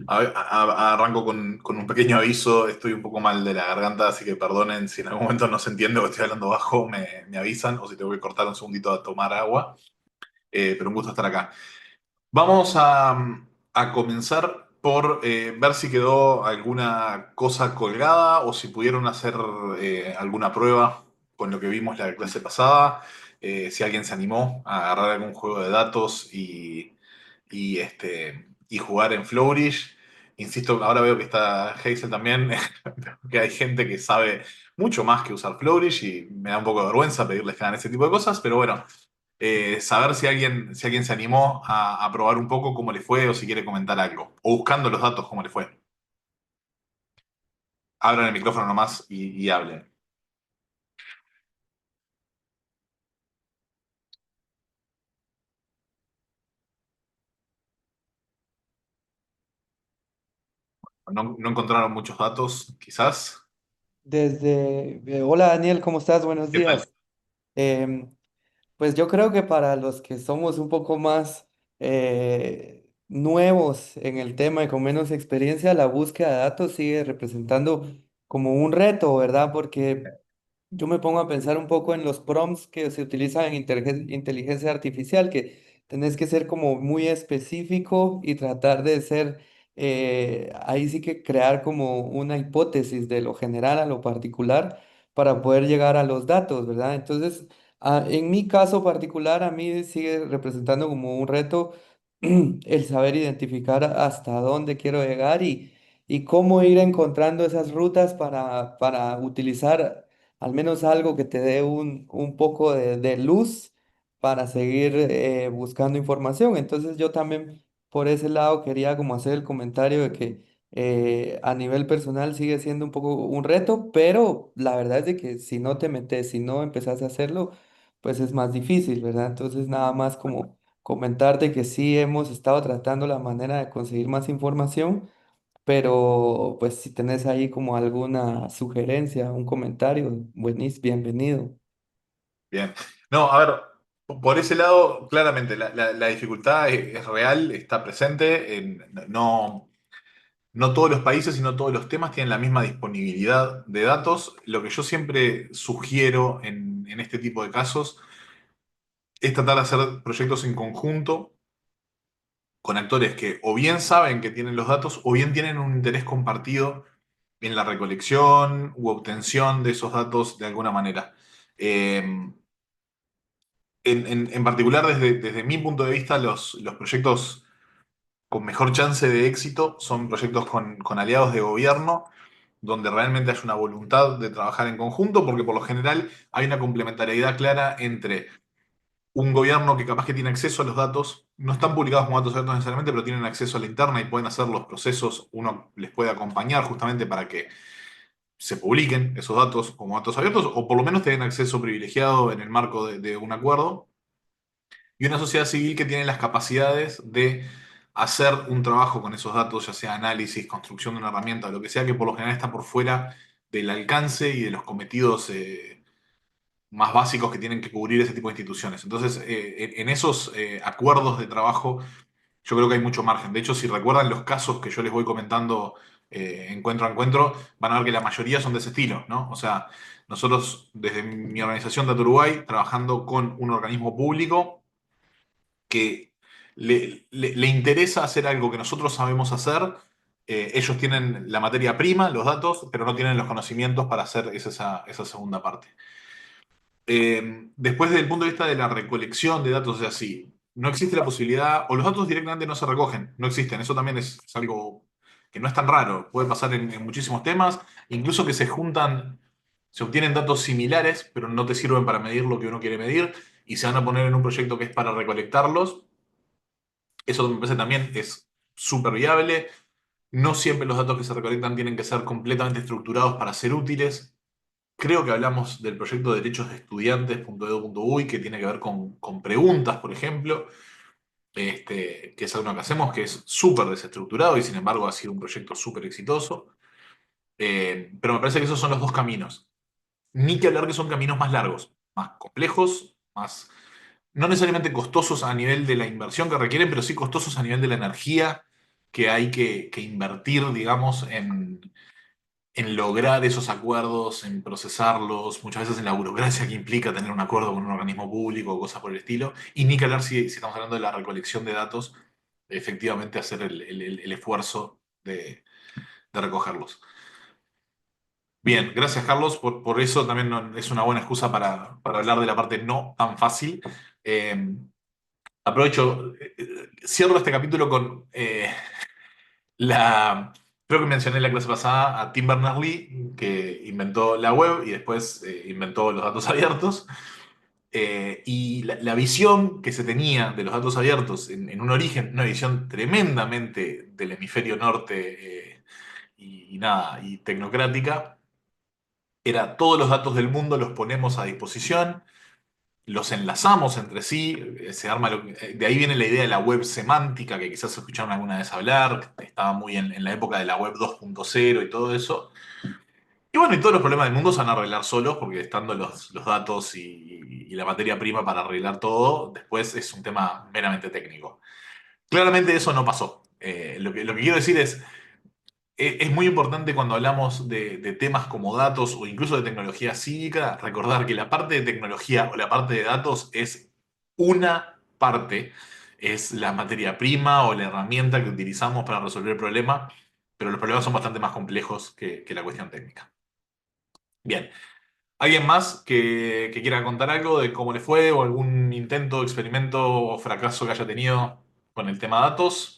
Arranco con un pequeño aviso. Estoy un poco mal de la garganta, así que perdonen si en algún momento no se entiende o estoy hablando bajo, me avisan o si tengo que cortar un segundito a tomar agua. Pero un gusto estar acá. Vamos a comenzar por ver si quedó alguna cosa colgada o si pudieron hacer alguna prueba con lo que vimos la clase pasada. Si alguien se animó a agarrar algún juego de datos y jugar en Flourish. Insisto, ahora veo que está Hazel también, que hay gente que sabe mucho más que usar Flourish y me da un poco de vergüenza pedirles que hagan ese tipo de cosas, pero bueno, saber si alguien se animó a probar un poco cómo le fue o si quiere comentar algo, o buscando los datos cómo le fue. Abran el micrófono nomás y hablen. No encontraron muchos datos, quizás. Hola Daniel, ¿cómo estás? Buenos ¿Qué tal? días. Em, pues yo creo que para los que somos un poco más nuevos en el tema y con menos experiencia, la búsqueda de datos sigue representando como un reto, ¿verdad? Porque yo me pongo a pensar un poco en los prompts que se utilizan en inteligencia artificial, que tenés que ser como muy específico y tratar de ser, ahí sí que crear como una hipótesis de lo general a lo particular para poder llegar a los datos, ¿verdad? Entonces, en mi caso particular, a mí sigue representando como un reto el saber identificar hasta dónde quiero llegar y cómo ir encontrando esas rutas para utilizar al menos algo que te dé un poco de luz para seguir buscando información. Entonces yo también por ese lado quería como hacer el comentario de que a nivel personal sigue siendo un poco un reto, pero la verdad es de que si no te metes, si no empezás a hacerlo, pues es más difícil, ¿verdad? Entonces nada más como comentarte que sí hemos estado tratando la manera de conseguir más información, pero pues si tenés ahí como alguna sugerencia, un comentario, bienvenido. Bien. No, a ver, por ese lado, claramente, la dificultad es real, está presente. No todos los países y no todos los temas tienen la misma disponibilidad de datos. Lo que yo siempre sugiero en este tipo de casos es tratar de hacer proyectos en conjunto con actores que o bien saben que tienen los datos o bien tienen un interés compartido en la recolección u obtención de esos datos de alguna manera. Eh, en particular, desde mi punto de vista, los proyectos con mejor chance de éxito son proyectos con aliados de gobierno, donde realmente hay una voluntad de trabajar en conjunto, porque por lo general hay una complementariedad clara entre un gobierno que capaz que tiene acceso a los datos, no están publicados como datos abiertos necesariamente, pero tienen acceso a la interna y pueden hacer los procesos, uno les puede acompañar justamente para que se publiquen esos datos como datos abiertos, o por lo menos tengan acceso privilegiado en el marco de un acuerdo, y una sociedad civil que tiene las capacidades de hacer un trabajo con esos datos, ya sea análisis, construcción de una herramienta, lo que sea, que por lo general está por fuera del alcance y de los cometidos más básicos que tienen que cubrir ese tipo de instituciones. Entonces, en esos acuerdos de trabajo, yo creo que hay mucho margen. De hecho, si recuerdan los casos que yo les voy comentando encuentro a encuentro, van a ver que la mayoría son de ese estilo, ¿no? O sea, nosotros desde mi organización Data Uruguay, trabajando con un organismo público que le interesa hacer algo que nosotros sabemos hacer. Ellos tienen la materia prima, los datos, pero no tienen los conocimientos para hacer esa segunda parte. Después, desde el punto de vista de la recolección de datos, es así. No existe la posibilidad, o los datos directamente no se recogen, no existen. Eso también es algo que no es tan raro. Puede pasar en muchísimos temas, incluso que se juntan, se obtienen datos similares, pero no te sirven para medir lo que uno quiere medir, y se van a poner en un proyecto que es para recolectarlos. Eso me parece también es súper viable. No siempre los datos que se recolectan tienen que ser completamente estructurados para ser útiles. Creo que hablamos del proyecto de derechos de estudiantes.edu.uy, que tiene que ver con preguntas, por ejemplo, que es algo que hacemos, que es súper desestructurado y sin embargo ha sido un proyecto súper exitoso. Pero me parece que esos son los dos caminos. Ni que hablar que son caminos más largos, más complejos, más no necesariamente costosos a nivel de la inversión que requieren, pero sí costosos a nivel de la energía que hay que invertir, digamos, en lograr esos acuerdos, en procesarlos, muchas veces en la burocracia que implica tener un acuerdo con un organismo público o cosas por el estilo, y ni que hablar si estamos hablando de la recolección de datos, efectivamente hacer el esfuerzo de recogerlos. Bien, gracias Carlos, por eso también es una buena excusa para hablar de la parte no tan fácil. Eh, aprovecho, cierro este capítulo con la... Creo que mencioné en la clase pasada a Tim Berners-Lee, que inventó la web y después inventó los datos abiertos. Y la visión que se tenía de los datos abiertos en un origen, una visión tremendamente del hemisferio norte y nada, y tecnocrática, era todos los datos del mundo los ponemos a disposición, los enlazamos entre sí, se arma de ahí viene la idea de la web semántica, que quizás escucharon alguna vez hablar, estaba muy en la época de la web 2.0 y todo eso. Y bueno, y todos los problemas del mundo se van a arreglar solos, porque estando los datos y la materia prima para arreglar todo, después es un tema meramente técnico. Claramente eso no pasó. Lo que quiero decir es muy importante cuando hablamos de temas como datos o incluso de tecnología cívica, recordar que la parte de tecnología o la parte de datos es una parte, es la materia prima o la herramienta que utilizamos para resolver el problema, pero los problemas son bastante más complejos que la cuestión técnica. Bien, ¿alguien más que quiera contar algo de cómo le fue o algún intento, experimento o fracaso que haya tenido con el tema datos?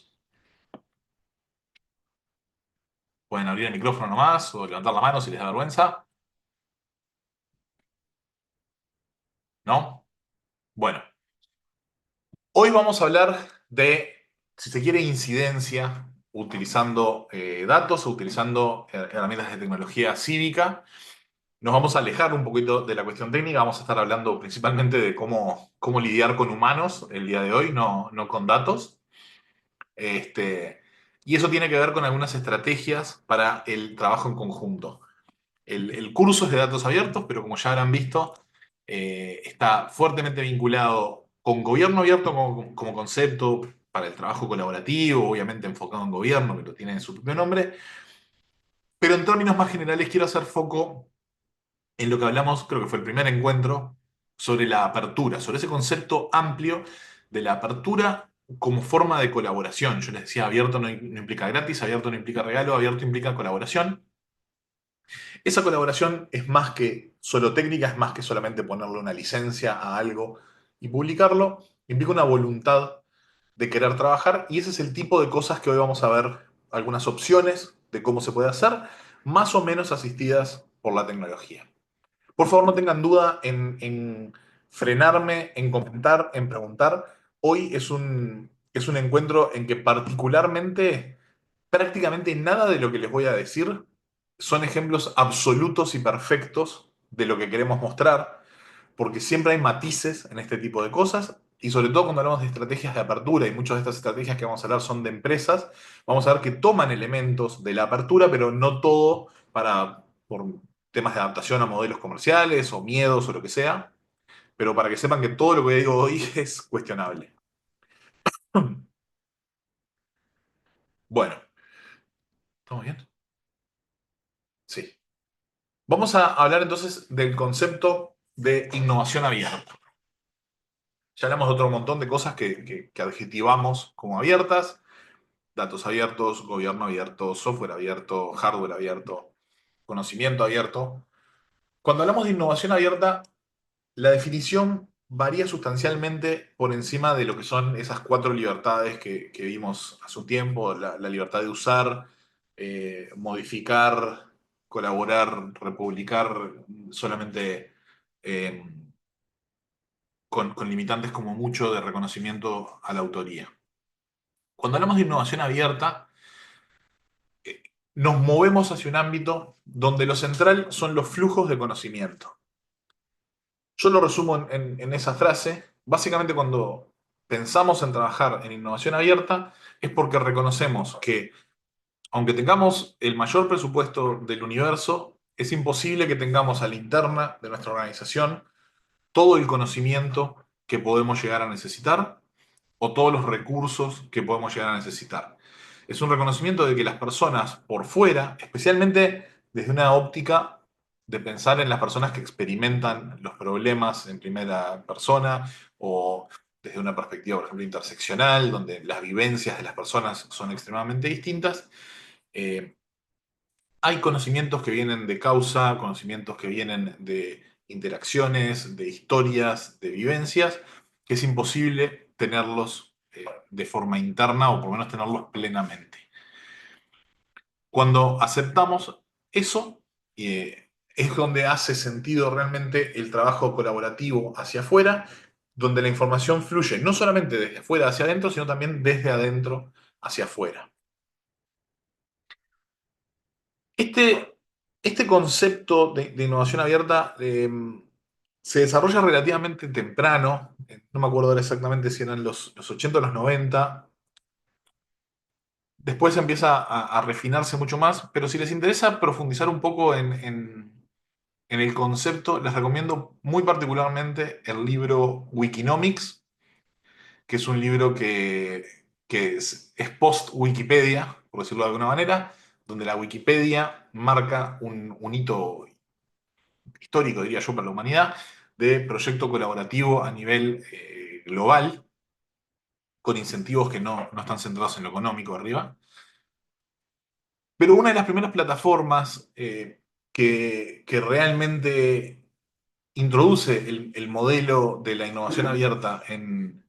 Pueden abrir el micrófono nomás o levantar la mano si les da vergüenza. ¿No? Bueno, hoy vamos a hablar de, si se quiere, incidencia utilizando datos o utilizando herramientas de tecnología cívica. Nos vamos a alejar un poquito de la cuestión técnica, vamos a estar hablando principalmente de cómo lidiar con humanos el día de hoy, no con datos. Este, y eso tiene que ver con algunas estrategias para el trabajo en conjunto. El curso es de datos abiertos, pero como ya habrán visto, está fuertemente vinculado con gobierno abierto como concepto para el trabajo colaborativo, obviamente enfocado en gobierno, que lo tiene en su propio nombre, pero en términos más generales quiero hacer foco en lo que hablamos, creo que fue el primer encuentro, sobre la apertura, sobre ese concepto amplio de la apertura como forma de colaboración. Yo les decía, abierto no implica gratis, abierto no implica regalo, abierto implica colaboración. Esa colaboración es más que solo técnica, es más que solamente ponerle una licencia a algo y publicarlo, implica una voluntad de querer trabajar y ese es el tipo de cosas que hoy vamos a ver, algunas opciones de cómo se puede hacer, más o menos asistidas por la tecnología. Por favor, no tengan duda en frenarme, en comentar, en preguntar. Hoy es un encuentro en que particularmente prácticamente nada de lo que les voy a decir son ejemplos absolutos y perfectos de lo que queremos mostrar, porque siempre hay matices en este tipo de cosas, y sobre todo cuando hablamos de estrategias de apertura, y muchas de estas estrategias que vamos a hablar son de empresas, vamos a ver que toman elementos de la apertura, pero no todo por temas de adaptación a modelos comerciales o miedos o lo que sea, pero para que sepan que todo lo que digo hoy es cuestionable. Bueno, ¿estamos bien? Sí. Vamos a hablar entonces del concepto de innovación abierta. Ya hablamos de otro montón de cosas que adjetivamos como abiertas, datos abiertos, gobierno abierto, software abierto, hardware abierto, conocimiento abierto. Cuando hablamos de innovación abierta, la definición varía sustancialmente por encima de lo que son esas cuatro libertades que vimos hace un tiempo, la libertad de usar, modificar, colaborar, republicar, solamente eh, con limitantes como mucho de reconocimiento a la autoría. Cuando hablamos de innovación abierta, nos movemos hacia un ámbito donde lo central son los flujos de conocimiento. Yo lo resumo en esa frase. Básicamente cuando pensamos en trabajar en innovación abierta es porque reconocemos que aunque tengamos el mayor presupuesto del universo, es imposible que tengamos a la interna de nuestra organización todo el conocimiento que podemos llegar a necesitar o todos los recursos que podemos llegar a necesitar. Es un reconocimiento de que las personas por fuera, especialmente desde una óptica de pensar en las personas que experimentan los problemas en primera persona o desde una perspectiva, por ejemplo, interseccional, donde las vivencias de las personas son extremadamente distintas, eh, hay conocimientos que vienen de causa, conocimientos que vienen de interacciones, de historias, de vivencias, que es imposible tenerlos de forma interna o por lo menos tenerlos plenamente. Cuando aceptamos eso, es donde hace sentido realmente el trabajo colaborativo hacia afuera, donde la información fluye no solamente desde afuera hacia adentro, sino también desde adentro hacia afuera. Este, este concepto de innovación abierta se desarrolla relativamente temprano, no me acuerdo ahora exactamente si eran los 80 o los 90. Después empieza a refinarse mucho más, pero si les interesa profundizar un poco en el concepto, les recomiendo muy particularmente el libro Wikinomics, que es un libro que es post-Wikipedia, por decirlo de alguna manera, donde la Wikipedia marca un hito histórico, diría yo, para la humanidad, de proyecto colaborativo a nivel global, con incentivos que no están centrados en lo económico arriba. Pero una de las primeras plataformas que realmente introduce el modelo de la innovación abierta en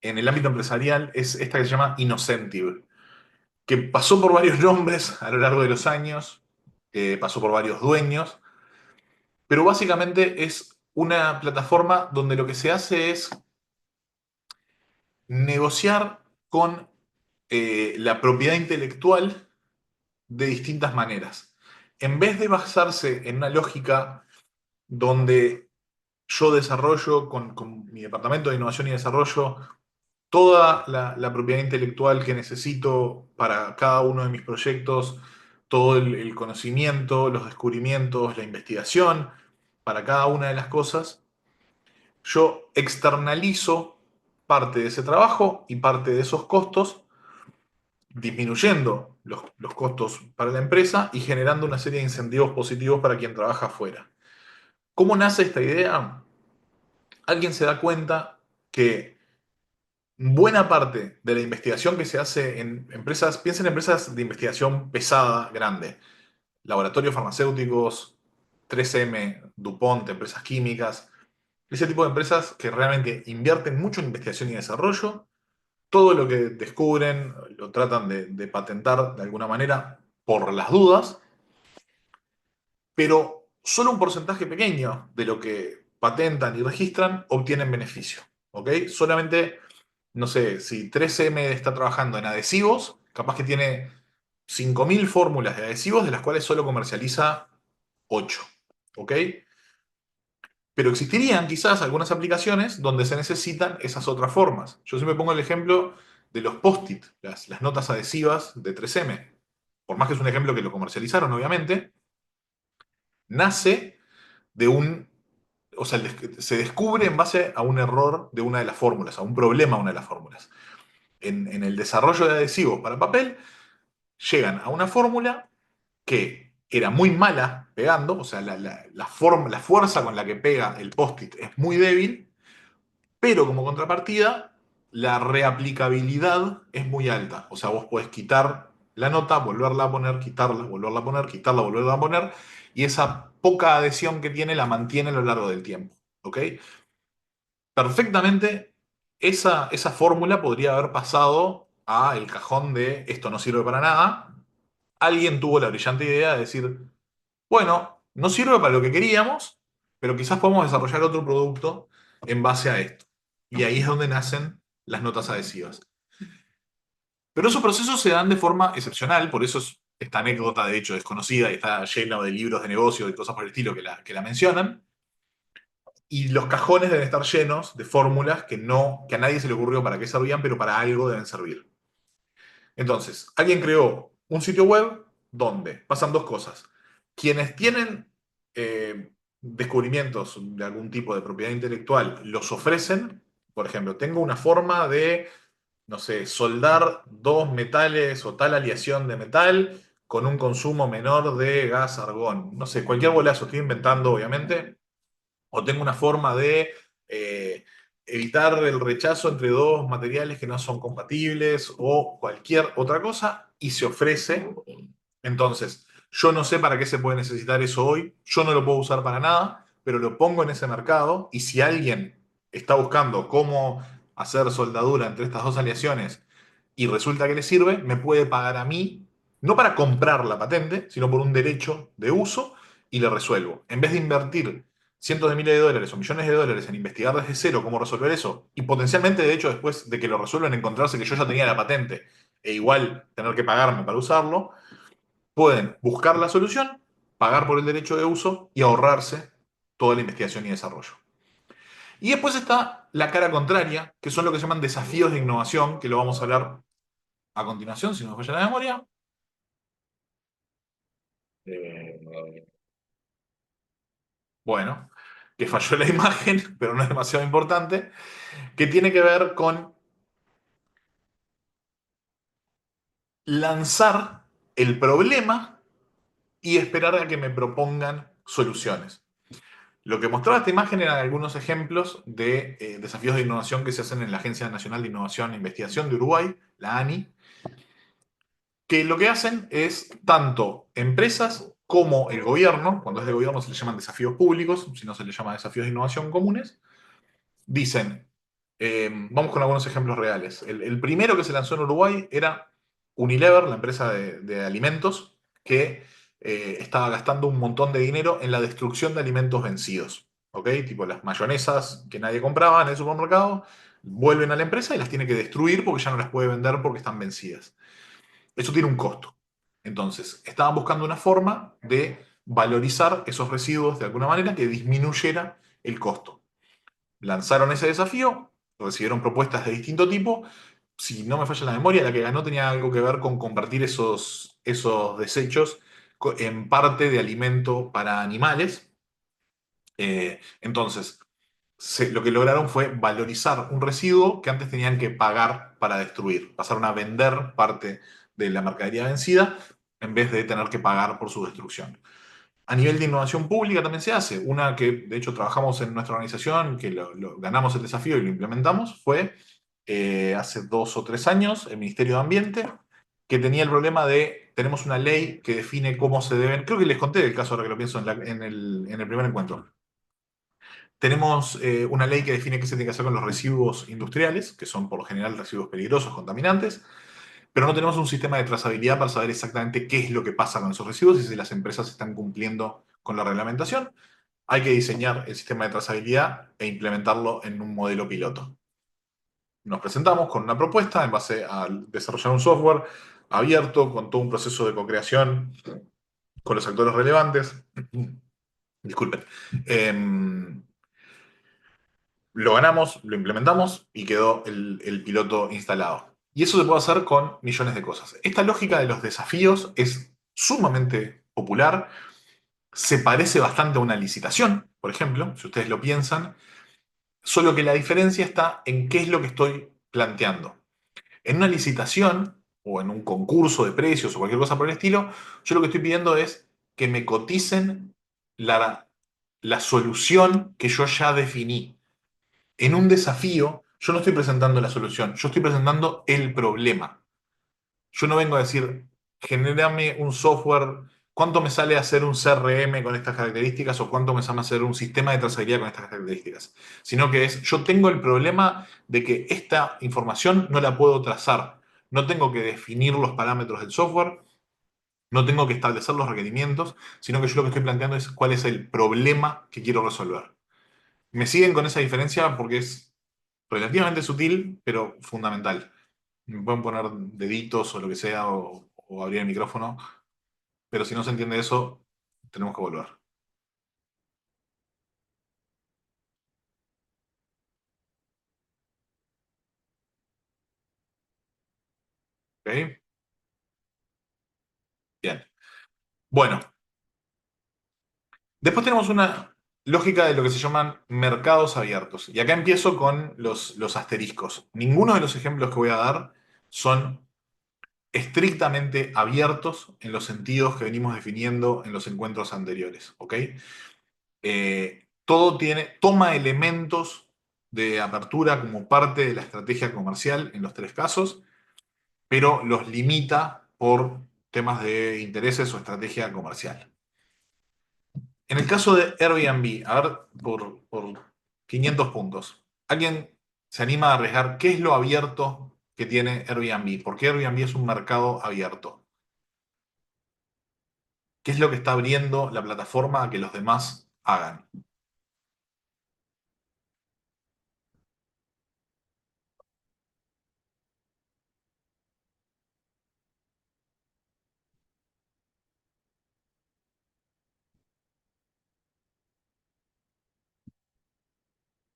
el ámbito empresarial es esta que se llama Innocentive, que pasó por varios nombres a lo largo de los años, pasó por varios dueños, pero básicamente es una plataforma donde lo que se hace es negociar con la propiedad intelectual de distintas maneras. En vez de basarse en una lógica donde yo desarrollo con mi departamento de innovación y desarrollo toda la propiedad intelectual que necesito para cada uno de mis proyectos, todo el conocimiento, los descubrimientos, la investigación, para cada una de las cosas, yo externalizo parte de ese trabajo y parte de esos costos, disminuyendo los costos para la empresa y generando una serie de incentivos positivos para quien trabaja afuera. ¿Cómo nace esta idea? Alguien se da cuenta que buena parte de la investigación que se hace en empresas, piensen en empresas de investigación pesada, grande, laboratorios farmacéuticos, 3M, DuPont, empresas químicas, ese tipo de empresas que realmente invierten mucho en investigación y desarrollo, todo lo que descubren lo tratan de patentar de alguna manera por las dudas, pero solo un porcentaje pequeño de lo que patentan y registran obtienen beneficio. ¿Ok? Solamente, no sé, si 3M está trabajando en adhesivos, capaz que tiene 5.000 fórmulas de adhesivos, de las cuales solo comercializa 8. ¿Ok? Pero existirían quizás algunas aplicaciones donde se necesitan esas otras formas. Yo siempre pongo el ejemplo de los post-it, las notas adhesivas de 3M. Por más que es un ejemplo que lo comercializaron, obviamente, nace de un, o sea, se descubre en base a un error de una de las fórmulas, a un problema de una de las fórmulas. En el desarrollo de adhesivos para papel, llegan a una fórmula que era muy mala pegando, o sea, la fuerza con la que pega el post-it es muy débil, pero como contrapartida, la reaplicabilidad es muy alta. O sea, vos podés quitar la nota, volverla a poner, quitarla, volverla a poner, quitarla, volverla a poner, y esa poca adhesión que tiene la mantiene a lo largo del tiempo. ¿Ok? Perfectamente, esa fórmula podría haber pasado a el cajón de esto no sirve para nada. Alguien tuvo la brillante idea de decir, bueno, no sirve para lo que queríamos, pero quizás podemos desarrollar otro producto en base a esto. Y ahí es donde nacen las notas adhesivas. Pero esos procesos se dan de forma excepcional, por eso es esta anécdota de hecho desconocida y está llena de libros de negocio y cosas por el estilo que la mencionan. Y los cajones deben estar llenos de fórmulas que a nadie se le ocurrió para qué servían, pero para algo deben servir. Entonces, alguien creó un sitio web donde pasan dos cosas. Quienes tienen descubrimientos de algún tipo de propiedad intelectual los ofrecen. Por ejemplo, tengo una forma de, no sé, soldar dos metales o tal aleación de metal con un consumo menor de gas argón. No sé, cualquier bolazo, estoy inventando, obviamente, o tengo una forma de eh, evitar el rechazo entre dos materiales que no son compatibles o cualquier otra cosa y se ofrece. Entonces, yo no sé para qué se puede necesitar eso hoy, yo no lo puedo usar para nada, pero lo pongo en ese mercado y si alguien está buscando cómo hacer soldadura entre estas dos aleaciones y resulta que le sirve, me puede pagar a mí, no para comprar la patente, sino por un derecho de uso y le resuelvo. En vez de invertir cientos de miles de dólares o millones de dólares en investigar desde cero cómo resolver eso y potencialmente, de hecho, después de que lo resuelvan, encontrarse que yo ya tenía la patente e igual tener que pagarme para usarlo, pueden buscar la solución, pagar por el derecho de uso y ahorrarse toda la investigación y desarrollo. Y después está la cara contraria, que son lo que se llaman desafíos de innovación, que lo vamos a hablar a continuación, si no me falla la memoria. Eh, bueno, que falló la imagen, pero no es demasiado importante, que tiene que ver con lanzar el problema y esperar a que me propongan soluciones. Lo que mostraba esta imagen eran algunos ejemplos de desafíos de innovación que se hacen en la Agencia Nacional de Innovación e Investigación de Uruguay, la ANI, que lo que hacen es tanto empresas como el gobierno, cuando es de gobierno se le llaman desafíos públicos, si no se le llama desafíos de innovación comunes, dicen, vamos con algunos ejemplos reales. El primero que se lanzó en Uruguay era Unilever, la empresa de alimentos, que estaba gastando un montón de dinero en la destrucción de alimentos vencidos. ¿Ok? Tipo las mayonesas que nadie compraba en el supermercado, vuelven a la empresa y las tiene que destruir porque ya no las puede vender porque están vencidas. Eso tiene un costo. Entonces, estaban buscando una forma de valorizar esos residuos de alguna manera que disminuyera el costo. Lanzaron ese desafío, recibieron propuestas de distinto tipo. Si no me falla la memoria, la que ganó tenía algo que ver con convertir esos desechos en parte de alimento para animales. Entonces, lo que lograron fue valorizar un residuo que antes tenían que pagar para destruir. Pasaron a vender parte de la mercadería vencida en vez de tener que pagar por su destrucción. A nivel de innovación pública también se hace. Una que de hecho trabajamos en nuestra organización, que ganamos el desafío y lo implementamos, fue hace 2 o 3 años el Ministerio de Ambiente, que tenía el problema de, tenemos una ley que define cómo se deben, creo que les conté el caso ahora que lo pienso en el primer encuentro. Tenemos una ley que define qué se tiene que hacer con los residuos industriales, que son por lo general residuos peligrosos, contaminantes, pero no tenemos un sistema de trazabilidad para saber exactamente qué es lo que pasa con esos residuos y si las empresas están cumpliendo con la reglamentación. Hay que diseñar el sistema de trazabilidad e implementarlo en un modelo piloto. Nos presentamos con una propuesta en base a desarrollar un software abierto, con todo un proceso de co-creación con los actores relevantes. Disculpen. Lo ganamos, lo implementamos y quedó el piloto instalado. Y eso se puede hacer con millones de cosas. Esta lógica de los desafíos es sumamente popular, se parece bastante a una licitación, por ejemplo, si ustedes lo piensan, solo que la diferencia está en qué es lo que estoy planteando. En una licitación o en un concurso de precios o cualquier cosa por el estilo, yo lo que estoy pidiendo es que me coticen la solución que yo ya definí. En un desafío, yo no estoy presentando la solución, yo estoy presentando el problema. Yo no vengo a decir, genérame un software, cuánto me sale hacer un CRM con estas características o cuánto me sale hacer un sistema de trazabilidad con estas características. Sino que es, yo tengo el problema de que esta información no la puedo trazar. No tengo que definir los parámetros del software, no tengo que establecer los requerimientos, sino que yo lo que estoy planteando es cuál es el problema que quiero resolver. ¿Me siguen con esa diferencia? Porque es relativamente sutil, pero fundamental. Me pueden poner deditos o lo que sea, o abrir el micrófono, pero si no se entiende eso, tenemos que volver. ¿Ok? Bien. Bueno, después tenemos una. lógica de lo que se llaman mercados abiertos. Y acá empiezo con los asteriscos. Ninguno de los ejemplos que voy a dar son estrictamente abiertos en los sentidos que venimos definiendo en los encuentros anteriores, ¿ok? Todo toma elementos de apertura como parte de la estrategia comercial en los tres casos, pero los limita por temas de intereses o estrategia comercial. En el caso de Airbnb, a ver, por 500 puntos, ¿alguien se anima a arriesgar qué es lo abierto que tiene Airbnb? ¿Por qué Airbnb es un mercado abierto? ¿Qué es lo que está abriendo la plataforma a que los demás hagan?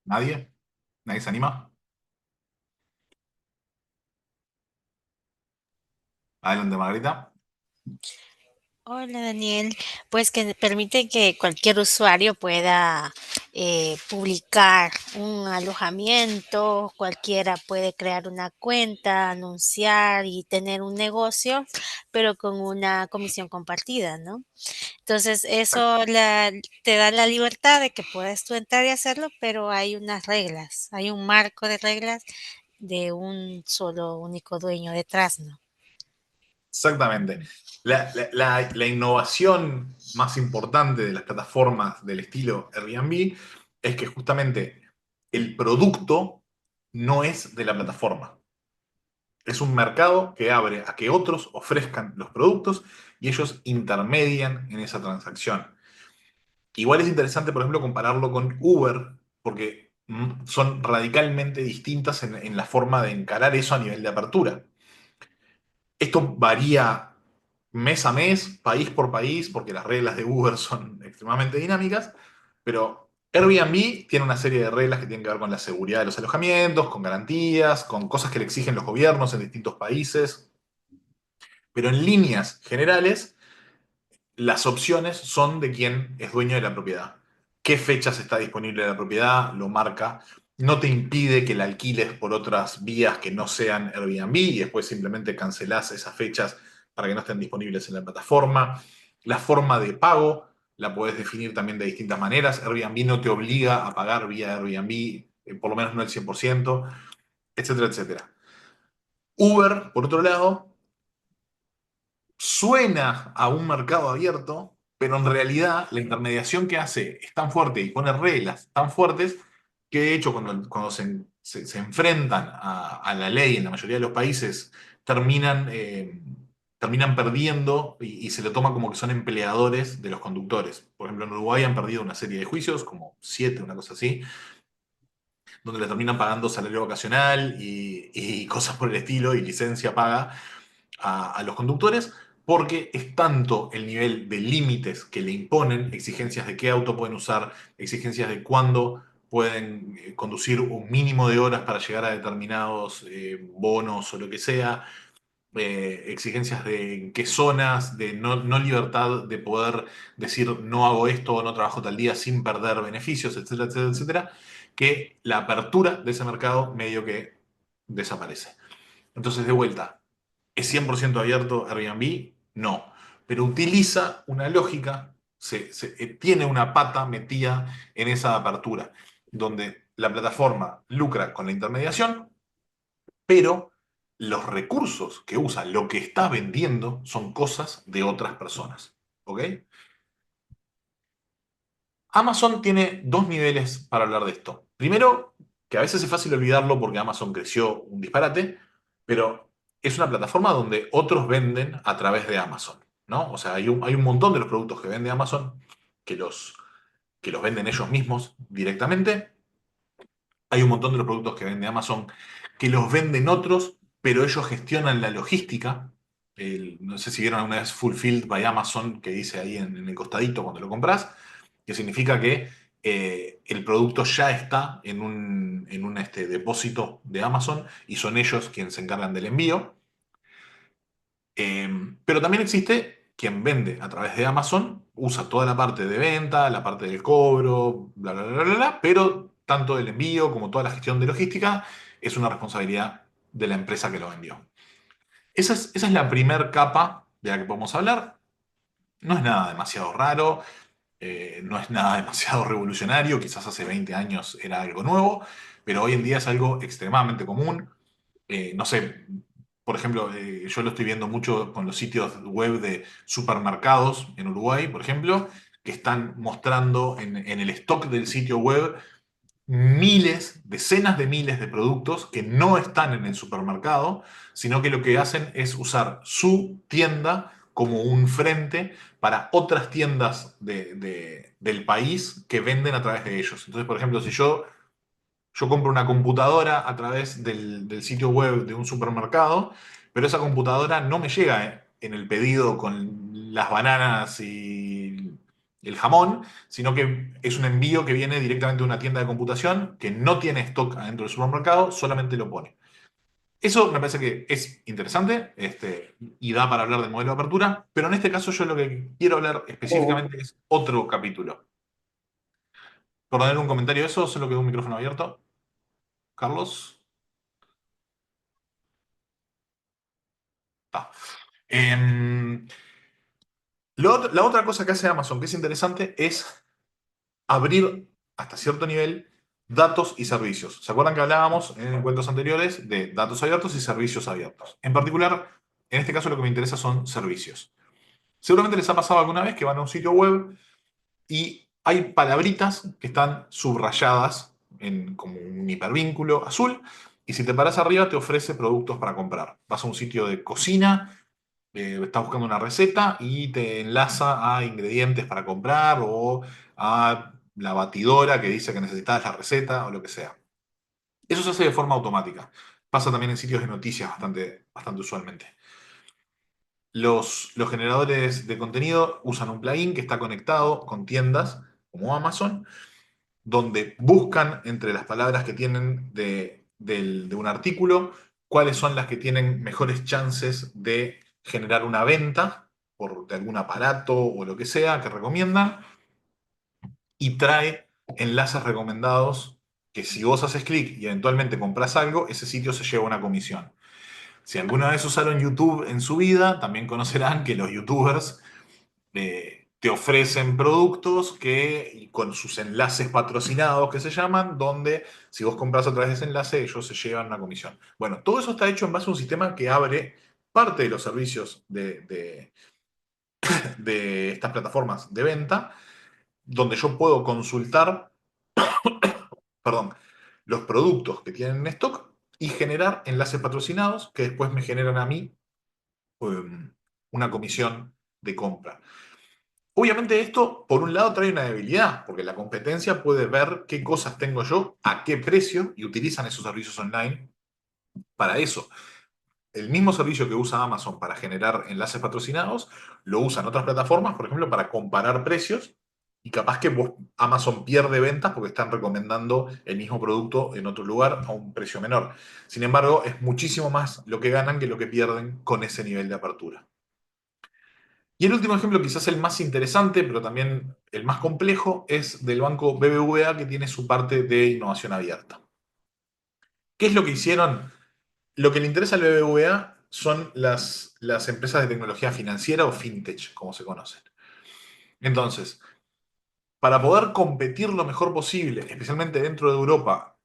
¿Nadie? ¿Nadie se anima? Adelante, Margarita. Hola Daniel, pues que permite que cualquier usuario pueda publicar un alojamiento, cualquiera puede crear una cuenta, anunciar y tener un negocio, pero con una comisión compartida, ¿no? Entonces te da la libertad de que puedas tú entrar y hacerlo, pero hay unas reglas, hay un marco de reglas de un solo único dueño detrás, ¿no? Exactamente. La innovación más importante de las plataformas del estilo Airbnb es que justamente el producto no es de la plataforma. Es un mercado que abre a que otros ofrezcan los productos y ellos intermedian en esa transacción. Igual es interesante, por ejemplo, compararlo con Uber, porque son radicalmente distintas en la forma de encarar eso a nivel de apertura. Esto varía mes a mes, país por país, porque las reglas de Uber son extremadamente dinámicas, pero Airbnb tiene una serie de reglas que tienen que ver con la seguridad de los alojamientos, con garantías, con cosas que le exigen los gobiernos en distintos países, pero en líneas generales las opciones son de quien es dueño de la propiedad. ¿Qué fechas está disponible la propiedad? Lo marca. No te impide que la alquiles por otras vías que no sean Airbnb y después simplemente cancelás esas fechas para que no estén disponibles en la plataforma. La forma de pago la puedes definir también de distintas maneras. Airbnb no te obliga a pagar vía Airbnb, por lo menos no el 100%, etcétera, etcétera. Uber, por otro lado, suena a un mercado abierto, pero en realidad la intermediación que hace es tan fuerte y pone reglas tan fuertes que de hecho cuando se enfrentan a la ley en la mayoría de los países terminan, terminan perdiendo y se lo toma como que son empleadores de los conductores. Por ejemplo, en Uruguay han perdido una serie de juicios, como 7, una cosa así, donde le terminan pagando salario vacacional y cosas por el estilo y licencia paga a los conductores, porque es tanto el nivel de límites que le imponen, exigencias de qué auto pueden usar, exigencias de cuándo pueden conducir un mínimo de horas para llegar a determinados bonos o lo que sea, exigencias de en qué zonas, de no libertad de poder decir no hago esto o no trabajo tal día sin perder beneficios, etcétera, etcétera, etcétera, que la apertura de ese mercado medio que desaparece. Entonces, de vuelta, ¿es 100% abierto Airbnb? No, pero utiliza una lógica, tiene una pata metida en esa apertura, donde la plataforma lucra con la intermediación, pero los recursos que usa, lo que está vendiendo, son cosas de otras personas. ¿Ok? Amazon tiene dos niveles para hablar de esto. Primero, que a veces es fácil olvidarlo porque Amazon creció un disparate, pero es una plataforma donde otros venden a través de Amazon, ¿no? O sea, hay un montón de los productos que vende Amazon que que los venden ellos mismos directamente. Hay un montón de los productos que vende Amazon que los venden otros, pero ellos gestionan la logística. No sé si vieron alguna vez Fulfilled by Amazon, que dice ahí en el costadito cuando lo compras, que significa que el producto ya está en un depósito de Amazon y son ellos quienes se encargan del envío. Pero también existe quien vende a través de Amazon usa toda la parte de venta, la parte del cobro, bla, bla, bla, bla, bla, pero tanto el envío como toda la gestión de logística es una responsabilidad de la empresa que lo vendió. Esa es la primer capa de la que podemos hablar. No es nada demasiado raro, no es nada demasiado revolucionario, quizás hace 20 años era algo nuevo, pero hoy en día es algo extremadamente común. No sé, por ejemplo, yo lo estoy viendo mucho con los sitios web de supermercados en Uruguay, por ejemplo, que están mostrando en el stock del sitio web miles, decenas de miles de productos que no están en el supermercado, sino que lo que hacen es usar su tienda como un frente para otras tiendas del país que venden a través de ellos. Entonces, por ejemplo, si yo compro una computadora a través del sitio web de un supermercado, pero esa computadora no me llega en el pedido con las bananas y el jamón, sino que es un envío que viene directamente de una tienda de computación que no tiene stock adentro del supermercado, solamente lo pone. Eso me parece que es interesante, y da para hablar del modelo de apertura, pero en este caso yo lo que quiero hablar Oh, específicamente es otro capítulo. Por tener un comentario de eso, solo quedó un micrófono abierto. Carlos. Está. Em, la otra cosa que hace Amazon que es interesante es abrir hasta cierto nivel datos y servicios. ¿Se acuerdan que hablábamos en encuentros anteriores de datos abiertos y servicios abiertos? En particular, en este caso lo que me interesa son servicios. Seguramente les ha pasado alguna vez que van a un sitio web y hay palabritas que están subrayadas en como un hipervínculo azul y si te paras arriba te ofrece productos para comprar. Vas a un sitio de cocina, estás buscando una receta y te enlaza a ingredientes para comprar o a la batidora que dice que necesitas la receta o lo que sea. Eso se hace de forma automática. Pasa también en sitios de noticias bastante usualmente. Los generadores de contenido usan un plugin que está conectado con tiendas como Amazon, donde buscan entre las palabras que tienen de un artículo cuáles son las que tienen mejores chances de generar una venta de algún aparato o lo que sea que recomiendan y trae enlaces recomendados que si vos haces clic y eventualmente compras algo, ese sitio se lleva una comisión. Si alguna vez usaron YouTube en su vida, también conocerán que los YouTubers te ofrecen productos que, con sus enlaces patrocinados que se llaman, donde si vos compras a través de ese enlace, ellos se llevan una comisión. Bueno, todo eso está hecho en base a un sistema que abre parte de los servicios de estas plataformas de venta, donde yo puedo consultar, perdón, los productos que tienen en stock y generar enlaces patrocinados que después me generan a mí una comisión de compra. Obviamente esto, por un lado, trae una debilidad, porque la competencia puede ver qué cosas tengo yo, a qué precio, y utilizan esos servicios online para eso. El mismo servicio que usa Amazon para generar enlaces patrocinados, lo usan otras plataformas, por ejemplo, para comparar precios, y capaz que Amazon pierde ventas porque están recomendando el mismo producto en otro lugar a un precio menor. Sin embargo, es muchísimo más lo que ganan que lo que pierden con ese nivel de apertura. Y el último ejemplo, quizás el más interesante, pero también el más complejo, es del banco BBVA que tiene su parte de innovación abierta. ¿Qué es lo que hicieron? Lo que le interesa al BBVA son las empresas de tecnología financiera o fintech, como se conocen. Entonces, para poder competir lo mejor posible, especialmente dentro de Europa,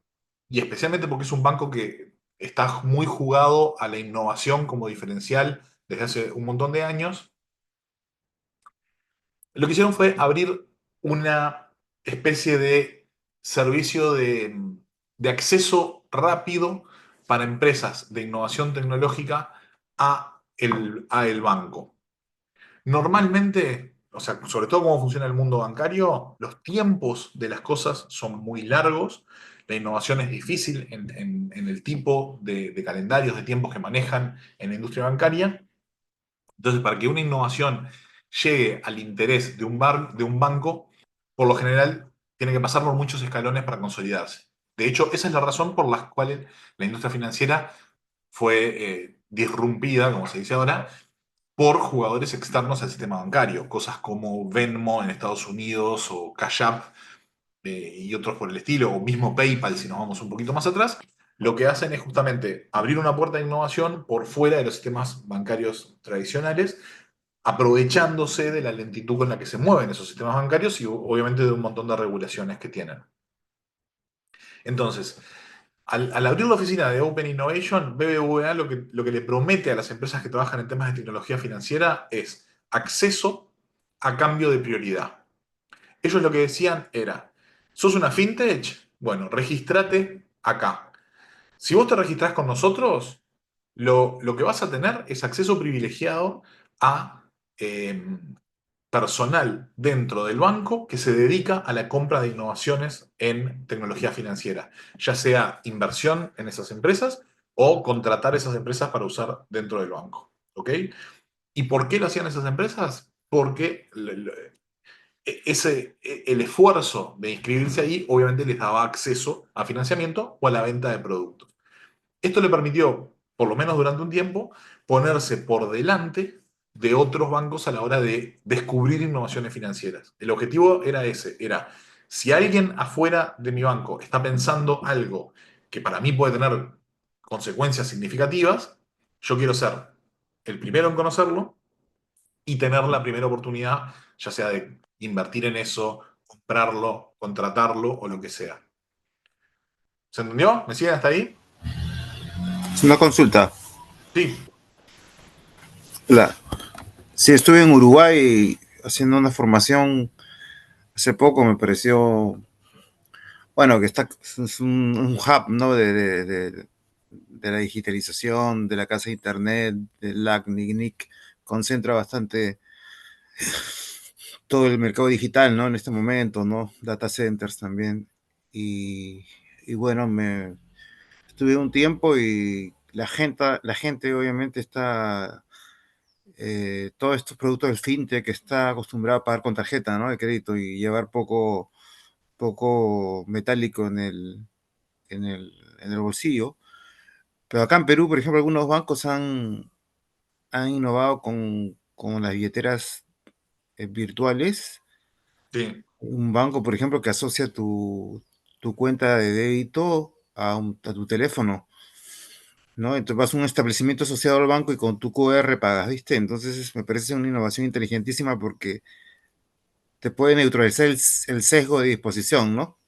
y especialmente porque es un banco que está muy jugado a la innovación como diferencial desde hace un montón de años, lo que hicieron fue abrir una especie de servicio de acceso rápido para empresas de innovación tecnológica a el banco. Normalmente, o sea, sobre todo cómo funciona el mundo bancario, los tiempos de las cosas son muy largos, la innovación es difícil en el tipo de calendarios de tiempos que manejan en la industria bancaria. Entonces, para que una innovación llegue al interés de un banco, por lo general tiene que pasar por muchos escalones para consolidarse. De hecho, esa es la razón por la cual la industria financiera fue disrumpida, como se dice ahora, por jugadores externos al sistema bancario, cosas como Venmo en Estados Unidos o Cash App y otros por el estilo, o mismo PayPal si nos vamos un poquito más atrás, lo que hacen es justamente abrir una puerta de innovación por fuera de los sistemas bancarios tradicionales, aprovechándose de la lentitud con la que se mueven esos sistemas bancarios y obviamente de un montón de regulaciones que tienen. Entonces, al abrir la oficina de Open Innovation, BBVA lo que le promete a las empresas que trabajan en temas de tecnología financiera es acceso a cambio de prioridad. Ellos lo que decían era, ¿sos una fintech? Bueno, regístrate acá. Si vos te registrás con nosotros, lo que vas a tener es acceso privilegiado a eh, personal dentro del banco que se dedica a la compra de innovaciones en tecnología financiera, ya sea inversión en esas empresas o contratar esas empresas para usar dentro del banco. ¿Ok? ¿Y por qué lo hacían esas empresas? Porque el esfuerzo de inscribirse ahí obviamente les daba acceso a financiamiento o a la venta de productos. Esto le permitió, por lo menos durante un tiempo, ponerse por delante de otros bancos a la hora de descubrir innovaciones financieras. El objetivo era ese, era si alguien afuera de mi banco está pensando algo que para mí puede tener consecuencias significativas, yo quiero ser el primero en conocerlo y tener la primera oportunidad, ya sea de invertir en eso, comprarlo, contratarlo o lo que sea. ¿Se entendió? ¿Me siguen hasta ahí? Es una consulta. Sí. La, sí, estuve en Uruguay haciendo una formación hace poco, me pareció, bueno, que está, es un hub, ¿no? De la digitalización, de la casa de internet, del LACNIC, concentra bastante todo el mercado digital, ¿no? En este momento, ¿no? Data centers también. Y, y bueno, me estuve un tiempo y la gente obviamente está todos estos productos del fintech que está acostumbrado a pagar con tarjeta, ¿no? De crédito y llevar poco metálico en el bolsillo. Pero acá en Perú, por ejemplo, algunos bancos han innovado con las billeteras virtuales. Sí. Un banco, por ejemplo, que asocia tu cuenta de débito a tu teléfono, ¿no? Entonces vas a un establecimiento asociado al banco y con tu QR pagas, ¿viste? Entonces me parece una innovación inteligentísima porque te puede neutralizar el sesgo de disposición, ¿no?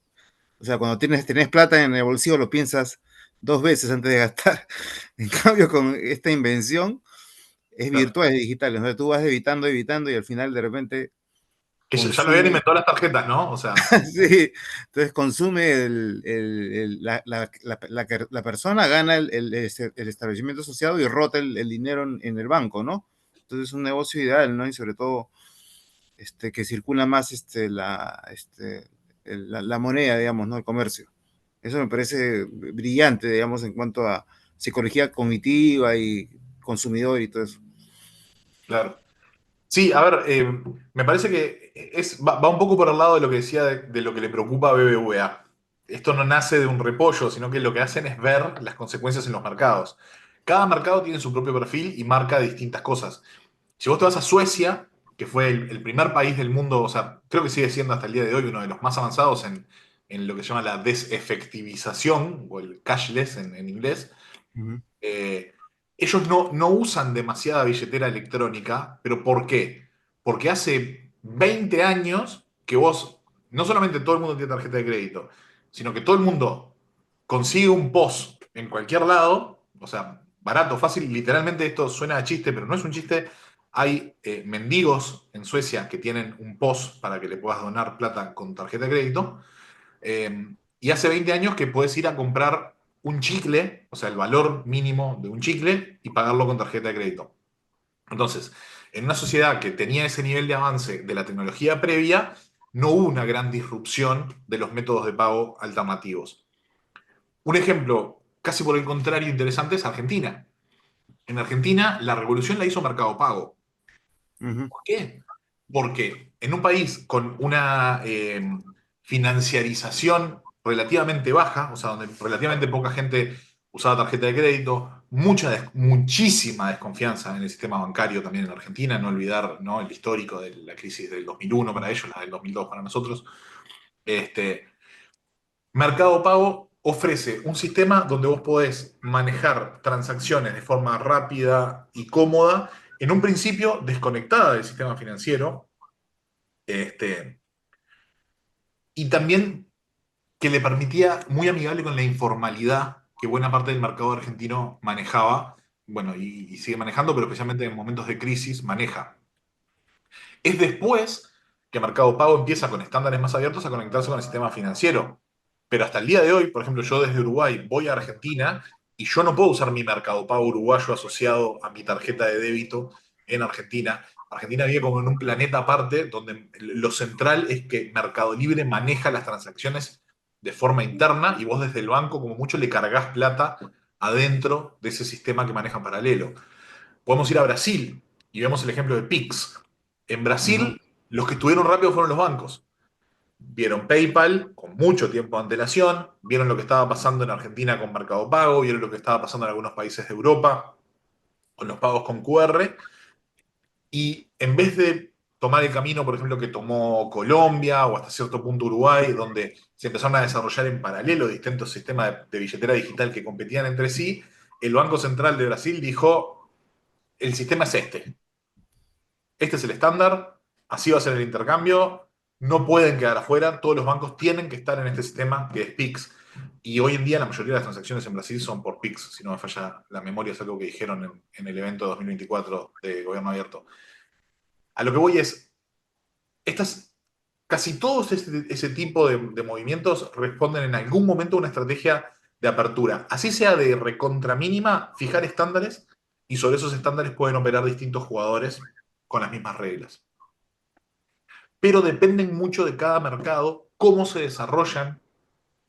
O sea, cuando tenés plata en el bolsillo lo piensas dos veces antes de gastar. En cambio, con esta invención es Claro. virtual, es digital. Entonces tú vas evitando y al final de repente Que ya lo habían consume, inventado las tarjetas, ¿no? O sea, sí, entonces consume la persona, gana el establecimiento asociado y rota el dinero en el banco, ¿no? Entonces es un negocio ideal, ¿no? Y sobre todo que circula más la moneda, digamos, ¿no? El comercio. Eso me parece brillante, digamos, en cuanto a psicología cognitiva y consumidor y todo eso. claro. Sí, a ver, me parece que va un poco por el lado de lo que decía de lo que le preocupa a BBVA. Esto no nace de un repollo, sino que lo que hacen es ver las consecuencias en los mercados. Cada mercado tiene su propio perfil y marca distintas cosas. Si vos te vas a Suecia, que fue el primer país del mundo, o sea, creo que sigue siendo hasta el día de hoy uno de los más avanzados en lo que se llama la desefectivización, o el cashless en inglés, Uh -huh. ellos no usan demasiada billetera electrónica, pero ¿por qué? Porque hace 20 años que vos, no solamente todo el mundo tiene tarjeta de crédito, sino que todo el mundo consigue un POS en cualquier lado, o sea, barato, fácil, literalmente esto suena a chiste, pero no es un chiste. Hay mendigos en Suecia que tienen un POS para que le puedas donar plata con tarjeta de crédito. Y hace 20 años que puedes ir a comprar un chicle, o sea, el valor mínimo de un chicle, y pagarlo con tarjeta de crédito. Entonces, en una sociedad que tenía ese nivel de avance de la tecnología previa, no hubo una gran disrupción de los métodos de pago alternativos. Un ejemplo, casi por el contrario, interesante es Argentina. En Argentina, la revolución la hizo Mercado Pago. Uh -huh. ¿Por qué? Porque en un país con una financiarización relativamente baja, o sea, donde relativamente poca gente usaba tarjeta de crédito, muchísima desconfianza en el sistema bancario también en Argentina, no olvidar, ¿no?, el histórico de la crisis del 2001 para ellos, la del 2002 para nosotros. Este, Mercado Pago ofrece un sistema donde vos podés manejar transacciones de forma rápida y cómoda, en un principio desconectada del sistema financiero, este, y también que le permitía muy amigable con la informalidad que buena parte del mercado argentino manejaba, bueno, y sigue manejando, pero especialmente en momentos de crisis maneja. Es después que Mercado Pago empieza con estándares más abiertos a conectarse con el sistema financiero. Pero hasta el día de hoy, por ejemplo, yo desde Uruguay voy a Argentina y yo no puedo usar mi Mercado Pago uruguayo asociado a mi tarjeta de débito en Argentina. Argentina vive como en un planeta aparte, donde lo central es que Mercado Libre maneja las transacciones de forma interna y vos desde el banco como mucho le cargas plata adentro de ese sistema que maneja en paralelo. Podemos ir a Brasil y vemos el ejemplo de Pix. En Ajá. Brasil, los que estuvieron rápido fueron los bancos. Vieron PayPal con mucho tiempo de antelación, vieron lo que estaba pasando en Argentina con Mercado Pago, vieron lo que estaba pasando en algunos países de Europa con los pagos con QR, y en vez de tomar el camino, por ejemplo, que tomó Colombia o hasta cierto punto Uruguay, donde se empezaron a desarrollar en paralelo distintos sistemas de billetera digital que competían entre sí, el Banco Central de Brasil dijo, el sistema es este es el estándar, así va a ser el intercambio, no pueden quedar afuera, todos los bancos tienen que estar en este sistema que es PIX. Y hoy en día la mayoría de las transacciones en Brasil son por PIX, si no me falla la memoria, es algo que dijeron en el evento 2024 de Gobierno Abierto. A lo que voy es, estas, casi todos ese tipo de movimientos responden en algún momento a una estrategia de apertura. Así sea de recontra mínima, fijar estándares y sobre esos estándares pueden operar distintos jugadores con las mismas reglas. Pero dependen mucho de cada mercado cómo se desarrollan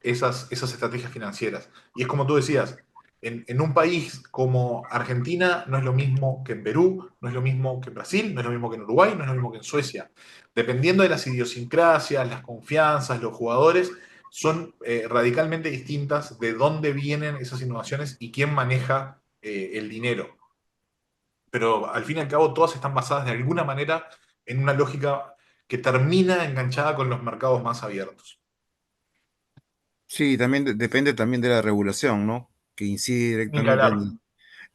esas estrategias financieras. Y es como tú decías, en un país como Argentina no es lo mismo que en Perú, no es lo mismo que en Brasil, no es lo mismo que en Uruguay, no es lo mismo que en Suecia. Dependiendo de las idiosincrasias, las confianzas, los jugadores, son radicalmente distintas de dónde vienen esas innovaciones y quién maneja el dinero. Pero al fin y al cabo todas están basadas de alguna manera en una lógica que termina enganchada con los mercados más abiertos. Sí, también depende también de la regulación, ¿no? Que incide Ni que directamente hablar.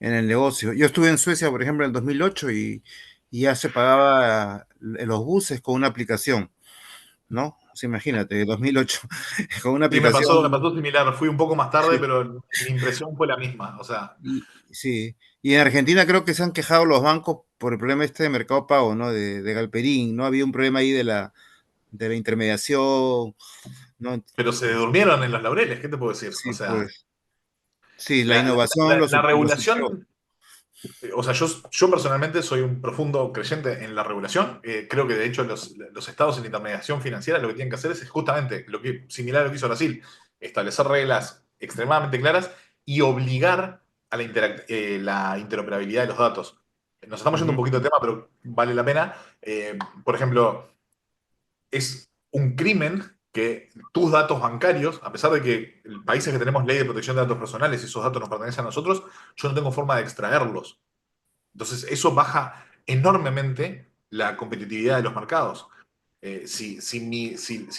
en el negocio. Yo estuve en Suecia, por ejemplo, en el 2008 y ya se pagaba los buses con una aplicación, ¿no? O sea, imagínate, 2008, con una Sí, me aplicación. pasó similar. Fui un poco más tarde, pero mi impresión fue la misma. O sea, Sí, y en Argentina creo que se han quejado los bancos por el problema este de Mercado Pago, ¿no? De Galperín, ¿no? Había un problema ahí de la intermediación, ¿no? pero se durmieron en los laureles, ¿qué te puedo decir? O Sí, sea, pues, sí, la innovación la lo superó. regulación, o sea, yo personalmente soy un profundo creyente en la regulación. Creo que de hecho los estados en intermediación financiera lo que tienen que hacer es justamente similar a lo que hizo Brasil, establecer reglas extremadamente claras y obligar a la interoperabilidad de los datos. Nos estamos yendo un Ujú. poquito de tema, pero vale la pena. Por ejemplo, es un crimen que tus datos bancarios, a pesar de que en países que tenemos ley de protección de datos personales y esos datos nos pertenecen a nosotros, yo no tengo forma de extraerlos. Entonces, eso baja enormemente la competitividad de los mercados. Si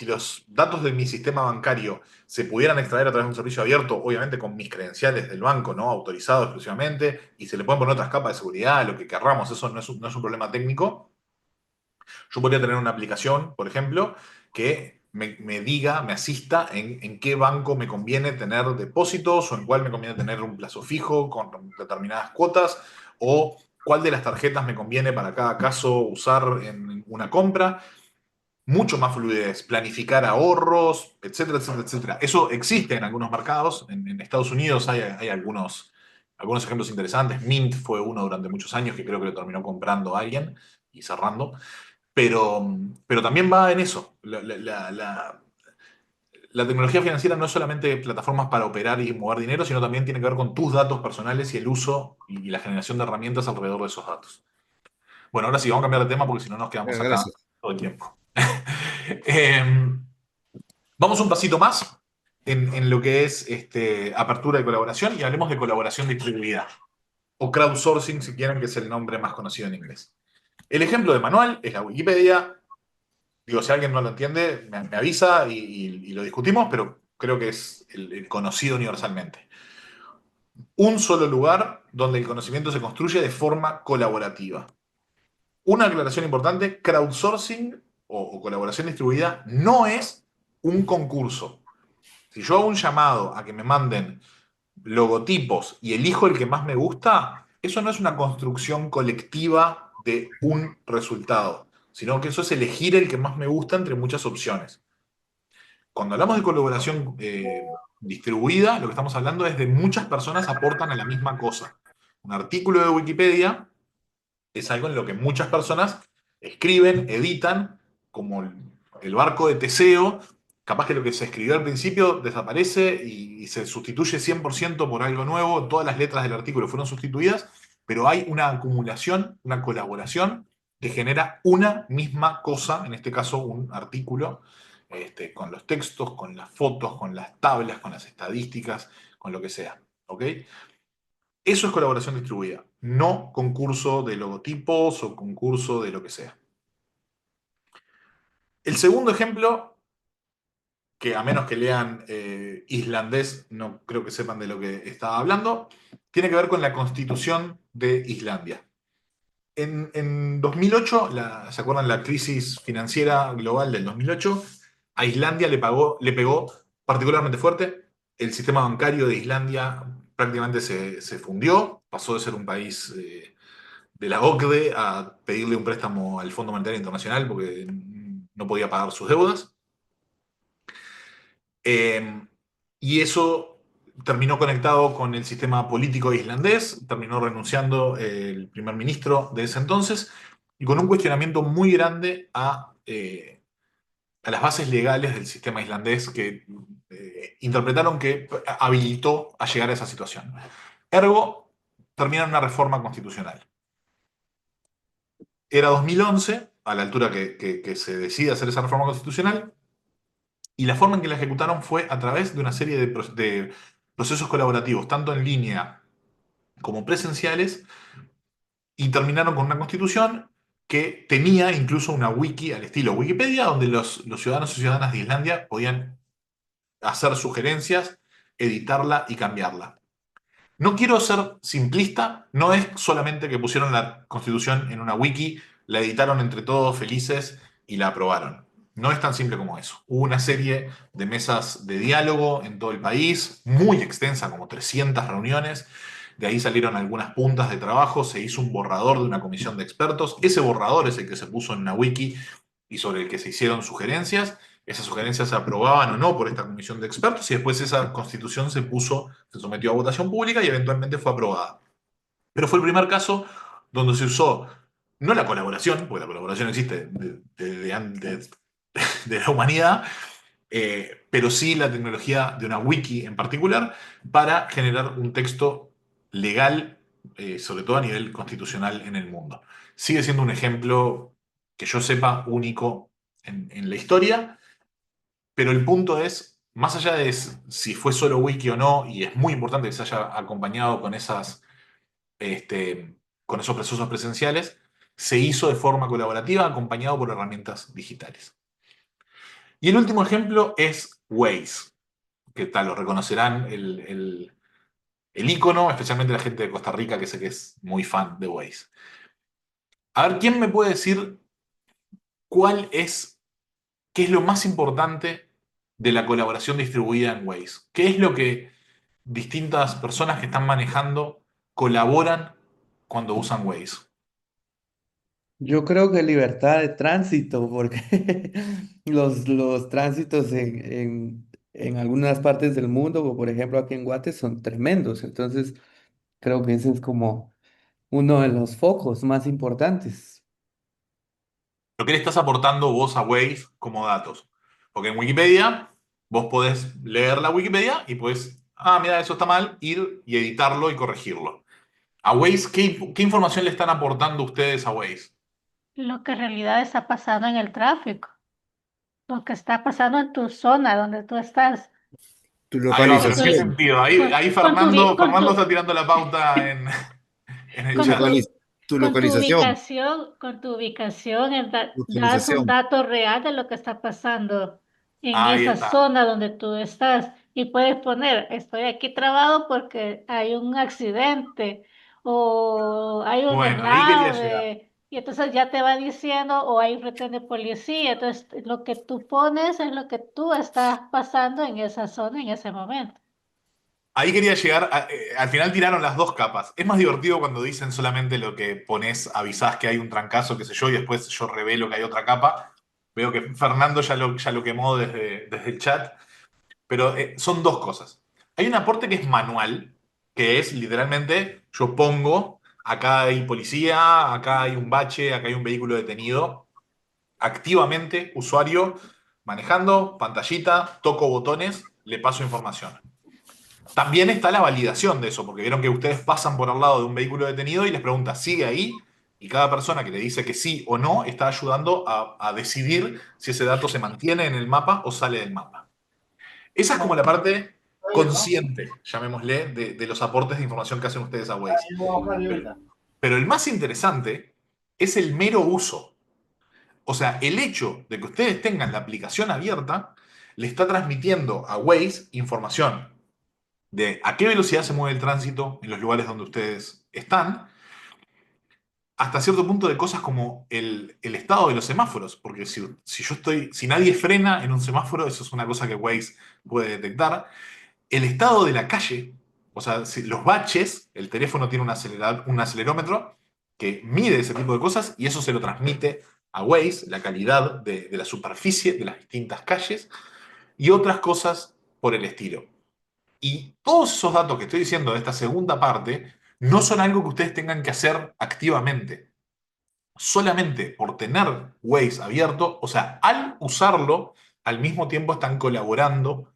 los datos de mi sistema bancario se pudieran extraer a través de un servicio abierto, obviamente con mis credenciales del banco, ¿no? Autorizado exclusivamente, y se le pueden poner otras capas de seguridad, lo que querramos, eso no es un problema técnico. Yo podría tener una aplicación, por ejemplo, que me diga, me asista en qué banco me conviene tener depósitos o en cuál me conviene tener un plazo fijo con determinadas cuotas o cuál de las tarjetas me conviene para cada caso usar en una compra. Mucho más fluidez, planificar ahorros, etcétera, etcétera, etcétera. Eso existe en algunos mercados. En Estados Unidos hay algunos ejemplos interesantes. Mint fue uno durante muchos años que creo que lo terminó comprando alguien y cerrando. Pero también va en eso. La tecnología financiera no es solamente plataformas para operar y mover dinero, sino también tiene que ver con tus datos personales y el uso y la generación de herramientas alrededor de esos datos. Bueno, ahora sí, vamos a cambiar de tema porque si no nos quedamos acá Gracias. todo el tiempo. Eh, Vamos un pasito más en lo que es apertura de colaboración y hablemos de colaboración distribuida o crowdsourcing, si quieren, que es el nombre más conocido en inglés. El ejemplo de manual es la Wikipedia. Digo, si alguien no lo entiende, me avisa y lo discutimos, pero creo que es el conocido universalmente. Un solo lugar donde el conocimiento se construye de forma colaborativa. Una aclaración importante, crowdsourcing o colaboración distribuida no es un concurso. Si yo hago un llamado a que me manden logotipos y elijo el que más me gusta, eso no es una construcción colectiva de un resultado, sino que eso es elegir el que más me gusta entre muchas opciones. Cuando hablamos de colaboración distribuida, lo que estamos hablando es de muchas personas aportan a la misma cosa. Un artículo de Wikipedia es algo en lo que muchas personas escriben, editan, como el barco de Teseo. Capaz que lo que se escribió al principio desaparece y se sustituye 100% por algo nuevo, todas las letras del artículo fueron sustituidas, pero hay una acumulación, una colaboración que genera una misma cosa, en este caso un artículo, con los textos, con las fotos, con las tablas, con las estadísticas, con lo que sea. ¿Ok? Eso es colaboración distribuida, no concurso de logotipos o concurso de lo que sea. El segundo ejemplo, que a menos que lean islandés, no creo que sepan de lo que estaba hablando, tiene que ver con la constitución de Islandia. En 2008, ¿se acuerdan la crisis financiera global del 2008? A Islandia le pegó particularmente fuerte. El sistema bancario de Islandia prácticamente se fundió, pasó de ser un país de la OCDE a pedirle un préstamo al Fondo Monetario Internacional porque no podía pagar sus deudas. Eh, y eso terminó conectado con el sistema político islandés, terminó renunciando el primer ministro de ese entonces y con un cuestionamiento muy grande a las bases legales del sistema islandés que interpretaron que habilitó a llegar a esa situación. Ergo, termina en una reforma constitucional. Era 2011, a la altura que se decide hacer esa reforma constitucional, y la forma en que la ejecutaron fue a través de una serie de procesos colaborativos, tanto en línea como presenciales, y terminaron con una constitución que tenía incluso una wiki al estilo Wikipedia, donde los ciudadanos y ciudadanas de Islandia podían hacer sugerencias, editarla y cambiarla. No quiero ser simplista, no es solamente que pusieron la constitución en una wiki, la editaron entre todos felices y la aprobaron. No es tan simple como eso. Hubo una serie de mesas de diálogo en todo el país, muy extensa, como 300 reuniones. De ahí salieron algunas puntas de trabajo, se hizo un borrador de una comisión de expertos. Ese borrador es el que se puso en una wiki y sobre el que se hicieron sugerencias. Esas sugerencias se aprobaban o no por esta comisión de expertos y después esa constitución se sometió a votación pública y eventualmente fue aprobada. Pero fue el primer caso donde se usó no la colaboración, porque la colaboración existe desde antes de la humanidad, pero sí la tecnología de una wiki en particular para generar un texto legal, sobre todo a nivel constitucional en el mundo. Sigue siendo un ejemplo que yo sepa único en la historia, pero el punto es, más allá de si fue solo wiki o no, y es muy importante que se haya acompañado con esos procesos presenciales, se hizo de forma colaborativa, acompañado por herramientas digitales. Y el último ejemplo es Waze, que tal, lo reconocerán el icono, especialmente la gente de Costa Rica, que sé que es muy fan de Waze. A ver, ¿quién me puede decir cuál es, qué es lo más importante de la colaboración distribuida en Waze? ¿Qué es lo que distintas personas que están manejando colaboran cuando usan Waze? Yo creo que libertad de tránsito, porque los tránsitos en algunas partes del mundo, o por ejemplo aquí en Guate, son tremendos. Entonces, creo que ese es como uno de los focos más importantes. Lo que le estás aportando vos a Waze como datos. Porque en Wikipedia vos podés leer la Wikipedia y podés, mira, eso está mal, ir y editarlo y corregirlo. A Waze, ¿qué información le están aportando ustedes a Waze? Lo que en realidad está pasando en el tráfico, lo que está pasando en tu zona donde tú estás. Tu Ahí va, pero ¿en qué localización, sentido? Ahí con tu, ubi- Fernando está tirando la pauta en el tu, con chat. locali- tu, tu con tu localización, ubicación, con tu ubicación, das un localización. dato real de lo que está pasando en Ahí esa está. zona donde tú estás. Y puedes poner, estoy aquí trabado porque hay un accidente o hay un Bueno, ahí quería llegar. derrame. Y entonces ya te va diciendo, o hay un retén de policía. Entonces, lo que tú pones es lo que tú estás pasando en esa zona en ese momento. Ahí quería llegar. Al final tiraron las dos capas. Es más divertido cuando dicen solamente lo que pones, avisás que hay un trancazo, qué sé yo, y después yo revelo que hay otra capa. Veo que Fernando ya lo quemó desde el chat. Pero son dos cosas. Hay un aporte que es manual, que es literalmente yo pongo, acá hay policía, acá hay un bache, acá hay un vehículo detenido. Activamente, usuario manejando, pantallita, toco botones, le paso información. También está la validación de eso, porque vieron que ustedes pasan por al lado de un vehículo detenido y les pregunta, ¿sigue ahí? Y cada persona que le dice que sí o no está ayudando a decidir si ese dato se mantiene en el mapa o sale del mapa. Esa es como la parte consciente, llamémosle, de los aportes de información que hacen ustedes a Waze. Pero el más interesante es el mero uso. O sea, el hecho de que ustedes tengan la aplicación abierta le está transmitiendo a Waze información de a qué velocidad se mueve el tránsito en los lugares donde ustedes están, hasta cierto punto de cosas como el estado de los semáforos, porque si nadie frena en un semáforo, eso es una cosa que Waze puede detectar. El estado de la calle, o sea, los baches, el teléfono tiene un acelerómetro que mide ese tipo de cosas y eso se lo transmite a Waze, la calidad de la superficie de las distintas calles y otras cosas por el estilo. Y todos esos datos que estoy diciendo de esta segunda parte no son algo que ustedes tengan que hacer activamente. Solamente por tener Waze abierto, o sea, al usarlo, al mismo tiempo están colaborando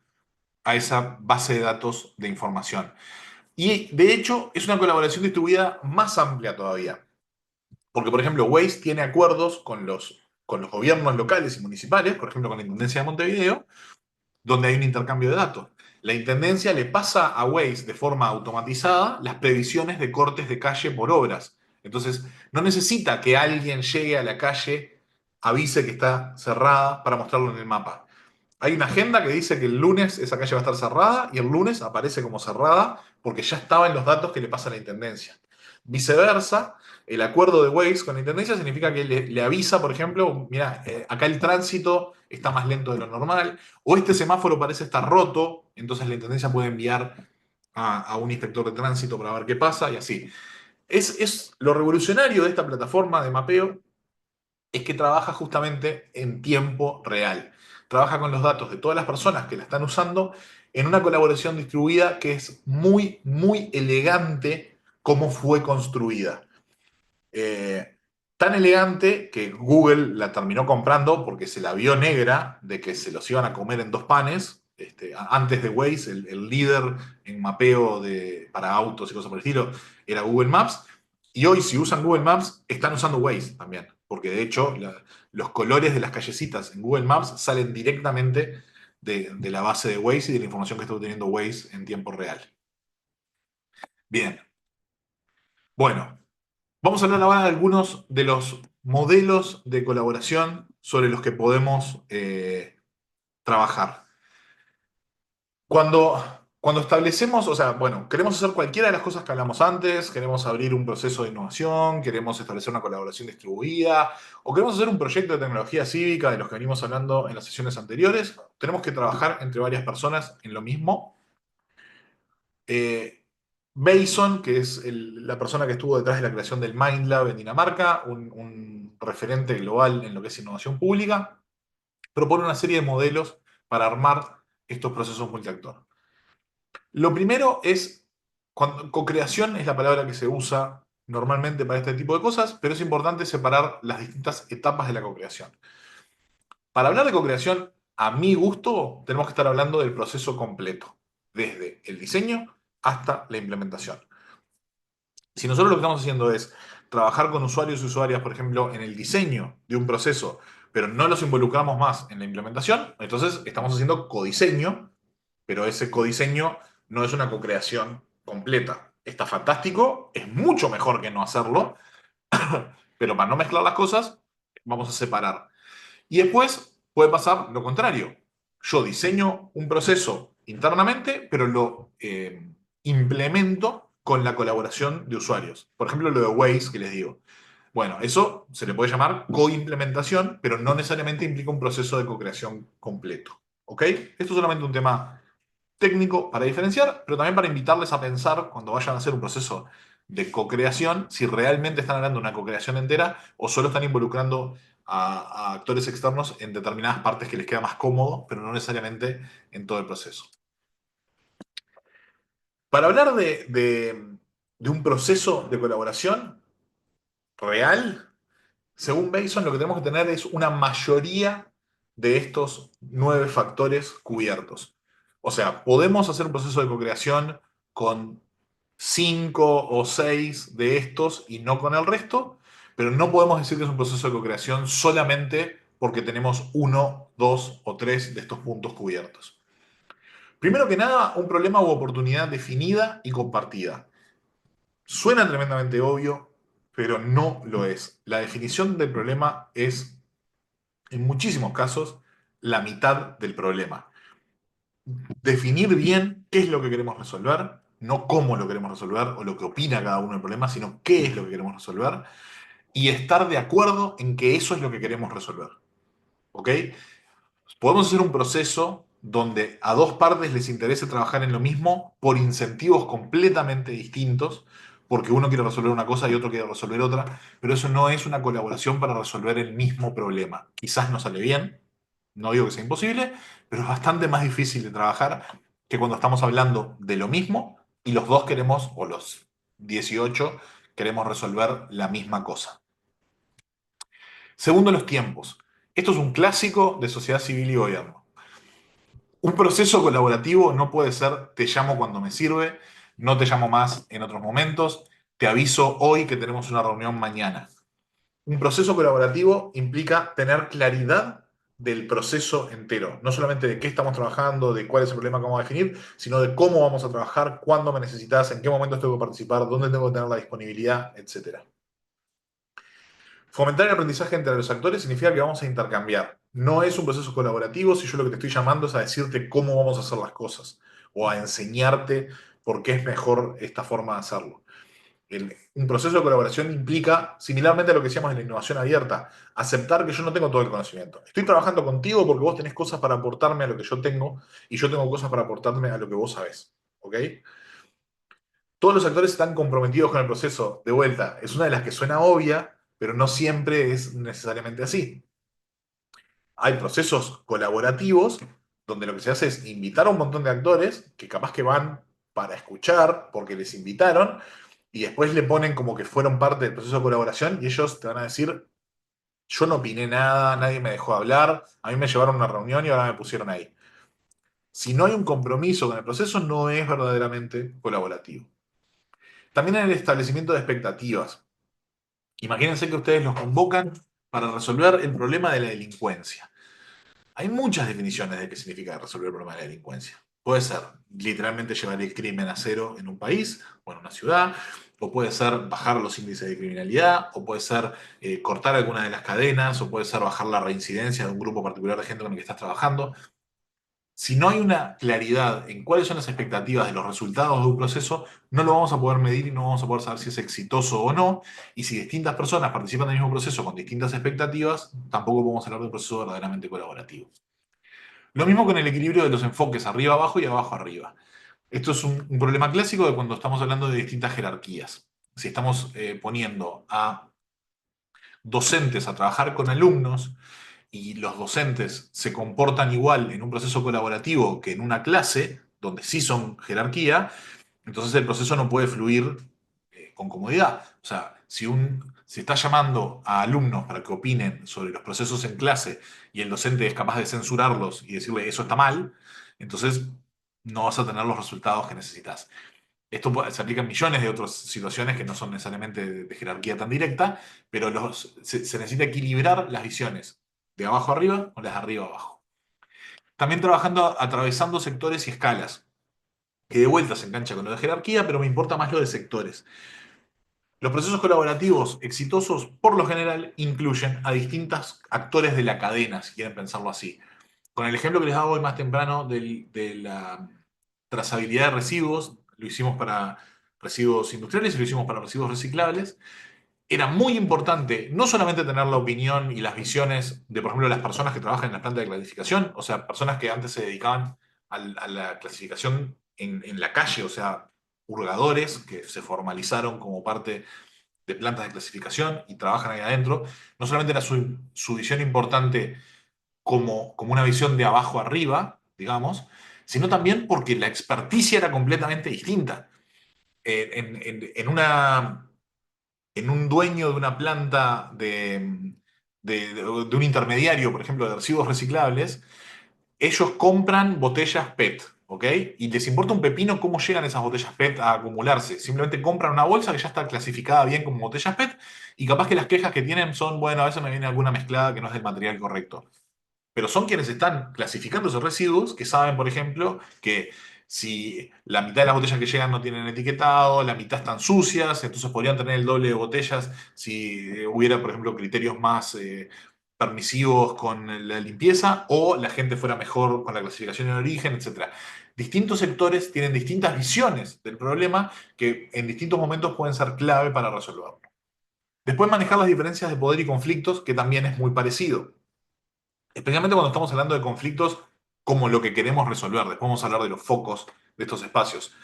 a esa base de datos de información. Y de hecho es una colaboración distribuida más amplia todavía. Porque, por ejemplo, Waze tiene acuerdos con los gobiernos locales y municipales, por ejemplo, con la Intendencia de Montevideo, donde hay un intercambio de datos. La Intendencia le pasa a Waze de forma automatizada las previsiones de cortes de calle por obras. Entonces, no necesita que alguien llegue a la calle, avise que está cerrada para mostrarlo en el mapa. Hay una agenda que dice que el lunes esa calle va a estar cerrada y el lunes aparece como cerrada porque ya estaba en los datos que le pasa a la Intendencia. Viceversa, el acuerdo de Waze con la Intendencia significa que le avisa, por ejemplo, mira, acá el tránsito está más lento de lo normal, o este semáforo parece estar roto, entonces la Intendencia puede enviar a un inspector de tránsito para ver qué pasa y así. Es lo revolucionario de esta plataforma de mapeo es que trabaja justamente en tiempo real. Trabaja con los datos de todas las personas que la están usando en una colaboración distribuida que es muy, muy elegante como fue construida. Eh, Tan elegante que Google la terminó comprando porque se la vio negra de que se los iban a comer en dos panes. Antes de Waze, el líder en mapeo para autos y cosas por el estilo era Google Maps. Y hoy, si usan Google Maps, están usando Waze también. Porque de hecho, los colores de las callecitas en Google Maps salen directamente de la base de Waze y de la información que está obteniendo Waze en tiempo real. Bien. Bueno, vamos a hablar ahora de algunos de los modelos de colaboración sobre los que podemos trabajar. Cuando establecemos, o sea, bueno, queremos hacer cualquiera de las cosas que hablamos antes, queremos abrir un proceso de innovación, queremos establecer una colaboración distribuida, o queremos hacer un proyecto de tecnología cívica de los que venimos hablando en las sesiones anteriores, tenemos que trabajar entre varias personas en lo mismo. Eh, Bason, que es la persona que estuvo detrás de la creación del Mind Lab en Dinamarca, un referente global en lo que es innovación pública, propone una serie de modelos para armar estos procesos multiactor. Lo primero es, co-creación es la palabra que se usa normalmente para este tipo de cosas, pero es importante separar las distintas etapas de la co-creación. Para hablar de co-creación, a mi gusto, tenemos que estar hablando del proceso completo, desde el diseño hasta la implementación. Si nosotros lo que estamos haciendo es trabajar con usuarios y usuarias, por ejemplo, en el diseño de un proceso, pero no los involucramos más en la implementación, entonces estamos haciendo codiseño pero ese codiseño no es una co-creación completa. Está fantástico, es mucho mejor que no hacerlo, pero para no mezclar las cosas, vamos a separar. Y después puede pasar lo contrario. Yo diseño un proceso internamente, pero lo implemento con la colaboración de usuarios. Por ejemplo, lo de Waze que les digo. Bueno, eso se le puede llamar co-implementación, pero no necesariamente implica un proceso de co-creación completo. ¿Ok? Esto es solamente un tema técnico para diferenciar, pero también para invitarles a pensar cuando vayan a hacer un proceso de co-creación, si realmente están hablando de una co-creación entera o solo están involucrando a actores externos en determinadas partes que les queda más cómodo, pero no necesariamente en todo el proceso. Para hablar de un proceso de colaboración real, según Mason, lo que tenemos que tener es una mayoría de estos 9 factores cubiertos. O sea, podemos hacer un proceso de co-creación con 5 o 6 de estos y no con el resto, pero no podemos decir que es un proceso de co-creación solamente porque tenemos 1, 2 o 3 de estos puntos cubiertos. Primero que nada, un problema u oportunidad definida y compartida. Suena tremendamente obvio, pero no lo es. La definición del problema es, en muchísimos casos, la mitad del problema. Definir bien qué es lo que queremos resolver, no cómo lo queremos resolver o lo que opina cada uno del problema, sino qué es lo que queremos resolver y estar de acuerdo en que eso es lo que queremos resolver. ¿Ok? Podemos hacer un proceso donde a dos partes les interese trabajar en lo mismo por incentivos completamente distintos, porque uno quiere resolver una cosa y otro quiere resolver otra, pero eso no es una colaboración para resolver el mismo problema. Quizás no sale bien, no digo que sea imposible, pero es bastante más difícil de trabajar que cuando estamos hablando de lo mismo y los dos queremos, o los 18, queremos resolver la misma cosa. Segundo, los tiempos. Esto es un clásico de sociedad civil y gobierno. Un proceso colaborativo no puede ser te llamo cuando me sirve, no te llamo más en otros momentos, te aviso hoy que tenemos una reunión mañana. Un proceso colaborativo implica tener claridad del proceso entero, no solamente de qué estamos trabajando, de cuál es el problema que vamos a definir, sino de cómo vamos a trabajar, cuándo me necesitas, en qué momentos tengo que participar, dónde tengo que tener la disponibilidad, etc. Fomentar el aprendizaje entre los actores significa que vamos a intercambiar. No es un proceso colaborativo si yo lo que te estoy llamando es a decirte cómo vamos a hacer las cosas o a enseñarte por qué es mejor esta forma de hacerlo. Un proceso de colaboración implica, similarmente a lo que decíamos en la innovación abierta, aceptar que yo no tengo todo el conocimiento. Estoy trabajando contigo porque vos tenés cosas para aportarme a lo que yo tengo y yo tengo cosas para aportarme a lo que vos sabés. ¿Ok? Todos los actores están comprometidos con el proceso. De vuelta, es una de las que suena obvia, pero no siempre es necesariamente así. Hay procesos colaborativos donde lo que se hace es invitar a un montón de actores que capaz que van para escuchar porque les invitaron y después le ponen como que fueron parte del proceso de colaboración y ellos te van a decir, yo no opiné nada, nadie me dejó hablar, a mí me llevaron a una reunión y ahora me pusieron ahí. Si no hay un compromiso con el proceso, no es verdaderamente colaborativo. También en el establecimiento de expectativas. Imagínense que ustedes los convocan para resolver el problema de la delincuencia. Hay muchas definiciones de qué significa resolver el problema de la delincuencia. Puede ser literalmente llevar el crimen a cero en un país o en una ciudad, o puede ser bajar los índices de criminalidad, o puede ser cortar alguna de las cadenas, o puede ser bajar la reincidencia de un grupo particular de gente con el que estás trabajando. Si no hay una claridad en cuáles son las expectativas de los resultados de un proceso, no lo vamos a poder medir y no vamos a poder saber si es exitoso o no. Y si distintas personas participan del mismo proceso con distintas expectativas, tampoco podemos hablar de un proceso verdaderamente colaborativo. Lo mismo con el equilibrio de los enfoques arriba-abajo y abajo-arriba. Esto es un problema clásico de cuando estamos hablando de distintas jerarquías. Si estamos poniendo a docentes a trabajar con alumnos y los docentes se comportan igual en un proceso colaborativo que en una clase, donde sí son jerarquía, entonces el proceso no puede fluir con comodidad. O sea, si estás llamando a alumnos para que opinen sobre los procesos en clase y el docente es capaz de censurarlos y decirle eso está mal, entonces no vas a tener los resultados que necesitas. Esto se aplica en millones de otras situaciones que no son necesariamente de jerarquía tan directa, pero se necesita equilibrar las visiones de abajo arriba con las de arriba abajo. también trabajando, atravesando sectores y escalas, que de vuelta se engancha con lo de jerarquía, pero me importa más lo de sectores. Los procesos colaborativos exitosos, por lo general, incluyen a distintos actores de la cadena, si quieren pensarlo así. Con el ejemplo que les daba hoy más temprano de la trazabilidad de residuos, lo hicimos para residuos industriales y lo hicimos para residuos reciclables. Era muy importante no solamente tener la opinión y las visiones de, por ejemplo, las personas que trabajan en la planta de clasificación, o sea, personas que antes se dedicaban a la clasificación en la calle, o sea, hurgadores que se formalizaron como parte de plantas de clasificación y trabajan ahí adentro. No solamente era su visión importante como una visión de abajo arriba, digamos, sino también porque la experticia era completamente distinta. En en un dueño de una planta de un intermediario, por ejemplo, de residuos reciclables, ellos compran botellas PET, ¿ok? Y les importa un pepino cómo llegan esas botellas PET a acumularse. Simplemente compran una bolsa que ya está clasificada bien como botellas PET y capaz que las quejas que tienen son, bueno, a veces me viene alguna mezclada que no es del material correcto. Pero son quienes están clasificando esos residuos que saben, por ejemplo, que si la mitad de las botellas que llegan no tienen etiquetado, la mitad están sucias, entonces podrían tener el doble de botellas si hubiera, por ejemplo, criterios más permisivos con la limpieza o la gente fuera mejor con la clasificación en origen, etcétera. Distintos sectores tienen distintas visiones del problema que en distintos momentos pueden ser clave para resolverlo. Después manejar las diferencias de poder y conflictos, que también es muy parecido, especialmente cuando estamos hablando de conflictos como lo que queremos resolver. Después vamos a hablar de los focos de estos espacios.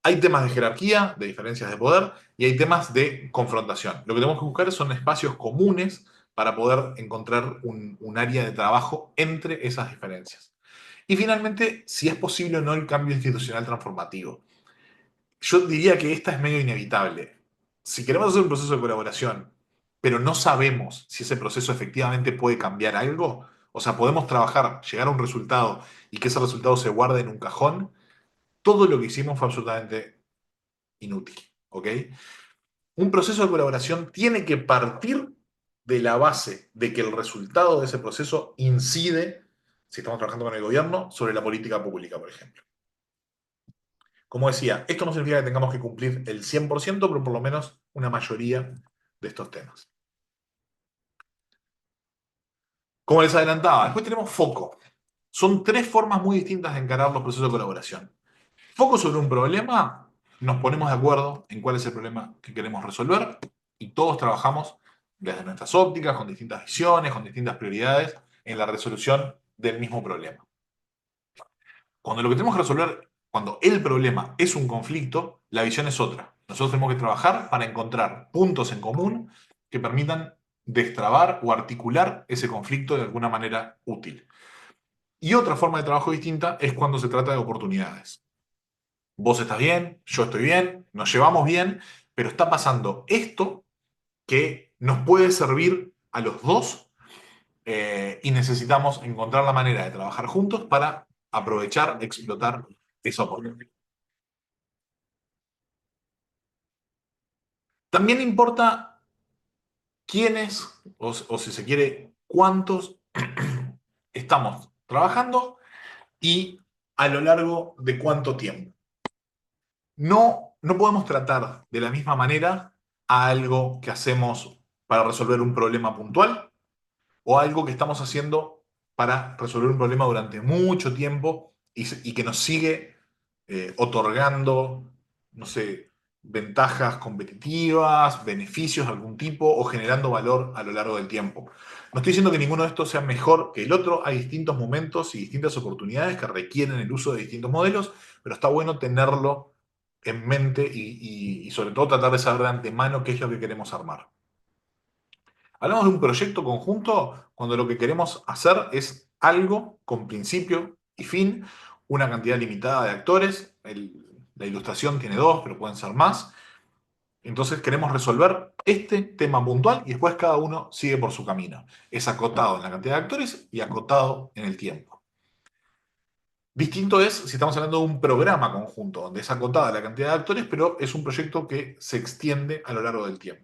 Hay temas de jerarquía, de diferencias de poder, y hay temas de confrontación. Lo que tenemos que buscar son espacios comunes para poder encontrar un área de trabajo entre esas diferencias. Y finalmente, si es posible o no el cambio institucional transformativo. Yo diría que esta es medio inevitable. Si queremos hacer un proceso de colaboración, pero no sabemos si ese proceso efectivamente puede cambiar algo, o sea, podemos trabajar, llegar a un resultado y que ese resultado se guarde en un cajón, todo lo que hicimos fue absolutamente inútil, ¿ok? Un proceso de colaboración tiene que partir de la base de que el resultado de ese proceso incide, si estamos trabajando con el gobierno, sobre la política pública, por ejemplo. Como decía, esto no significa que tengamos que cumplir el 100%, pero por lo menos una mayoría de estos temas. Como les adelantaba, después tenemos foco. Son tres formas muy distintas de encarar los procesos de colaboración. Foco sobre un problema, nos ponemos de acuerdo en cuál es el problema que queremos resolver y todos trabajamos desde nuestras ópticas, con distintas visiones, con distintas prioridades en la resolución del mismo problema. Cuando lo que tenemos que resolver, cuando el problema es un conflicto, la visión es otra. Nosotros tenemos que trabajar para encontrar puntos en común que permitan destrabar o articular ese conflicto de alguna manera útil. Y otra forma de trabajo distinta es cuando se trata de oportunidades. Vos estás bien, yo estoy bien, nos llevamos bien, pero está pasando esto que nos puede servir a los dos y necesitamos encontrar la manera de trabajar juntos para aprovechar, explotar esa oportunidad. También importa quiénes, o si se quiere, cuántos estamos trabajando y a lo largo de cuánto tiempo. No podemos tratar de la misma manera a algo que hacemos para resolver un problema puntual o algo que estamos haciendo para resolver un problema durante mucho tiempo y que nos sigue otorgando, no sé, ventajas competitivas, beneficios de algún tipo o generando valor a lo largo del tiempo. No estoy diciendo que ninguno de estos sea mejor que el otro, hay distintos momentos y distintas oportunidades que requieren el uso de distintos modelos, pero está bueno tenerlo en mente y sobre todo tratar de saber de antemano qué es lo que queremos armar. Hablamos de un proyecto conjunto cuando lo que queremos hacer es algo con principio y fin, una cantidad limitada de actores. La ilustración tiene dos, pero pueden ser más. Entonces queremos resolver este tema puntual y después cada uno sigue por su camino. Es acotado en la cantidad de actores y acotado en el tiempo. Distinto es si estamos hablando de un programa conjunto, donde es acotada la cantidad de actores, pero es un proyecto que se extiende a lo largo del tiempo.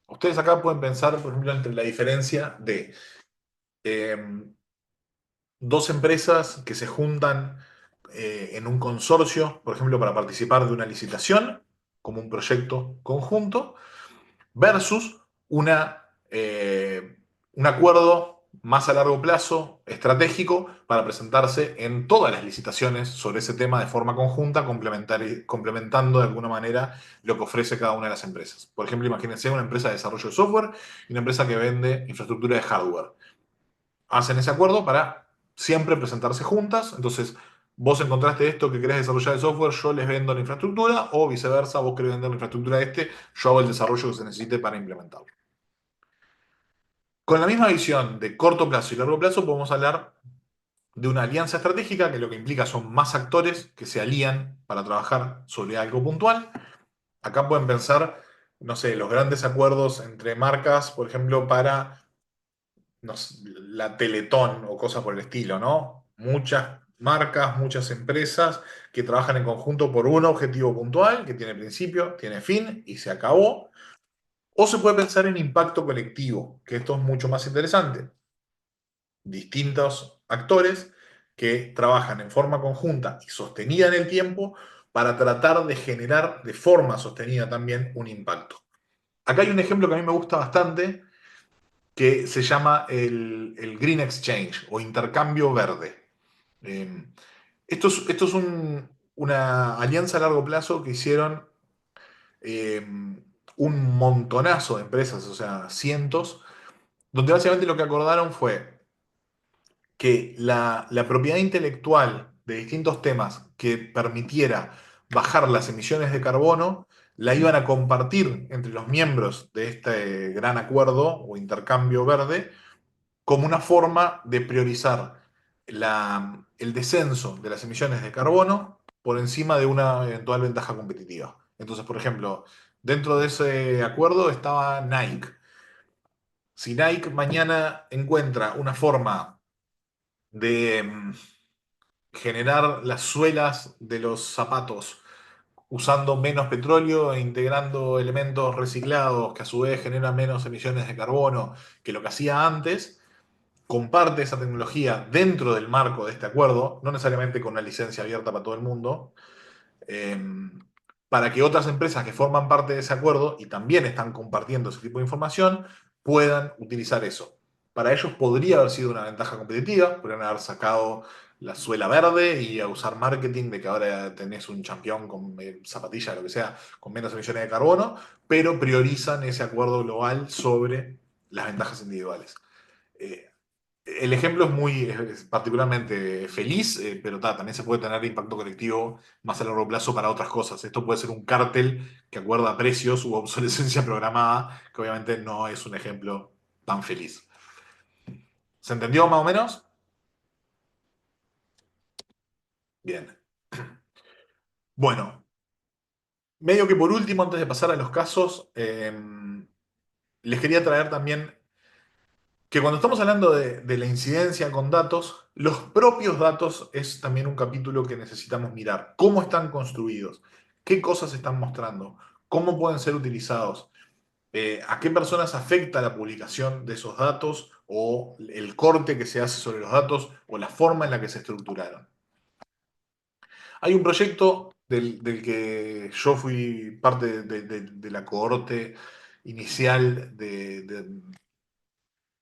Ustedes acá pueden pensar, por ejemplo, entre la diferencia de dos empresas que se juntan en un consorcio, por ejemplo, para participar de una licitación, como un proyecto conjunto, versus un acuerdo más a largo plazo, estratégico, para presentarse en todas las licitaciones sobre ese tema de forma conjunta, complementando de alguna manera lo que ofrece cada una de las empresas. Por ejemplo, imagínense una empresa de desarrollo de software y una empresa que vende infraestructura de hardware. Hacen ese acuerdo para siempre presentarse juntas, entonces vos encontraste esto que querés desarrollar de software, yo les vendo la infraestructura, o viceversa, vos querés vender la infraestructura de yo hago el desarrollo que se necesite para implementarlo. Con la misma visión de corto plazo y largo plazo, podemos hablar de una alianza estratégica, que lo que implica son más actores que se alían para trabajar sobre algo puntual. Acá pueden pensar, no sé, los grandes acuerdos entre marcas, por ejemplo, para no sé, la Teletón o cosas por el estilo, ¿no? Muchas marcas, muchas empresas que trabajan en conjunto por un objetivo puntual, que tiene principio, tiene fin y se acabó. O se puede pensar en impacto colectivo, que esto es mucho más interesante. Distintos actores que trabajan en forma conjunta y sostenida en el tiempo para tratar de generar de forma sostenida también un impacto. Acá hay un ejemplo que a mí me gusta bastante, que se llama el Green Exchange o intercambio verde. Eh, esto es una alianza a largo plazo que hicieron eh, un montonazo de empresas, o sea, cientos, donde básicamente lo que acordaron fue que la propiedad intelectual de distintos temas que permitiera bajar las emisiones de carbono la iban a compartir entre los miembros de este gran acuerdo o intercambio verde como una forma de priorizar el descenso de las emisiones de carbono por encima de una eventual ventaja competitiva. Entonces, por ejemplo, dentro de ese acuerdo estaba Nike. Si Nike mañana encuentra una forma de generar las suelas de los zapatos usando menos petróleo e integrando elementos reciclados que a su vez generan menos emisiones de carbono que lo que hacía antes, comparte esa tecnología dentro del marco de este acuerdo, no necesariamente con una licencia abierta para todo el mundo, eh, para que otras empresas que forman parte de ese acuerdo y también están compartiendo ese tipo de información puedan utilizar eso. Para ellos podría haber sido una ventaja competitiva, podrían haber sacado la suela verde y a usar marketing de que ahora tenés un campeón con zapatilla, lo que sea, con menos emisiones de carbono, pero priorizan ese acuerdo global sobre las ventajas individuales. Eh, el ejemplo es particularmente feliz, pero también se puede tener impacto colectivo más a largo plazo para otras cosas. Esto puede ser un cártel que acuerda precios u obsolescencia programada, que obviamente no es un ejemplo tan feliz. ¿Se entendió más o menos? Bien. Bueno, medio que por último, antes de pasar a los casos, les quería traer también que cuando estamos hablando de la incidencia con datos, los propios datos es también un capítulo que necesitamos mirar. ¿Cómo están construidos? ¿Qué cosas están mostrando? ¿Cómo pueden ser utilizados? ¿A qué personas afecta la publicación de esos datos o el corte que se hace sobre los datos o la forma en la que se estructuraron? Hay un proyecto del que yo fui parte de la cohorte inicial de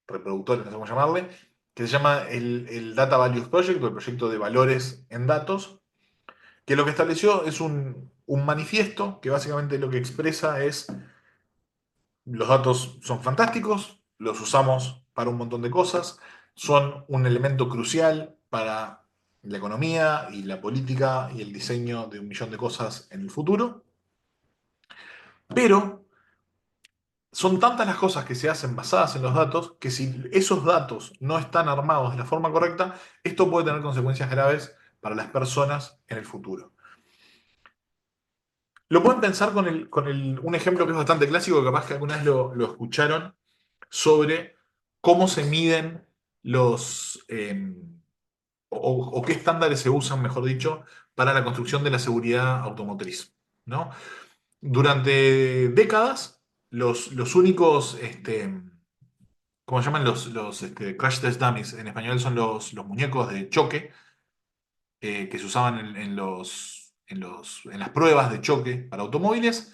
reproductores, no sé cómo llamarle, que se llama el Data Values Project, o el proyecto de valores en datos, que lo que estableció es un manifiesto que básicamente lo que expresa es: los datos son fantásticos, los usamos para un montón de cosas, son un elemento crucial para la economía y la política y el diseño de un millón de cosas en el futuro, pero son tantas las cosas que se hacen basadas en los datos que si esos datos no están armados de la forma correcta, esto puede tener consecuencias graves para las personas en el futuro. Lo pueden pensar un ejemplo que es bastante clásico, que capaz que alguna vez lo escucharon, sobre cómo se miden o qué estándares se usan, mejor dicho, para la construcción de la seguridad automotriz, ¿no? Durante décadas, los únicos ¿cómo se llaman crash test dummies? En español son los muñecos de choque que se usaban en las pruebas de choque para automóviles.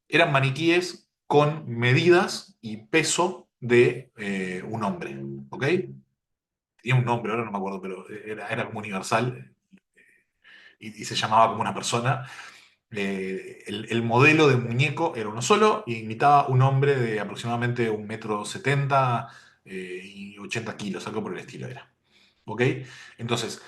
Eran maniquíes con medidas y peso de un hombre, ¿ok? Tenía un nombre, ahora no me acuerdo, pero era como universal y se llamaba como una persona. El modelo de muñeco era uno solo y imitaba un hombre de aproximadamente 1,70 m y 80 kilos, algo por el estilo era. ¿Ok? Entonces,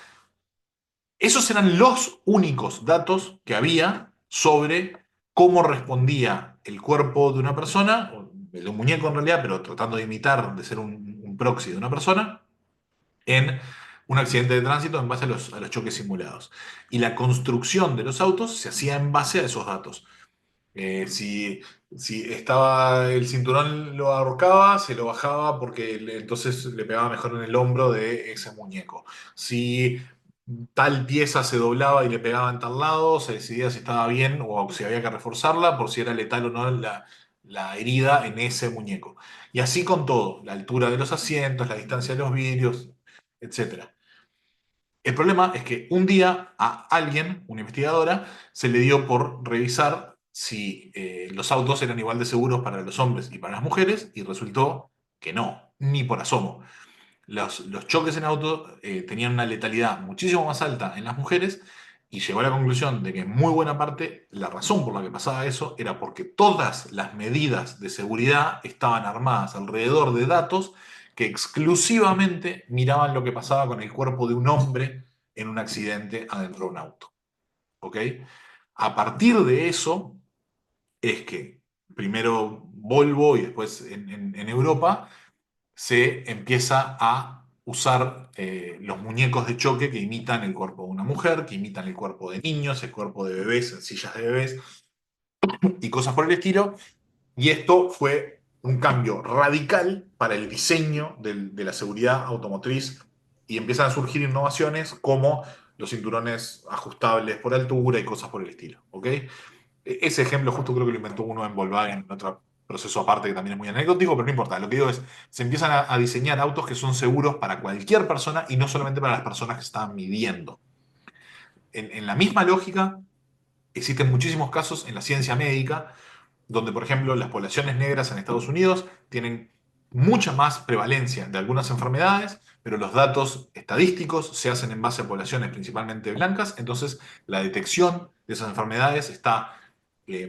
esos eran los únicos datos que había sobre cómo respondía el cuerpo de una persona, o de un muñeco en realidad, pero tratando de imitar, de ser un proxy de una persona, en un accidente de tránsito en base a los choques simulados. Y la construcción de los autos se hacía en base a esos datos. Si estaba el cinturón lo ahorcaba, se lo bajaba porque entonces le pegaba mejor en el hombro de ese muñeco. Si tal pieza se doblaba y le pegaba en tal lado, se decidía si estaba bien o si había que reforzarla por si era letal o no la herida en ese muñeco. Y así con todo, la altura de los asientos, la distancia de los vidrios, etcétera. El problema es que un día a alguien, una investigadora, se le dio por revisar si los autos eran igual de seguros para los hombres y para las mujeres y resultó que no, ni por asomo. Los choques en auto tenían una letalidad muchísimo más alta en las mujeres y llegó a la conclusión de que en muy buena parte la razón por la que pasaba eso era porque todas las medidas de seguridad estaban armadas alrededor de datos que exclusivamente miraban lo que pasaba con el cuerpo de un hombre en un accidente adentro de un auto. ¿Ok? A partir de eso es que primero Volvo y después en Europa se empieza a usar los muñecos de choque que imitan el cuerpo de una mujer, que imitan el cuerpo de niños, el cuerpo de bebés en sillas de bebés y cosas por el estilo. Y esto fue un cambio radical para el diseño de la seguridad automotriz y empiezan a surgir innovaciones como los cinturones ajustables por altura y cosas por el estilo. ¿Ok? Ese ejemplo justo creo que lo inventó uno en Volkswagen, en otro proceso aparte que también es muy anecdótico, pero no importa. Lo que digo es, se empiezan a diseñar autos que son seguros para cualquier persona y no solamente para las personas que estaban midiendo. En la misma lógica, existen muchísimos casos en la ciencia médica donde, por ejemplo, las poblaciones negras en Estados Unidos tienen mucha más prevalencia de algunas enfermedades, pero los datos estadísticos se hacen en base a poblaciones principalmente blancas, entonces la detección de esas enfermedades está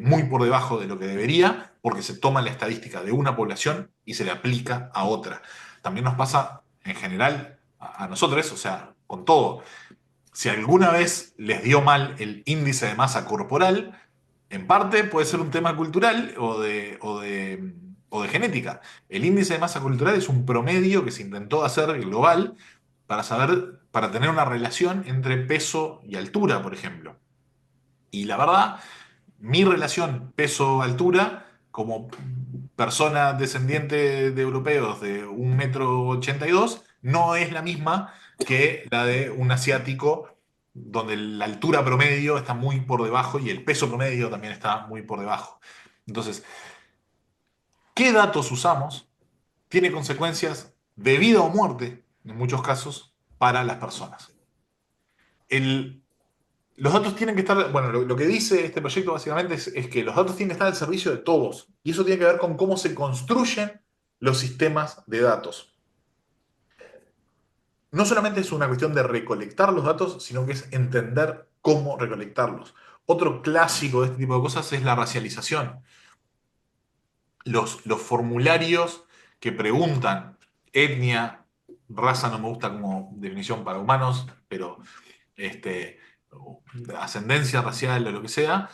muy por debajo de lo que debería, porque se toma la estadística de una población y se le aplica a otra. También nos pasa en general a nosotros, o sea, con todo. Si alguna vez les dio mal el índice de masa corporal, en parte puede ser un tema cultural o de genética. El índice de masa cultural es un promedio que se intentó hacer global para saber, para tener una relación entre peso y altura, por ejemplo. Y la verdad, mi relación peso-altura, como persona descendiente de europeos de 1,82 m, no es la misma que la de un asiático, donde la altura promedio está muy por debajo y el peso promedio también está muy por debajo. Entonces, ¿qué datos usamos? Tiene consecuencias de vida o muerte, en muchos casos, para las personas. El, Los datos tienen que estar, bueno, lo que dice este proyecto básicamente es que los datos tienen que estar al servicio de todos. Y eso tiene que ver con cómo se construyen los sistemas de datos. No solamente es una cuestión de recolectar los datos, sino que es entender cómo recolectarlos. Otro clásico de este tipo de cosas es la racialización. Los formularios que preguntan etnia, raza no me gusta como definición para humanos, pero este, ascendencia racial o lo que sea,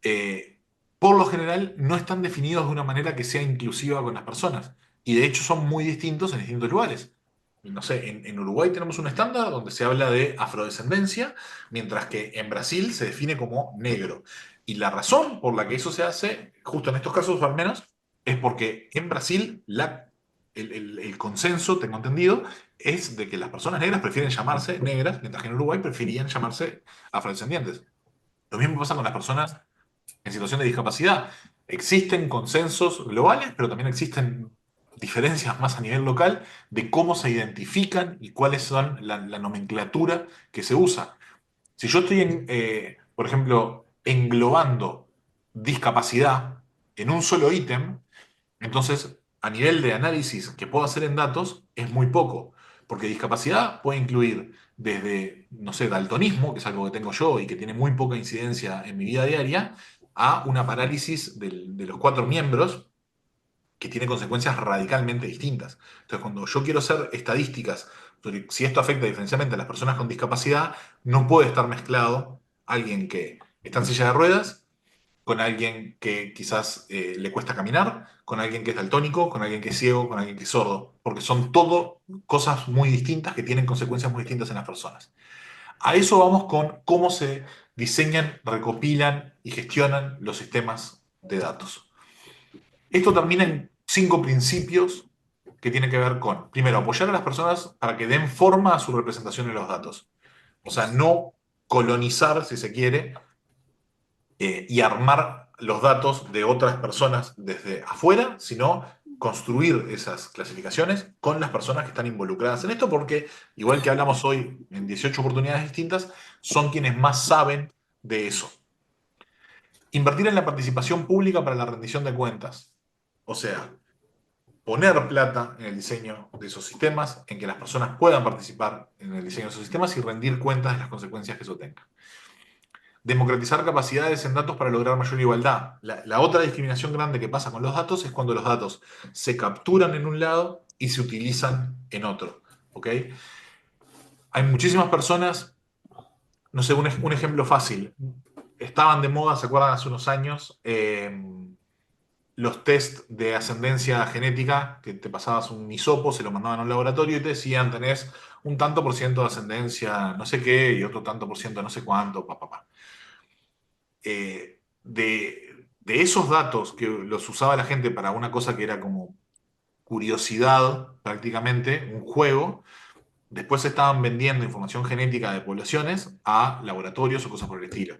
eh, por lo general no están definidos de una manera que sea inclusiva con las personas. Y de hecho son muy distintos en distintos lugares. No sé, en Uruguay tenemos un estándar donde se habla de afrodescendencia, mientras que en Brasil se define como negro. Y la razón por la que eso se hace, justo en estos casos al menos, es porque en Brasil el consenso, tengo entendido, es de que las personas negras prefieren llamarse negras, mientras que en Uruguay preferían llamarse afrodescendientes. Lo mismo pasa con las personas en situación de discapacidad. Existen consensos globales, pero también existen diferencias más a nivel local de cómo se identifican y cuáles son la nomenclatura que se usa. Si yo estoy, por ejemplo, englobando discapacidad en un solo ítem, entonces a nivel de análisis que puedo hacer en datos es muy poco, porque discapacidad puede incluir desde, no sé, daltonismo, que es algo que tengo yo y que tiene muy poca incidencia en mi vida diaria, a una parálisis de los cuatro miembros que tiene consecuencias radicalmente distintas. Entonces, cuando yo quiero hacer estadísticas sobre si esto afecta diferencialmente a las personas con discapacidad, no puede estar mezclado alguien que está en silla de ruedas con alguien que quizás le cuesta caminar, con alguien que es daltónico, con alguien que es ciego, con alguien que es sordo, porque son todo cosas muy distintas que tienen consecuencias muy distintas en las personas. A eso vamos con cómo se diseñan, recopilan y gestionan los sistemas de datos. Esto termina en 5 principios que tienen que ver con, primero, apoyar a las personas para que den forma a su representación en los datos. O sea, no colonizar, si se quiere, y armar los datos de otras personas desde afuera, sino construir esas clasificaciones con las personas que están involucradas en esto, porque igual que hablamos hoy en 18 oportunidades distintas, son quienes más saben de eso. Invertir en la participación pública para la rendición de cuentas. O sea, poner plata en el diseño de esos sistemas, en que las personas puedan participar en el diseño de esos sistemas y rendir cuentas de las consecuencias que eso tenga. Democratizar capacidades en datos para lograr mayor igualdad. La otra discriminación grande que pasa con los datos es cuando los datos se capturan en un lado y se utilizan en otro. ¿Ok? Hay muchísimas personas, no sé, un ejemplo fácil. Estaban de moda, ¿se acuerdan? Hace unos años, los test de ascendencia genética, que te pasabas un hisopo, se lo mandaban a un laboratorio y te decían, tenés un tanto por ciento de ascendencia no sé qué y otro tanto por ciento no sé cuánto, pa. De esos datos que los usaba la gente para una cosa que era como curiosidad prácticamente, un juego, después se estaban vendiendo información genética de poblaciones a laboratorios o cosas por el estilo.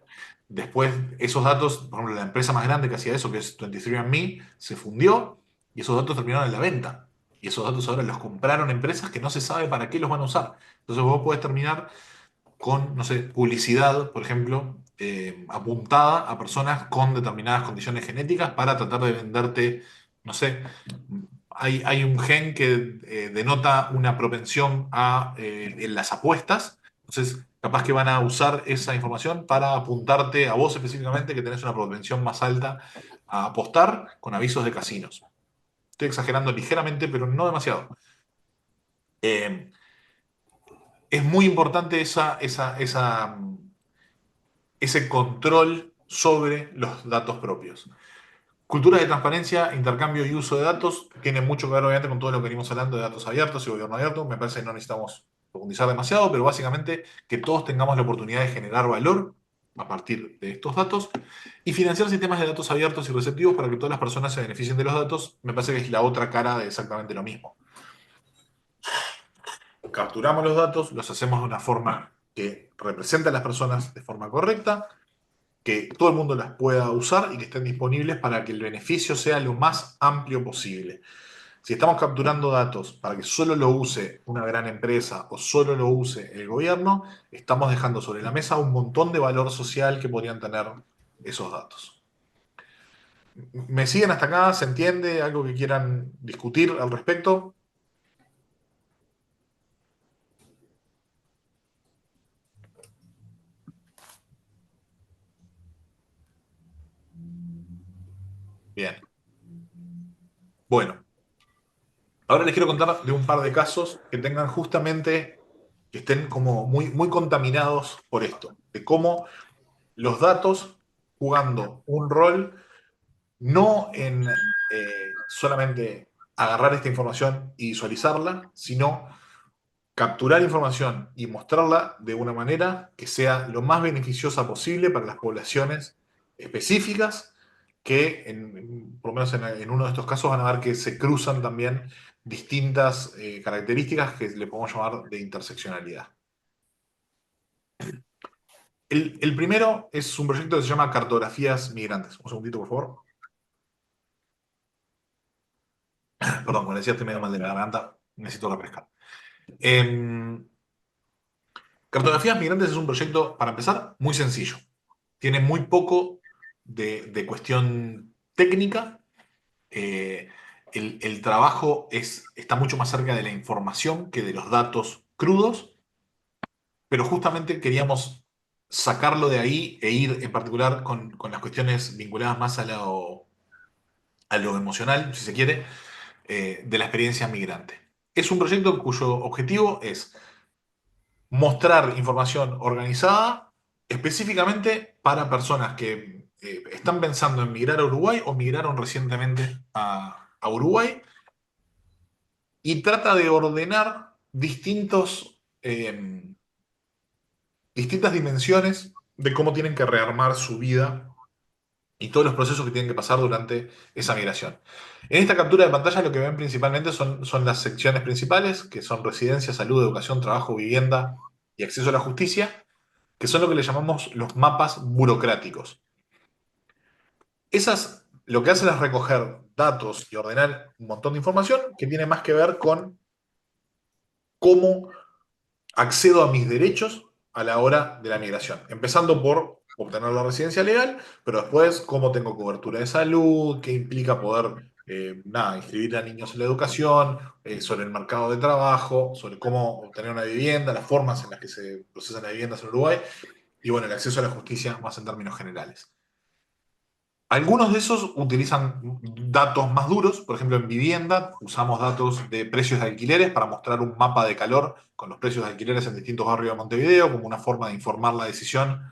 Después, esos datos, por ejemplo, la empresa más grande que hacía eso, que es 23andMe, se fundió y esos datos terminaron en la venta. Y esos datos ahora los compraron empresas que no se sabe para qué los van a usar. Entonces vos podés terminar con, no sé, publicidad, por ejemplo, apuntada a personas con determinadas condiciones genéticas para tratar de venderte, no sé, hay un gen que denota una propensión en las apuestas, entonces capaz que van a usar esa información para apuntarte a vos específicamente que tenés una propensión más alta a apostar con avisos de casinos. Estoy exagerando ligeramente, pero no demasiado. Eh, es muy importante ese control sobre los datos propios. Cultura de transparencia, intercambio y uso de datos tiene mucho que ver obviamente con todo lo que venimos hablando de datos abiertos y gobierno abierto. Me parece que no necesitamos profundizar demasiado, pero básicamente que todos tengamos la oportunidad de generar valor a partir de estos datos y financiar sistemas de datos abiertos y receptivos para que todas las personas se beneficien de los datos, me parece que es la otra cara de exactamente lo mismo. Capturamos los datos, los hacemos de una forma que represente a las personas de forma correcta, que todo el mundo las pueda usar y que estén disponibles para que el beneficio sea lo más amplio posible. Si estamos capturando datos para que solo lo use una gran empresa o solo lo use el gobierno, estamos dejando sobre la mesa un montón de valor social que podrían tener esos datos. ¿Me siguen hasta acá? ¿Se entiende? ¿Algo que quieran discutir al respecto? Bien. Bueno, ahora les quiero contar de un par de casos que tengan justamente, que estén como muy contaminados por esto, de cómo los datos jugando un rol no en solamente agarrar esta información y visualizarla, sino capturar información y mostrarla de una manera que sea lo más beneficiosa posible para las poblaciones específicas, que por lo menos en uno de estos casos van a ver que se cruzan también distintas características que le podemos llamar de interseccionalidad. El primero es un proyecto que se llama Cartografías Migrantes. Un segundito, por favor. Perdón, como decía, estoy medio mal de la garganta, necesito refrescar. Em, Cartografías Migrantes es un proyecto, para empezar, muy sencillo. Tiene muy poco de cuestión técnica. eh, el trabajo está mucho más cerca de la información que de los datos crudos, pero justamente queríamos sacarlo de ahí e ir en particular con las cuestiones vinculadas más a lo emocional, si se quiere, de la experiencia migrante. Es un proyecto cuyo objetivo es mostrar información organizada específicamente para personas que están pensando en migrar a Uruguay o migraron recientemente a Uruguay, y trata de ordenar distintas dimensiones de cómo tienen que rearmar su vida y todos los procesos que tienen que pasar durante esa migración. En esta captura de pantalla lo que ven principalmente son las secciones principales, que son residencia, salud, educación, trabajo, vivienda y acceso a la justicia, que son lo que le llamamos los mapas burocráticos. Lo que hacen es recoger datos y ordenar un montón de información que tiene más que ver con cómo accedo a mis derechos a la hora de la migración, empezando por obtener la residencia legal, pero después cómo tengo cobertura de salud, qué implica poder, inscribir a niños en la educación, sobre el mercado de trabajo, sobre cómo obtener una vivienda, las formas en las que se procesan las viviendas en Uruguay, y bueno, el acceso a la justicia más en términos generales. Algunos de esos utilizan datos más duros, por ejemplo en vivienda usamos datos de precios de alquileres para mostrar un mapa de calor con los precios de alquileres en distintos barrios de Montevideo como una forma de informar la decisión.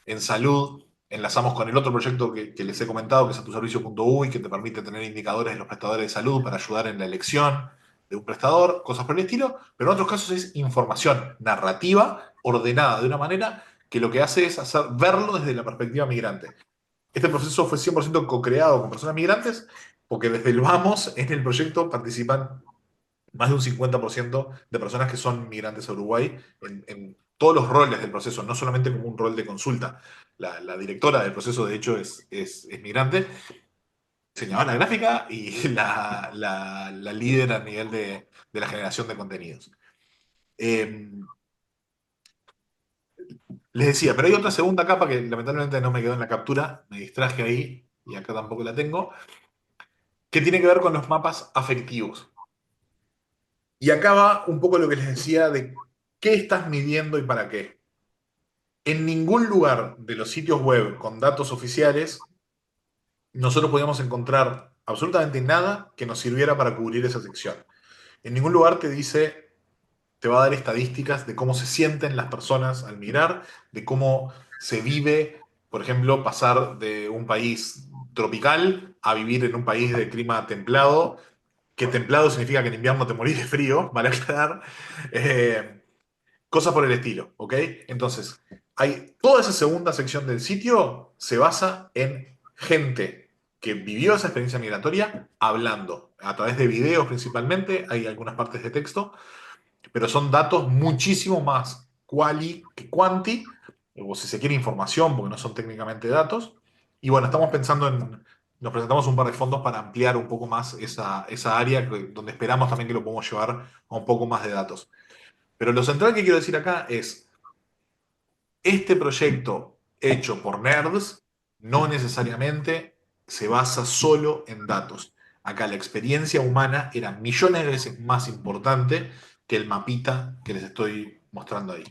En salud enlazamos con el otro proyecto que les he comentado, que es atuservicio.uy, que te permite tener indicadores de los prestadores de salud para ayudar en la elección de un prestador, cosas por el estilo, pero en otros casos es información narrativa ordenada de una manera que lo que hace es verlo desde la perspectiva migrante. Este proceso fue 100% co-creado con personas migrantes, porque desde el vamos en el proyecto participan más de un 50% de personas que son migrantes a Uruguay en todos los roles del proceso, no solamente como un rol de consulta. La directora del proceso, de hecho, es migrante, diseñadora gráfica y la líder a nivel de la generación de contenidos. Eh, Les decía, pero hay otra segunda capa que lamentablemente no me quedó en la captura, me distraje ahí y acá tampoco la tengo, que tiene que ver con los mapas afectivos. Y acá va un poco lo que les decía de qué estás midiendo y para qué. En ningún lugar de los sitios web con datos oficiales nosotros podíamos encontrar absolutamente nada que nos sirviera para cubrir esa sección. En ningún lugar te va a dar estadísticas de cómo se sienten las personas al migrar, de cómo se vive, por ejemplo, pasar de un país tropical a vivir en un país de clima templado, que templado significa que en invierno te morís de frío, vale aclarar, eh, cosas por el estilo, ¿ok? Entonces, toda esa segunda sección del sitio se basa en gente que vivió esa experiencia migratoria hablando, a través de videos principalmente, hay algunas partes de texto, pero son datos muchísimo más quali que quanti, o si se quiere información, porque no son técnicamente datos. Y bueno, nos presentamos un par de fondos para ampliar un poco más esa área, donde esperamos también que lo podamos llevar a un poco más de datos. Pero lo central que quiero decir acá es, este proyecto hecho por nerds no necesariamente se basa solo en datos. Acá la experiencia humana era millones de veces más importante que el mapita que les estoy mostrando ahí.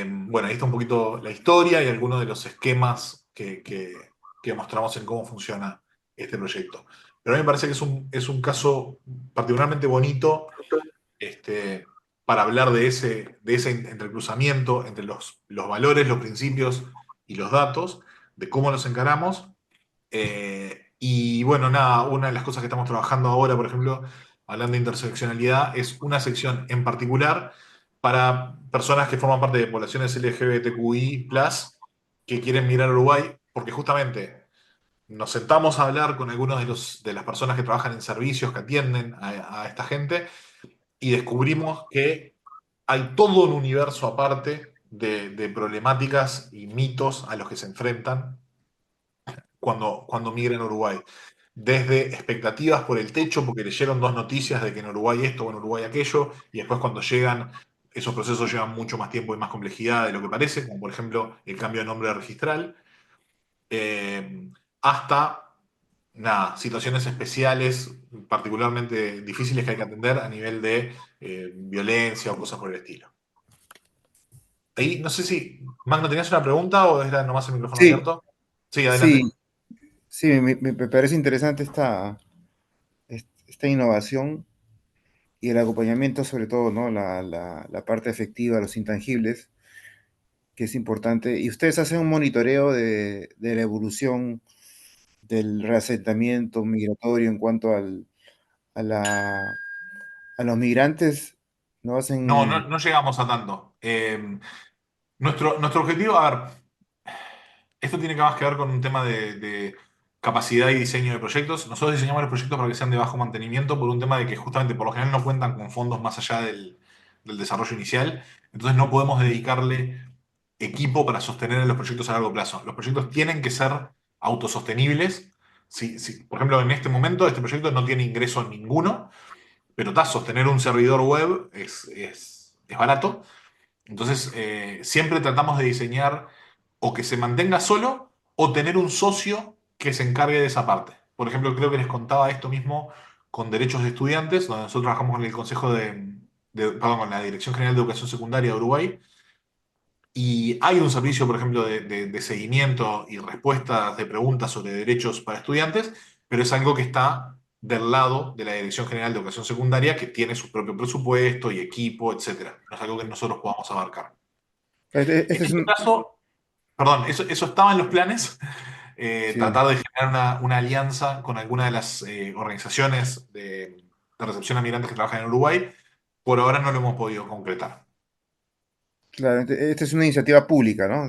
Bueno, ahí está un poquito la historia y algunos de los esquemas que mostramos en cómo funciona este proyecto. Pero a mí me parece que es un caso particularmente bonito, este, para hablar de ese entrecruzamiento entre los valores, los principios y los datos, de cómo los encaramos. Y bueno, nada, una de las cosas que estamos trabajando ahora, por ejemplo, hablando de interseccionalidad, es una sección en particular para personas que forman parte de poblaciones LGBTQI+, que quieren migrar a Uruguay, porque justamente nos sentamos a hablar con algunos de las personas que trabajan en servicios que atienden a esta gente y descubrimos que hay todo un universo aparte de problemáticas y mitos a los que se enfrentan cuando migran a Uruguay. desde expectativas por el techo, porque leyeron dos noticias de que en Uruguay esto o en Uruguay aquello, y después cuando llegan, esos procesos llevan mucho más tiempo y más complejidad de lo que parece, como por ejemplo el cambio de nombre registral, hasta, nada, situaciones especiales, particularmente difíciles que hay que atender a nivel de violencia o cosas por el estilo. Ahí, no sé si, Magno, ¿tenías una pregunta o era nomás el micrófono Sí, abierto? Sí, sí, adelante. sí, me parece interesante esta innovación y el acompañamiento, sobre todo, ¿no? La parte efectiva, los intangibles, que es importante. Y ustedes hacen un monitoreo de la evolución del reasentamiento migratorio en cuanto a, a los migrantes, ¿no? No, Hacen, no, no llegamos a tanto. Nuestro objetivo, a ver, esto tiene que más que ver con un tema de capacidad y diseño de proyectos. Nosotros diseñamos los proyectos para que sean de bajo mantenimiento por un tema de que justamente por lo general no cuentan con fondos más allá del desarrollo inicial. Entonces no podemos dedicarle equipo para sostener los proyectos a largo plazo. Los proyectos tienen que ser autosostenibles. Por ejemplo, en este momento este proyecto no tiene ingreso ninguno, pero sostener un servidor web es barato. Entonces, siempre tratamos de diseñar o que se mantenga solo o tener un socio que se encargue de esa parte. Por ejemplo, creo que les contaba esto mismo con derechos de estudiantes, donde nosotros trabajamos con el Consejo perdón, con la Dirección General de Educación Secundaria de Uruguay, y hay un servicio, por ejemplo, de seguimiento y respuestas de preguntas sobre derechos para estudiantes, pero es algo que está del lado de la Dirección General de Educación Secundaria, que tiene su propio presupuesto y equipo, etcétera. No es algo que nosotros podamos abarcar. En este es este un, caso, perdón, eso estaba en los planes, sí, tratar de generar una alianza con alguna de las organizaciones de recepción a migrantes que trabajan en Uruguay. Por ahora no lo hemos podido concretar. claro, esta es una iniciativa pública, ¿no?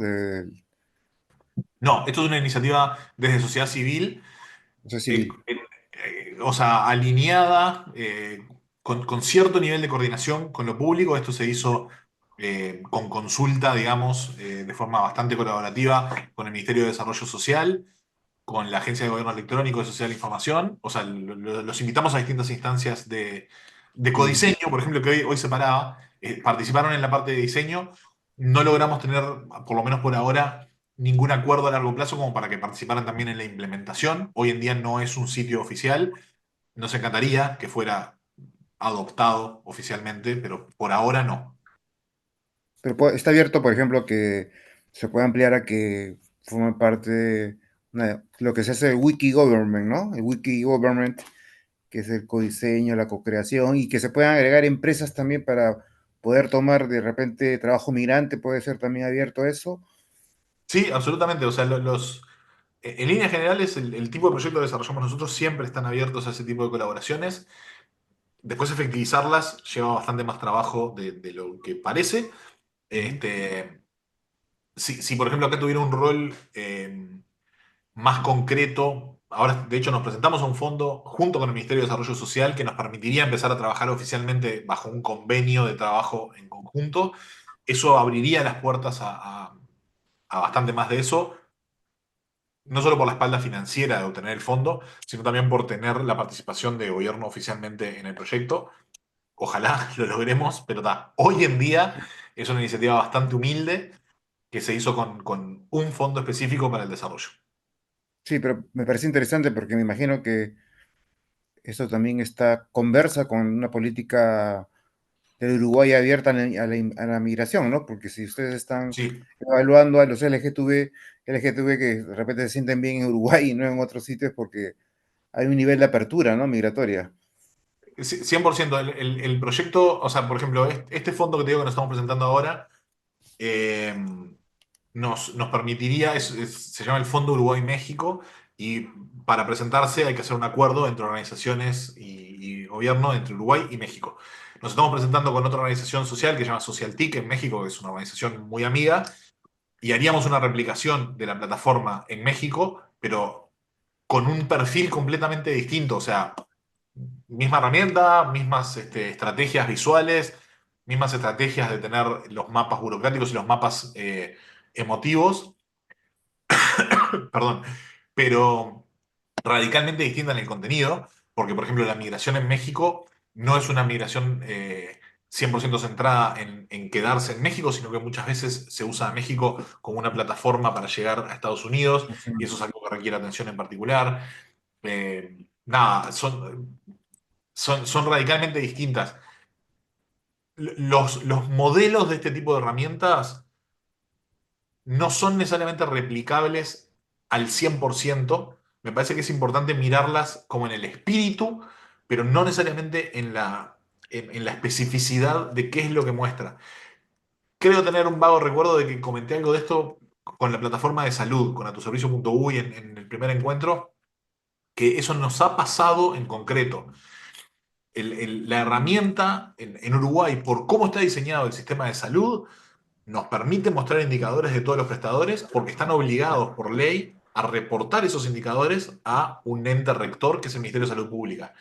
No, esto es una iniciativa desde sociedad civil, O eh, civil. o sea, alineada, con cierto nivel de coordinación con lo público. Esto se hizo con consulta, digamos, de forma bastante colaborativa con el Ministerio de Desarrollo Social, con la Agencia de Gobierno Electrónico de Sociedad de la Información. O sea, los invitamos a distintas instancias de Sí. codiseño, por ejemplo, que hoy se paraba, participaron en la parte de diseño. No logramos tener, por lo menos por ahora, ningún acuerdo a largo plazo como para que participaran también en la implementación. Hoy en día no es un sitio oficial. Nos encantaría que fuera adoptado oficialmente, pero por ahora no. Pero está abierto, por ejemplo, que se pueda ampliar a que forme parte de lo que se hace el Wiki Government, ¿no? El Wiki Government, que es el codiseño, la co-creación, y que se puedan agregar empresas también para poder tomar de repente trabajo migrante, puede ser también abierto eso. Sí, absolutamente. O sea, en líneas generales, el tipo de proyecto que desarrollamos nosotros siempre están abiertos a ese tipo de colaboraciones. Después efectivizarlas lleva bastante más trabajo de lo que parece. Ujú. Este, si, por ejemplo, acá tuviera un rol más concreto, ahora de hecho nos presentamos a un fondo junto con el Ministerio de Desarrollo Social que nos permitiría empezar a trabajar oficialmente bajo un convenio de trabajo en conjunto. Eso abriría las puertas a bastante más de eso, no solo por la espalda financiera de obtener el fondo, sino también por tener la participación de gobierno oficialmente en el proyecto. Ojalá lo logremos, pero hoy en día es una iniciativa bastante humilde que se hizo con un fondo específico para el desarrollo. Sí, pero me parece interesante porque me imagino que esto también conversa con una política del Uruguay abierta a a la migración, ¿no? Porque si ustedes están Sí, evaluando a los LGTB que de repente se sienten bien en Uruguay y no en otros sitios porque hay un nivel de apertura, ¿no? Migratoria. 100%. El proyecto, o sea, por ejemplo, este fondo que te digo que nos estamos presentando ahora, eh, nos permitiría, se llama el Fondo Uruguay-México, y para presentarse hay que hacer un acuerdo entre organizaciones y gobierno entre Uruguay y México. Nos estamos presentando con otra organización social que se llama SocialTIC en México, que es una organización muy amiga, y haríamos una replicación de la plataforma en México, pero con un perfil completamente distinto. O sea, misma herramienta, mismas estrategias visuales, mismas estrategias de tener los mapas burocráticos y los mapas emotivos, perdón, pero radicalmente distinta en el contenido, porque por ejemplo la migración en México no es una migración 100% centrada en quedarse en México, sino que muchas veces se usa a México como una plataforma para llegar a Estados Unidos, y eso es algo que requiere atención en particular. Nada, son radicalmente distintas. Los modelos de este tipo de herramientas no son necesariamente replicables al 100%. Me parece que es importante mirarlas como en el espíritu, pero no necesariamente en la especificidad de qué es lo que muestra. Creo tener un vago recuerdo de que comenté algo de esto con la plataforma de salud, con atuservicio.uy en el primer encuentro, que eso nos ha pasado en concreto. La herramienta en Uruguay, por cómo está diseñado el sistema de salud, nos permite mostrar indicadores de todos los prestadores porque están obligados por ley a reportar esos indicadores a un ente rector que es el Ministerio de Salud Pública.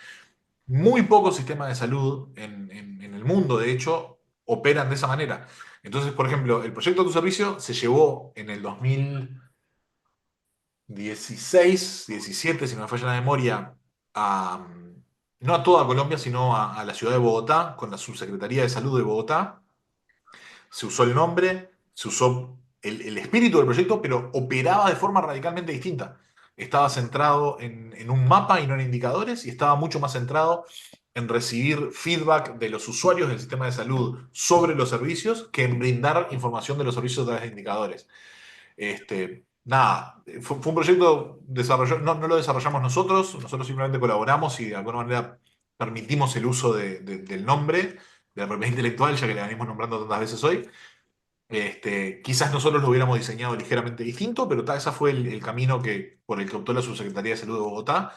Muy pocos sistemas de salud en el mundo, de hecho, operan de esa manera. Entonces, por ejemplo, el proyecto de tu servicio se llevó en el 2016, 17, si no me falla la memoria, a, no a toda Colombia, sino a la ciudad de Bogotá, con la Subsecretaría de Salud de Bogotá. Se usó el nombre, se usó el espíritu del proyecto, pero operaba de forma radicalmente distinta. Estaba centrado en un mapa y no en indicadores, y estaba mucho más centrado en recibir feedback de los usuarios del sistema de salud sobre los servicios que en brindar información de los servicios a través de indicadores. Nada, fue un proyecto desarrollado, no lo desarrollamos nosotros simplemente colaboramos y de alguna manera permitimos el uso del nombre, de la propiedad intelectual, ya que le venimos nombrando tantas veces hoy. Quizás nosotros lo hubiéramos diseñado ligeramente distinto, pero ese fue el camino por el que optó la Subsecretaría de Salud de Bogotá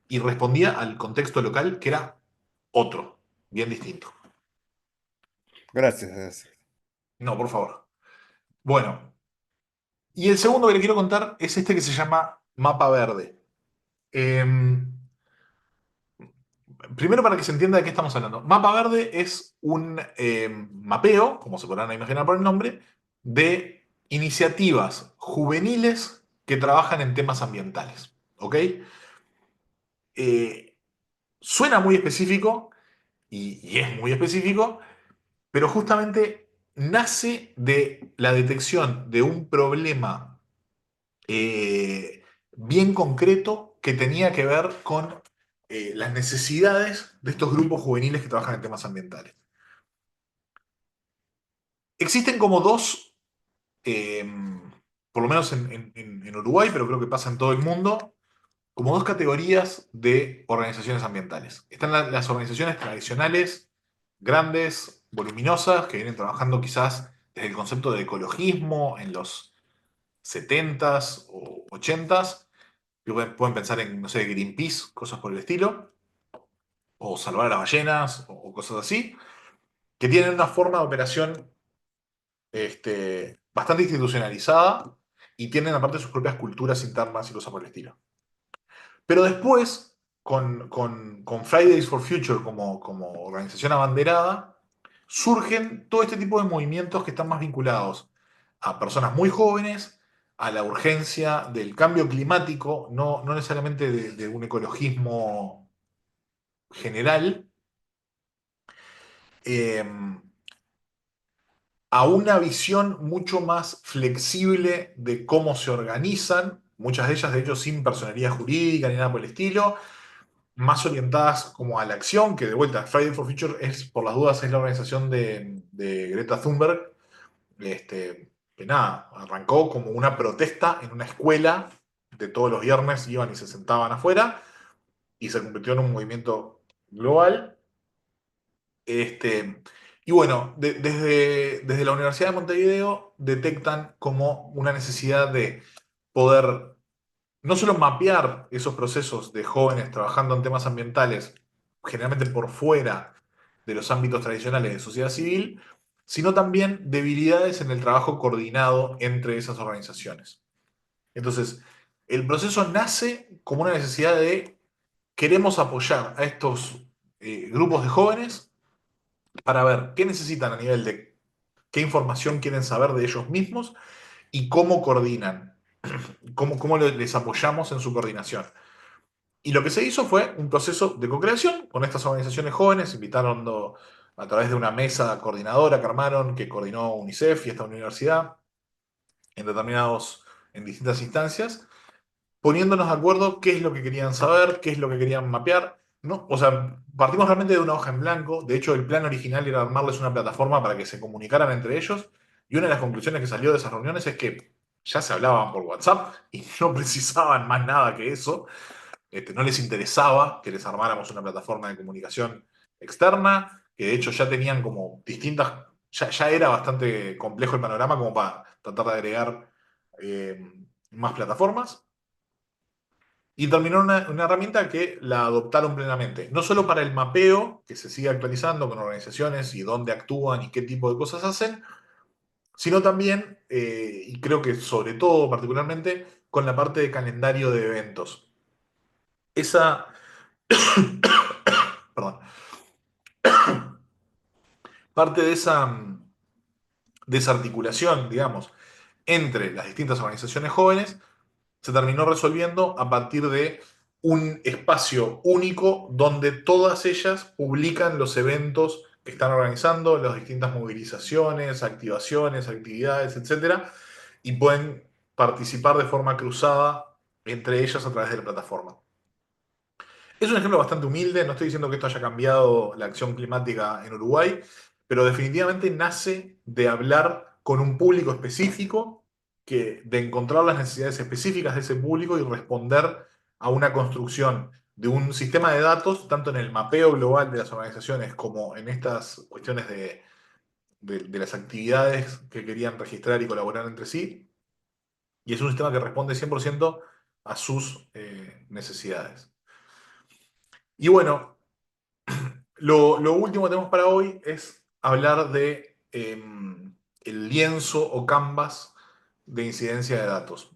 y respondía al contexto local que era otro, bien distinto. Gracias, gracias. No, por favor. Bueno, y el segundo que le quiero contar es este que se llama Mapa Verde. Em, Primero, para que se entienda de qué estamos hablando. Mapa Verde es un mapeo, como se podrán imaginar por el nombre, de iniciativas juveniles que trabajan en temas ambientales. ¿Ok? Eh, Suena muy específico y es muy específico, pero justamente nace de la detección de un problema bien concreto que tenía que ver con las necesidades de estos grupos juveniles que trabajan en temas ambientales. Existen como dos, eh, por lo menos en Uruguay, pero creo que pasa en todo el mundo, como dos categorías de organizaciones ambientales. Están las organizaciones tradicionales, grandes, voluminosas, que vienen trabajando quizás desde el concepto de ecologismo en los 70s o 80s, que pueden pensar en, no sé, Greenpeace, cosas por el estilo, o salvar a las ballenas, o cosas así, que tienen una forma de operación bastante institucionalizada y tienen aparte sus propias culturas internas y cosas por el estilo. Pero después, con Fridays for Future como organización abanderada, surgen todo este tipo de movimientos que están más vinculados a personas muy jóvenes, a la urgencia del cambio climático, no necesariamente de un ecologismo general, eh, a una visión mucho más flexible de cómo se organizan, muchas de ellas de hecho sin personería jurídica ni nada por el estilo, más orientadas como a la acción, que de vuelta, Friday for Future es, por las dudas, es la organización de Greta Thunberg, que nada, arrancó como una protesta en una escuela, de todos los viernes iban y se sentaban afuera, y se convirtió en un movimiento global. Y bueno, desde la Universidad de Montevideo detectan como una necesidad de poder no solo mapear esos procesos de jóvenes trabajando en temas ambientales, generalmente por fuera de los ámbitos tradicionales de sociedad civil, sino también debilidades en el trabajo coordinado entre esas organizaciones. Entonces, el proceso nace como una necesidad de queremos apoyar a estos grupos de jóvenes para ver qué necesitan a nivel de qué información quieren saber de ellos mismos y cómo coordinan, cómo les apoyamos en su coordinación. Y lo que se hizo fue un proceso de co-creación con estas organizaciones jóvenes, invitaron a través de una mesa coordinadora que armaron, que coordinó UNICEF y esta universidad en en distintas instancias, poniéndonos de acuerdo qué es lo que querían saber, qué es lo que querían mapear. ¿No? O sea, partimos realmente de una hoja en blanco. De hecho, el plan original era armarles una plataforma para que se comunicaran entre ellos. Y una de las conclusiones que salió de esas reuniones es que ya se hablaban por WhatsApp y no precisaban más nada que eso. No les interesaba que les armáramos una plataforma de comunicación externa, que de hecho ya tenían como distintas, ya era bastante complejo el panorama como para tratar de agregar eh, más plataformas. Y terminó una herramienta que la adoptaron plenamente, no solo para el mapeo, que se sigue actualizando con organizaciones y dónde actúan y qué tipo de cosas hacen, sino también, y creo que sobre todo particularmente, con la parte de calendario de eventos. Esa, perdón, parte de esa articulación, digamos, entre las distintas organizaciones jóvenes se terminó resolviendo a partir de un espacio único donde todas ellas publican los eventos que están organizando, las distintas movilizaciones, activaciones, actividades, etcétera, y pueden participar de forma cruzada entre ellas a través de la plataforma. Es un ejemplo bastante humilde, no estoy diciendo que esto haya cambiado la acción climática en Uruguay, pero definitivamente nace de hablar con un público específico, de encontrar las necesidades específicas de ese público y responder a una construcción de un sistema de datos, tanto en el mapeo global de las organizaciones como en estas cuestiones de las actividades que querían registrar y colaborar entre sí. Y es un sistema que responde 100% a sus necesidades. Y bueno, lo último que tenemos para hoy es hablar de el lienzo o canvas de incidencia de datos.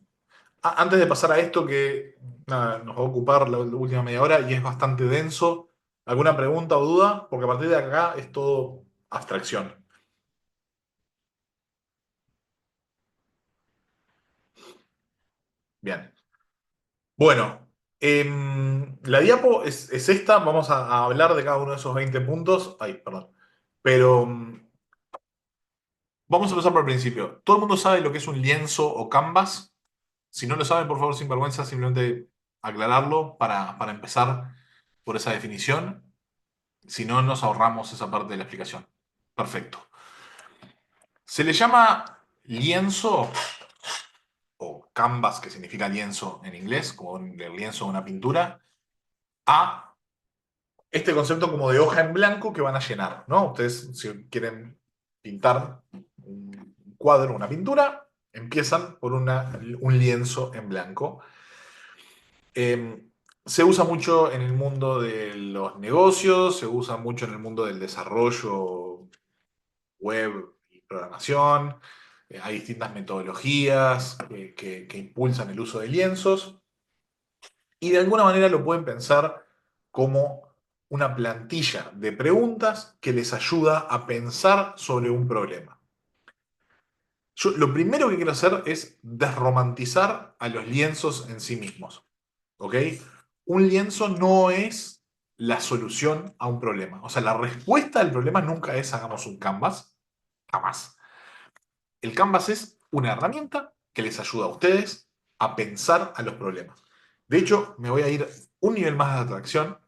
Antes de pasar a esto que nada, nos va a ocupar la última media hora y es bastante denso, ¿alguna pregunta o duda? Porque a partir de acá es todo abstracción. Bien. Bueno, la diapo es esta, vamos a hablar de cada uno de esos 20 puntos. Ay, perdón. Pero vamos a empezar por el principio. ¿Todo el mundo sabe lo que es un lienzo o canvas? Si no lo saben, por favor, sin vergüenza, simplemente aclararlo para empezar por esa definición. Si no, nos ahorramos esa parte de la explicación. Perfecto. Se le llama lienzo o canvas, que significa lienzo en inglés, como el lienzo de una pintura, a este concepto como de hoja en blanco que van a llenar, ¿no? Ustedes, si quieren pintar un cuadro, una pintura, empiezan por un lienzo en blanco. Se usa mucho en el mundo de los negocios, se usa mucho en el mundo del desarrollo web y programación. Hay distintas metodologías que impulsan el uso de lienzos y de alguna manera lo pueden pensar como una plantilla de preguntas que les ayuda a pensar sobre un problema. Yo lo primero que quiero hacer es desromantizar a los lienzos en sí mismos. ¿Ok? Un lienzo no es la solución a un problema. O sea, la respuesta al problema nunca es hagamos un canvas. Jamás. El canvas es una herramienta que les ayuda a ustedes a pensar a los problemas. De hecho, me voy a ir un nivel más de atracción.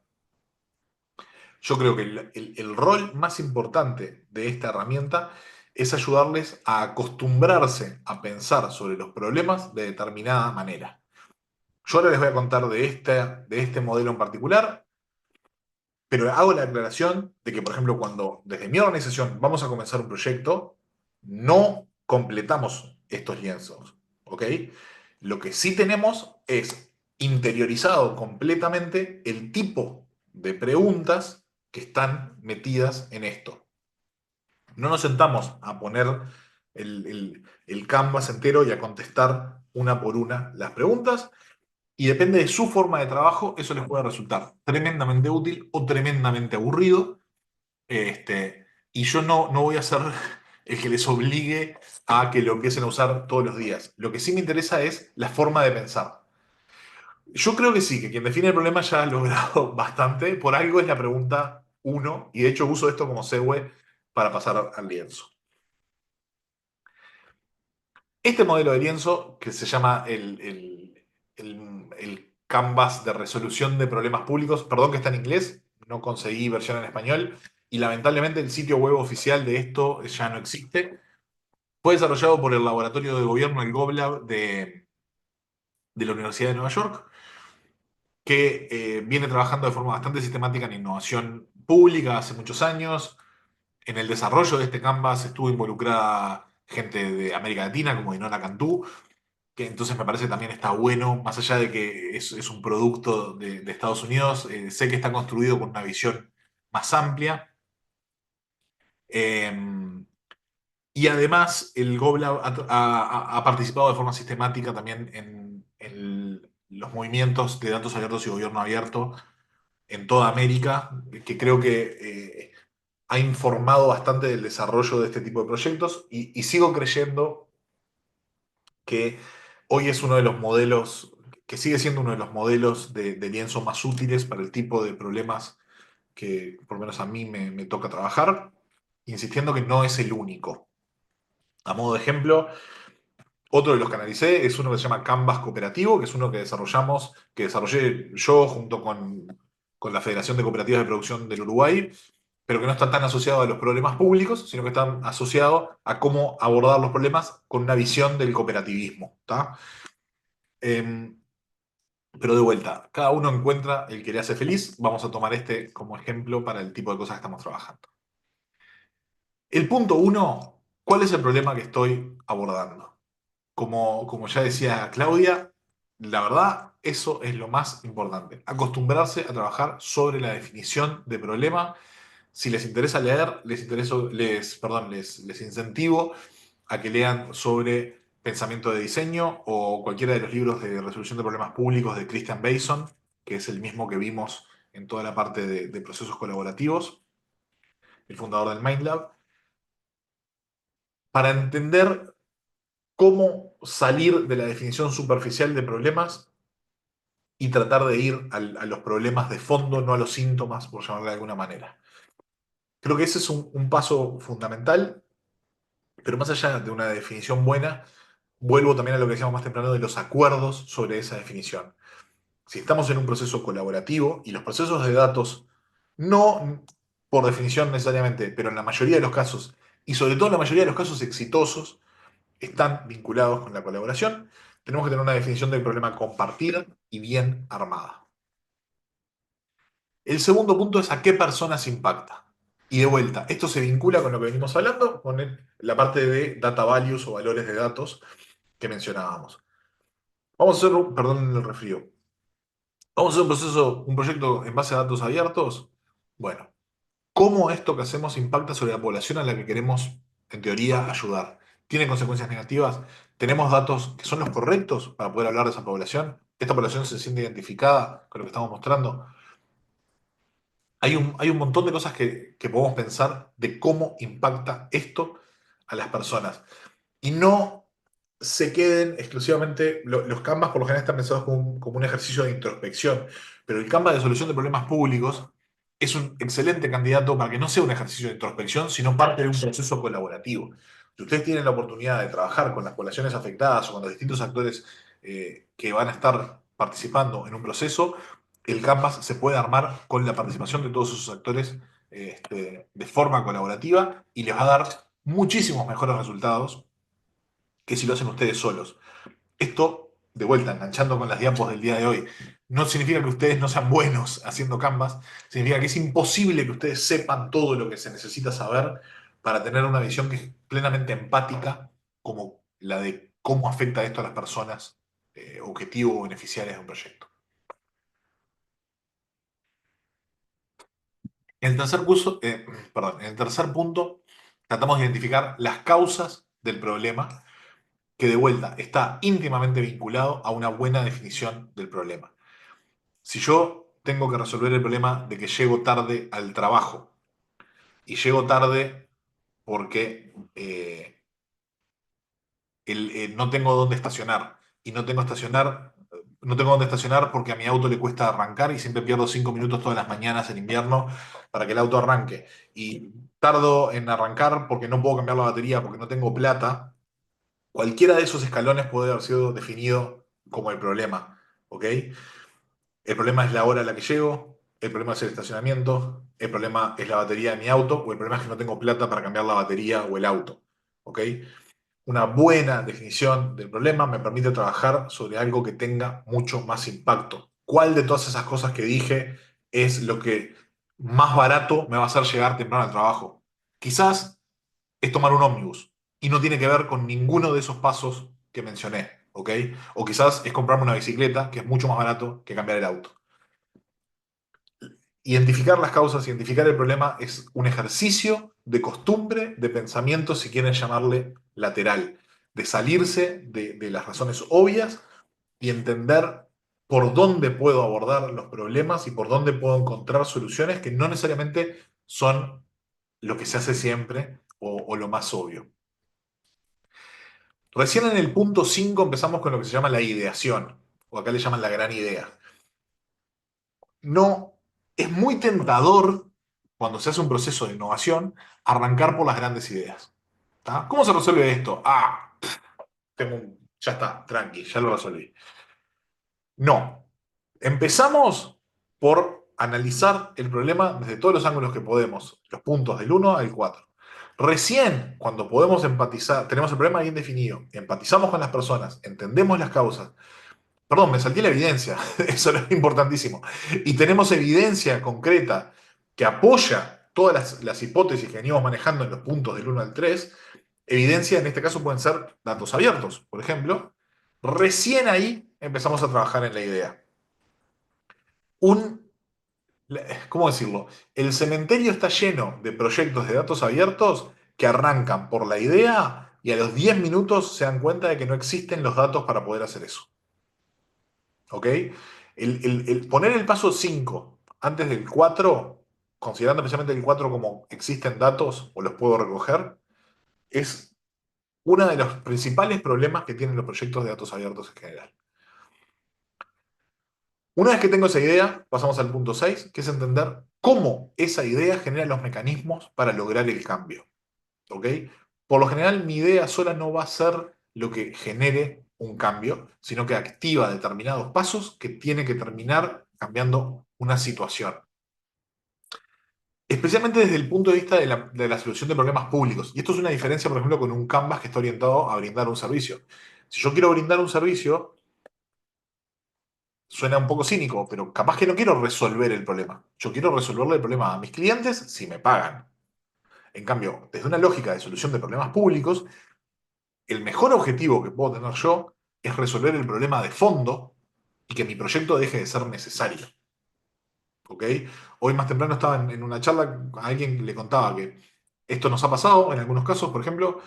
Yo creo que el rol más importante de esta herramienta es ayudarles a acostumbrarse a pensar sobre los problemas de determinada manera. Yo ahora les voy a contar de este modelo en particular, pero hago la aclaración de que, por ejemplo, cuando desde mi organización vamos a comenzar un proyecto, no completamos estos lienzos, ¿ok? Lo que sí tenemos es interiorizado completamente el tipo de preguntas que están metidas en esto. No nos sentamos a poner el canvas entero y a contestar una por una las preguntas, y depende de su forma de trabajo, eso les puede resultar tremendamente útil o tremendamente aburrido. Y yo no voy a ser el que les obligue a que lo empiecen a usar todos los días. Lo que sí me interesa es la forma de pensar. Yo creo que sí, que quien define el problema ya ha logrado bastante. Por algo es la pregunta uno, y de hecho uso esto como segue para pasar al lienzo. Este modelo de lienzo, que se llama el Canvas de resolución de problemas públicos, perdón que está en inglés, no conseguí versión en español, y lamentablemente el sitio web oficial de esto ya no existe. Fue desarrollado por el Laboratorio de Gobierno, el GovLab, de la Universidad de Nueva York, que viene trabajando de forma bastante sistemática en innovación pública hace muchos años. En el desarrollo de este Canvas estuvo involucrada gente de América Latina, como Dinora Cantú, que entonces me parece también está bueno, más allá de que es un producto de Estados Unidos, sé que está construido con una visión más amplia. Eh, y además, el GovLab ha participado de forma sistemática también en los movimientos de datos abiertos y gobierno abierto en toda América, que creo que ha informado bastante del desarrollo de este tipo de proyectos y sigo creyendo que hoy es uno de los modelos, que sigue siendo uno de los modelos de lienzo más útiles para el tipo de problemas que por lo menos a mí me toca trabajar, insistiendo que no es el único. A modo de ejemplo, otro de los que analicé es uno que se llama Canvas Cooperativo, que es uno que desarrollé yo junto con la Federación de Cooperativas de Producción del Uruguay, pero que no está tan asociado a los problemas públicos, sino que está asociado a cómo abordar los problemas con una visión del cooperativismo. ¿Tá? Em, pero de vuelta, cada uno encuentra el que le hace feliz. Vamos a tomar este como ejemplo para el tipo de cosas que estamos trabajando. El punto uno, ¿cuál es el problema que estoy abordando? Como ya decía Claudia, la verdad, eso es lo más importante. Acostumbrarse a trabajar sobre la definición de problema. Si les interesa leer, les incentivo a que lean sobre pensamiento de diseño o cualquiera de los libros de resolución de problemas públicos de Christian Bason, que es el mismo que vimos en toda la parte de procesos colaborativos, el fundador del MindLab, para entender cómo salir de la definición superficial de problemas y tratar de ir a los problemas de fondo, no a los síntomas, por llamarlo de alguna manera. Creo que ese es un paso fundamental, pero más allá de una definición buena, vuelvo también a lo que decíamos más temprano de los acuerdos sobre esa definición. Si estamos en un proceso colaborativo y los procesos de datos, no por definición necesariamente, pero en la mayoría de los casos, y sobre todo en la mayoría de los casos exitosos, están vinculados con la colaboración, tenemos que tener una definición del problema compartida y bien armada. El segundo punto es a qué personas impacta. Y de vuelta, esto se vincula con lo que venimos hablando, con la parte de data values o valores de datos que mencionábamos. Vamos a hacer, perdón el resfrío, vamos a hacer un proyecto en base a datos abiertos. Bueno, ¿cómo esto que hacemos impacta sobre la población a la que queremos, en teoría, ayudar? ¿Tiene consecuencias negativas? ¿Tenemos datos que son los correctos para poder hablar de esa población? ¿Esta población se siente identificada con lo que estamos mostrando? Hay un montón de cosas que podemos pensar de cómo impacta esto a las personas. Y no se queden exclusivamente, los Canvas por lo general están pensados como un ejercicio de introspección, pero el Canvas de solución de problemas públicos es un excelente candidato para que no sea un ejercicio de introspección, sino parte de un proceso colaborativo. Si ustedes tienen la oportunidad de trabajar con las poblaciones afectadas o con los distintos actores que van a estar participando en un proceso, el Canvas se puede armar con la participación de todos esos actores de forma colaborativa y les va a dar muchísimos mejores resultados que si lo hacen ustedes solos. Esto, de vuelta, enganchando con las diapos del día de hoy, no significa que ustedes no sean buenos haciendo Canvas, significa que es imposible que ustedes sepan todo lo que se necesita saber para tener una visión que es plenamente empática, como la de cómo afecta esto a las personas, objetivo o beneficiarias de un proyecto. En el tercer en el tercer punto, tratamos de identificar las causas del problema que de vuelta está íntimamente vinculado a una buena definición del problema. Si yo tengo que resolver el problema de que llego tarde al trabajo y llego tarde porque no tengo dónde estacionar y no tengo no tengo dónde estacionar porque a mi auto le cuesta arrancar y siempre pierdo 5 minutos todas las mañanas en invierno para que el auto arranque. Y tardo en arrancar porque no puedo cambiar la batería porque no tengo plata. Cualquiera de esos escalones puede haber sido definido como el problema, ¿ok? El problema es la hora a la que llego, el problema es el estacionamiento, el problema es la batería de mi auto o el problema es que no tengo plata para cambiar la batería o el auto, ¿ok? Una buena definición del problema me permite trabajar sobre algo que tenga mucho más impacto. ¿Cuál de todas esas cosas que dije es lo que más barato me va a hacer llegar temprano al trabajo? Quizás es tomar un ómnibus y no tiene que ver con ninguno de esos pasos que mencioné, ¿ok? O quizás es comprarme una bicicleta, que es mucho más barato que cambiar el auto. Identificar las causas, identificar el problema es un ejercicio de costumbre, de pensamiento, si quieren llamarle lateral, de salirse de las razones obvias y entender por dónde puedo abordar los problemas y por dónde puedo encontrar soluciones que no necesariamente son lo que se hace siempre o lo más obvio. Recién en el punto 5 empezamos con lo que se llama la ideación, o acá le llaman la gran idea. No, es muy tentador cuando se hace un proceso de innovación arrancar por las grandes ideas. ¿Tá? ¿Cómo se resuelve esto? Ya está, tranqui, ya lo resolví. No, empezamos por analizar el problema desde todos los ángulos que podemos, los puntos del 1 al 4. Recién cuando podemos empatizar, tenemos el problema bien definido, empatizamos con las personas, entendemos las causas. Perdón, me salté la evidencia, eso es importantísimo. Y tenemos evidencia concreta que apoya todas las hipótesis que venimos manejando en los puntos del 1 al 3. Evidencia en este caso pueden ser datos abiertos, por ejemplo. Recién ahí empezamos a trabajar en la idea. Un, ¿Cómo decirlo? El cementerio está lleno de proyectos de datos abiertos que arrancan por la idea y a los 10 minutos se dan cuenta de que no existen los datos para poder hacer eso. ¿Ok? El poner el paso 5 antes del 4, considerando especialmente el 4 como existen datos o los puedo recoger, es uno de los principales problemas que tienen los proyectos de datos abiertos en general. Una vez que tengo esa idea, pasamos al punto 6, que es entender cómo esa idea genera los mecanismos para lograr el cambio. ¿Ok? Por lo general, mi idea sola no va a ser lo que genere un cambio, sino que activa determinados pasos que tiene que terminar cambiando una situación. Especialmente desde el punto de vista de la solución de problemas públicos. Y esto es una diferencia, por ejemplo, con un Canvas que está orientado a brindar un servicio. Si yo quiero brindar un servicio, suena un poco cínico, pero capaz que no quiero resolver el problema. Yo quiero resolverle el problema a mis clientes si me pagan. En cambio, desde una lógica de solución de problemas públicos, el mejor objetivo que puedo tener yo es resolver el problema de fondo y que mi proyecto deje de ser necesario. ¿Ok? Hoy más temprano estaba en una charla, a alguien le contaba que esto nos ha pasado en algunos casos, por ejemplo,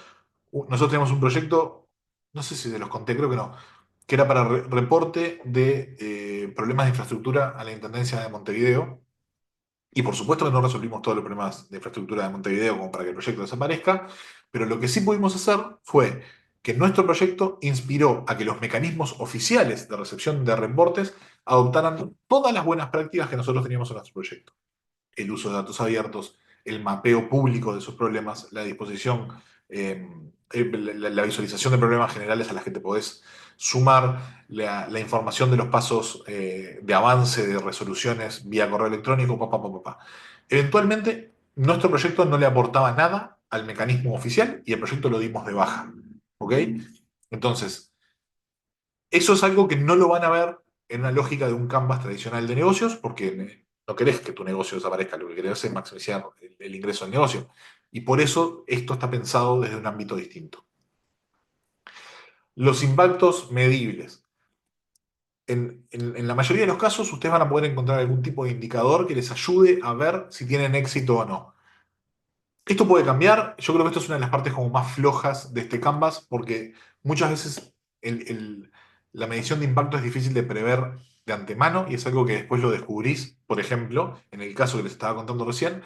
nosotros tenemos un proyecto, no sé si se los conté, creo que no, que era para reporte de problemas de infraestructura a la Intendencia de Montevideo. Y por supuesto que no resolvimos todos los problemas de infraestructura de Montevideo como para que el proyecto desaparezca, pero lo que sí pudimos hacer fue que nuestro proyecto inspiró a que los mecanismos oficiales de recepción de reportes adoptaran todas las buenas prácticas que nosotros teníamos en nuestro proyecto. El uso de datos abiertos, el mapeo público de sus problemas, la disposición, la visualización de problemas generales a las que te podés sumar, la información de los pasos de avance de resoluciones vía correo electrónico, Eventualmente, nuestro proyecto no le aportaba nada al mecanismo oficial y el proyecto lo dimos de baja. ¿Ok? Entonces, eso es algo que no lo van a ver en una lógica de un Canvas tradicional de negocios, porque no querés que tu negocio desaparezca, lo que querés es maximizar el ingreso del negocio. Y por eso esto está pensado desde un ámbito distinto. Los impactos medibles. En la mayoría de los casos, ustedes van a poder encontrar algún tipo de indicador que les ayude a ver si tienen éxito o no. Esto puede cambiar. Yo creo que esto es una de las partes como más flojas de este Canvas, porque muchas veces la medición de impacto es difícil de prever de antemano y es algo que después lo descubrís. Por ejemplo, en el caso que les estaba contando recién,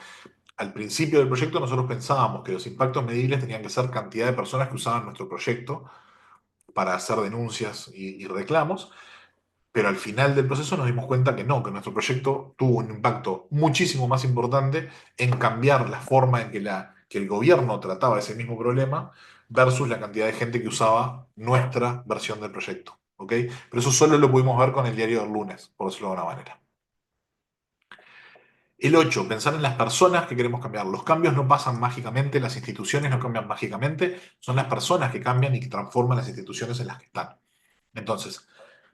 al principio del proyecto nosotros pensábamos que los impactos medibles tenían que ser cantidad de personas que usaban nuestro proyecto para hacer denuncias y reclamos, Pero al final del proceso nos dimos cuenta que no, que nuestro proyecto tuvo un impacto muchísimo más importante en cambiar la forma en que el gobierno trataba ese mismo problema versus la cantidad de gente que usaba nuestra versión del proyecto. ¿Ok? Pero eso solo lo pudimos ver con el diario del lunes, por decirlo de alguna manera. El 8, pensar en las personas que queremos cambiar. Los cambios no pasan mágicamente, las instituciones no cambian mágicamente, son las personas que cambian y que transforman las instituciones en las que están. Entonces,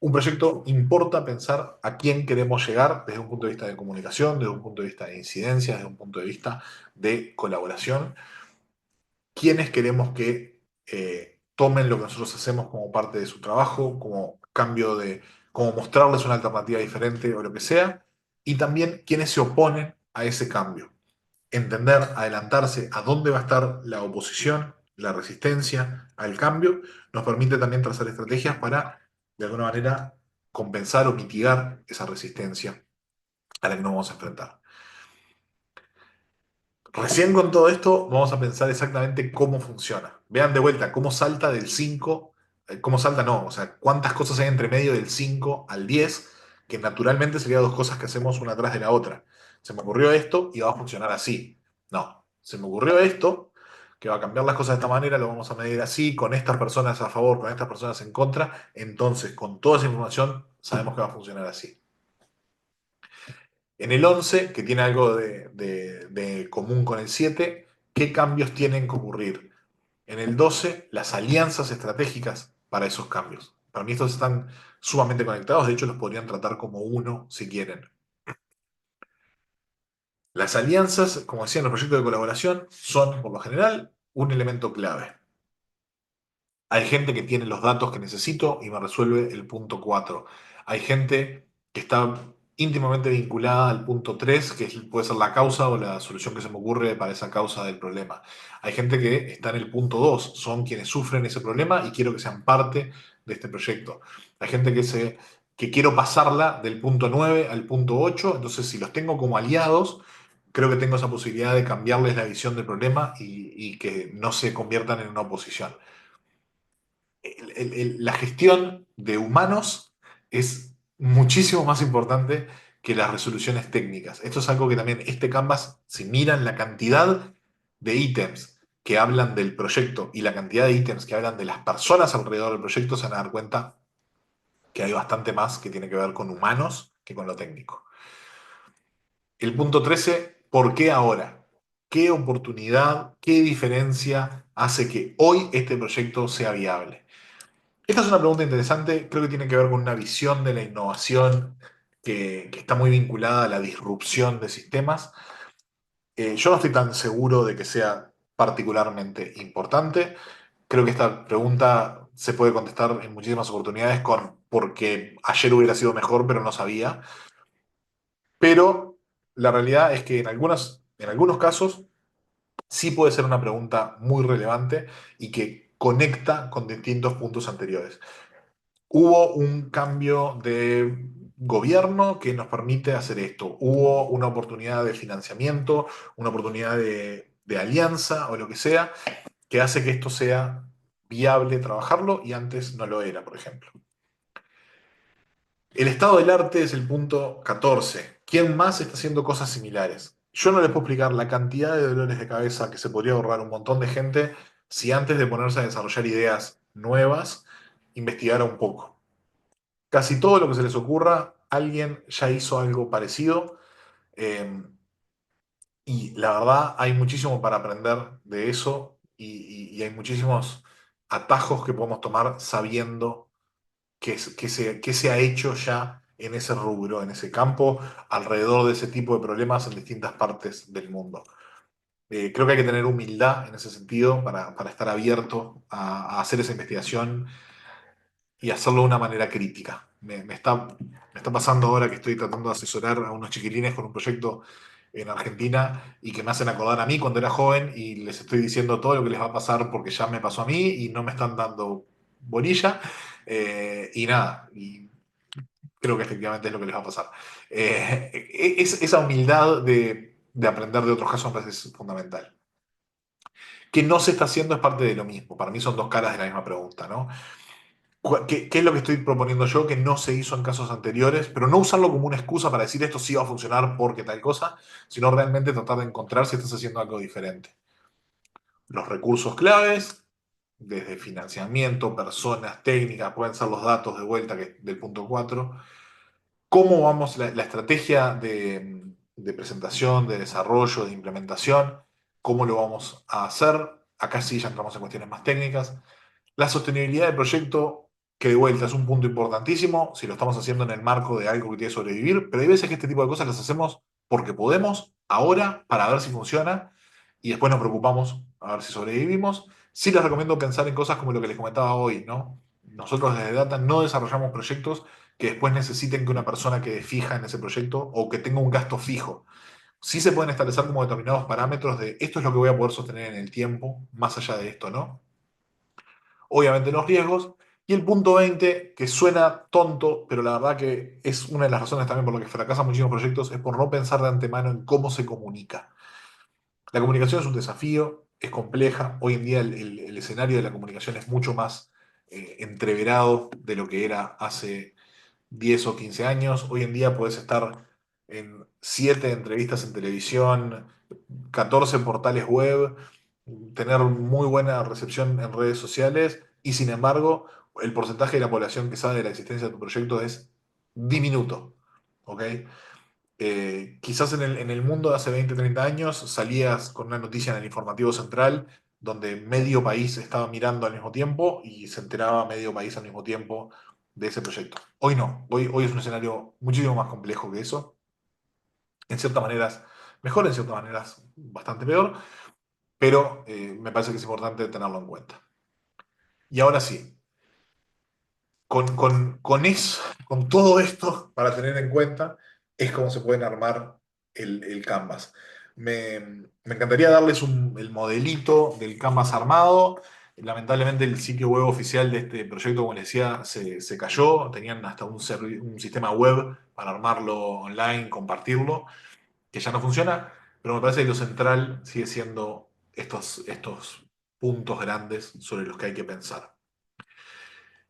un proyecto importa pensar a quién queremos llegar desde un punto de vista de comunicación, desde un punto de vista de incidencia, desde un punto de vista de colaboración, quiénes queremos que tomen lo que nosotros hacemos como parte de su trabajo, como cambio de, como mostrarles una alternativa diferente o lo que sea, y también quiénes se oponen a ese cambio. Entender, adelantarse a dónde va a estar la oposición, la resistencia al cambio, nos permite también trazar estrategias para, de alguna manera, compensar o mitigar esa resistencia a la que nos vamos a enfrentar. Recién con todo esto vamos a pensar exactamente cómo funciona. Vean de vuelta cómo salta del 5, cómo salta no, o sea, cuántas cosas hay entre medio del 5 al 10, que naturalmente serían dos cosas que hacemos una tras de la otra. Se me ocurrió esto y va a funcionar así. No, se me ocurrió esto, que va a cambiar las cosas de esta manera, lo vamos a medir así, con estas personas a favor, con estas personas en contra, entonces con toda esa información sabemos que va a funcionar así. En el 11, que tiene algo de común con el 7, ¿qué cambios tienen que ocurrir? En el 12, las alianzas estratégicas para esos cambios. Para mí estos están sumamente conectados, de hecho los podrían tratar como uno si quieren. Las alianzas, como decía en los proyectos de colaboración, son por lo general un elemento clave. Hay gente que tiene los datos que necesito y me resuelve el punto 4. Hay gente que está íntimamente vinculada al punto 3, que puede ser la causa o la solución que se me ocurre para esa causa del problema. Hay gente que está en el punto 2, son quienes sufren ese problema y quiero que sean parte de este proyecto. Hay gente que quiero pasarla del punto 9 al punto 8, entonces si los tengo como aliados, creo que tengo esa posibilidad de cambiarles la visión del problema y que no se conviertan en una oposición. La gestión de humanos es muchísimo más importante que las resoluciones técnicas. Esto es algo que también este Canvas, si miran la cantidad de ítems que hablan del proyecto y la cantidad de ítems que hablan de las personas alrededor del proyecto, se van a dar cuenta que hay bastante más que tiene que ver con humanos que con lo técnico. El punto 13, ¿por qué ahora? ¿Qué oportunidad, qué diferencia hace que hoy este proyecto sea viable? Esta es una pregunta interesante, creo que tiene que ver con una visión de la innovación que está muy vinculada a la disrupción de sistemas. Yo no estoy tan seguro de que sea particularmente importante. Creo que esta pregunta se puede contestar en muchísimas oportunidades con porque ayer hubiera sido mejor, pero no sabía. Pero la realidad es que en algunos casos sí puede ser una pregunta muy relevante y que conecta con distintos puntos anteriores. Hubo un cambio de gobierno que nos permite hacer esto. Hubo una oportunidad de financiamiento, una oportunidad de alianza o lo que sea, que hace que esto sea viable trabajarlo y antes no lo era, por ejemplo. El estado del arte es el punto 14. ¿Quién más está haciendo cosas similares? Yo no les puedo explicar la cantidad de dolores de cabeza que se podría ahorrar un montón de gente si antes de ponerse a desarrollar ideas nuevas, investigara un poco. Casi todo lo que se les ocurra, alguien ya hizo algo parecido. eh, y la verdad, hay muchísimo para aprender de eso y hay muchísimos atajos que podemos tomar sabiendo qué se ha hecho ya en ese rubro, en ese campo, alrededor de ese tipo de problemas en distintas partes del mundo. Creo que hay que tener humildad en ese sentido para estar abierto a hacer esa investigación y hacerlo de una manera crítica. Me está pasando ahora que estoy tratando de asesorar a unos chiquilines con un proyecto en Argentina y que me hacen acordar a mí cuando era joven y les estoy diciendo todo lo que les va a pasar porque ya me pasó a mí y no me están dando bolilla. Y nada, y creo que efectivamente es lo que les va a pasar. Esa humildad de aprender de otros casos me parece fundamental. Que no se está haciendo es parte de lo mismo. Para mí son dos caras de la misma pregunta, ¿no? ¿Qué es lo que estoy proponiendo yo que no se hizo en casos anteriores? Pero no usarlo como una excusa para decir esto sí va a funcionar porque tal cosa, sino realmente tratar de encontrar si estás haciendo algo diferente. Los recursos claves, desde financiamiento, personas, técnicas, pueden ser los datos de vuelta del punto 4. ¿Cómo vamos, la estrategia de presentación, de desarrollo, de implementación? ¿Cómo lo vamos a hacer? Acá sí ya entramos en cuestiones más técnicas. La sostenibilidad del proyecto, que de vuelta es un punto importantísimo, si lo estamos haciendo en el marco de algo que tiene que sobrevivir, pero hay veces que este tipo de cosas las hacemos porque podemos, ahora, para ver si funciona, y después nos preocupamos a ver si sobrevivimos. Sí les recomiendo pensar en cosas como lo que les comentaba hoy, ¿no? Nosotros desde Data no desarrollamos proyectos que después necesiten que una persona quede fija en ese proyecto o que tenga un gasto fijo. Sí se pueden establecer como determinados parámetros de esto es lo que voy a poder sostener en el tiempo, más allá de esto, ¿no? Obviamente los riesgos. Y el punto 20 que suena tonto, pero la verdad que es una de las razones también por las que fracasan muchísimos proyectos, es por no pensar de antemano en cómo se comunica. La comunicación es un desafío, es compleja. Hoy en día el escenario de la comunicación es mucho más entreverado de lo que era hace 10 o 15 años. Hoy en día puedes estar en 7 entrevistas en televisión, 14 portales web, tener muy buena recepción en redes sociales y sin embargo el porcentaje de la población que sabe de la existencia de tu proyecto es diminuto. ¿Ok? Quizás en el mundo de hace 20 30 años salías con una noticia en el informativo central donde medio país estaba mirando al mismo tiempo y se enteraba medio país al mismo tiempo de ese proyecto. Hoy no, hoy es un escenario muchísimo más complejo que eso. En ciertas maneras mejor, en ciertas maneras bastante peor, pero me parece que es importante tenerlo en cuenta. Y ahora sí, con todo esto para tener en cuenta, es cómo se pueden armar el Canvas. Me encantaría darles el modelito del Canvas armado. Lamentablemente el sitio web oficial de este proyecto, como les decía, se cayó. Tenían hasta un sistema web para armarlo online, compartirlo, que ya no funciona, pero me parece que lo central sigue siendo estos puntos grandes sobre los que hay que pensar.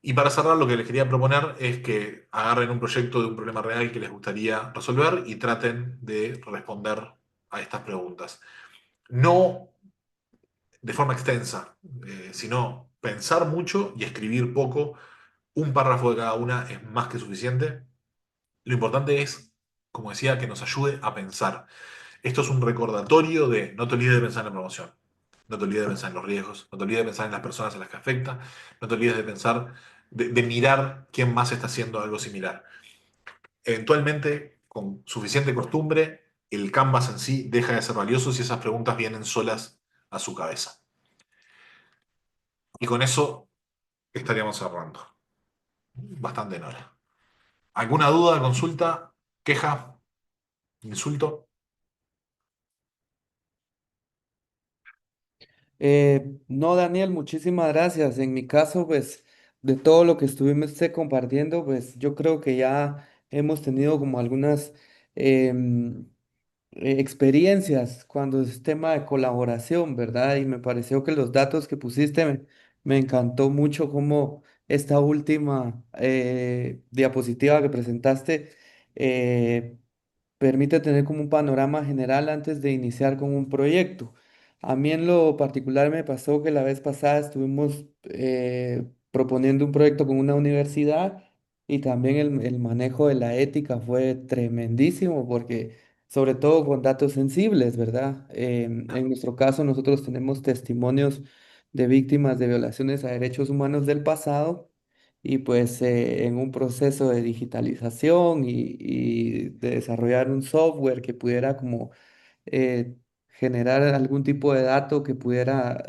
Y para cerrar, lo que les quería proponer es que agarren un proyecto de un problema real que les gustaría resolver y traten de responder a estas preguntas. No de forma extensa, sino pensar mucho y escribir poco. Un párrafo de cada una es más que suficiente. Lo importante es, como decía, que nos ayude a pensar. Esto es un recordatorio de no te olvides de pensar en la promoción, no te olvides de pensar en los riesgos, no te olvides de pensar en las personas a las que afecta, no te olvides de pensar, de mirar quién más está haciendo algo similar. Eventualmente, con suficiente costumbre, el canvas en sí deja de ser valioso si esas preguntas vienen solas a su cabeza. Y con eso estaríamos cerrando. Bastante en hora. ¿Alguna duda, consulta, queja, insulto? No, Daniel, muchísimas gracias. En mi caso, pues, de todo lo que estuvimos compartiendo, pues yo creo que ya hemos tenido como algunas em, experiencias cuando es tema de colaboración, ¿verdad? Y me pareció que los datos que pusiste me encantó mucho como esta última diapositiva que presentaste. eh, Permite tener como un panorama general antes de iniciar con un proyecto. A mí en lo particular me pasó que la vez pasada estuvimos proponiendo un proyecto con una universidad y también el manejo de la ética fue tremendísimo porque sobre todo con datos sensibles, ¿verdad? En nuestro caso nosotros tenemos testimonios de víctimas de violaciones a derechos humanos del pasado y pues en un proceso de digitalización y de desarrollar un software que pudiera como eh, generar algún tipo de dato que pudiera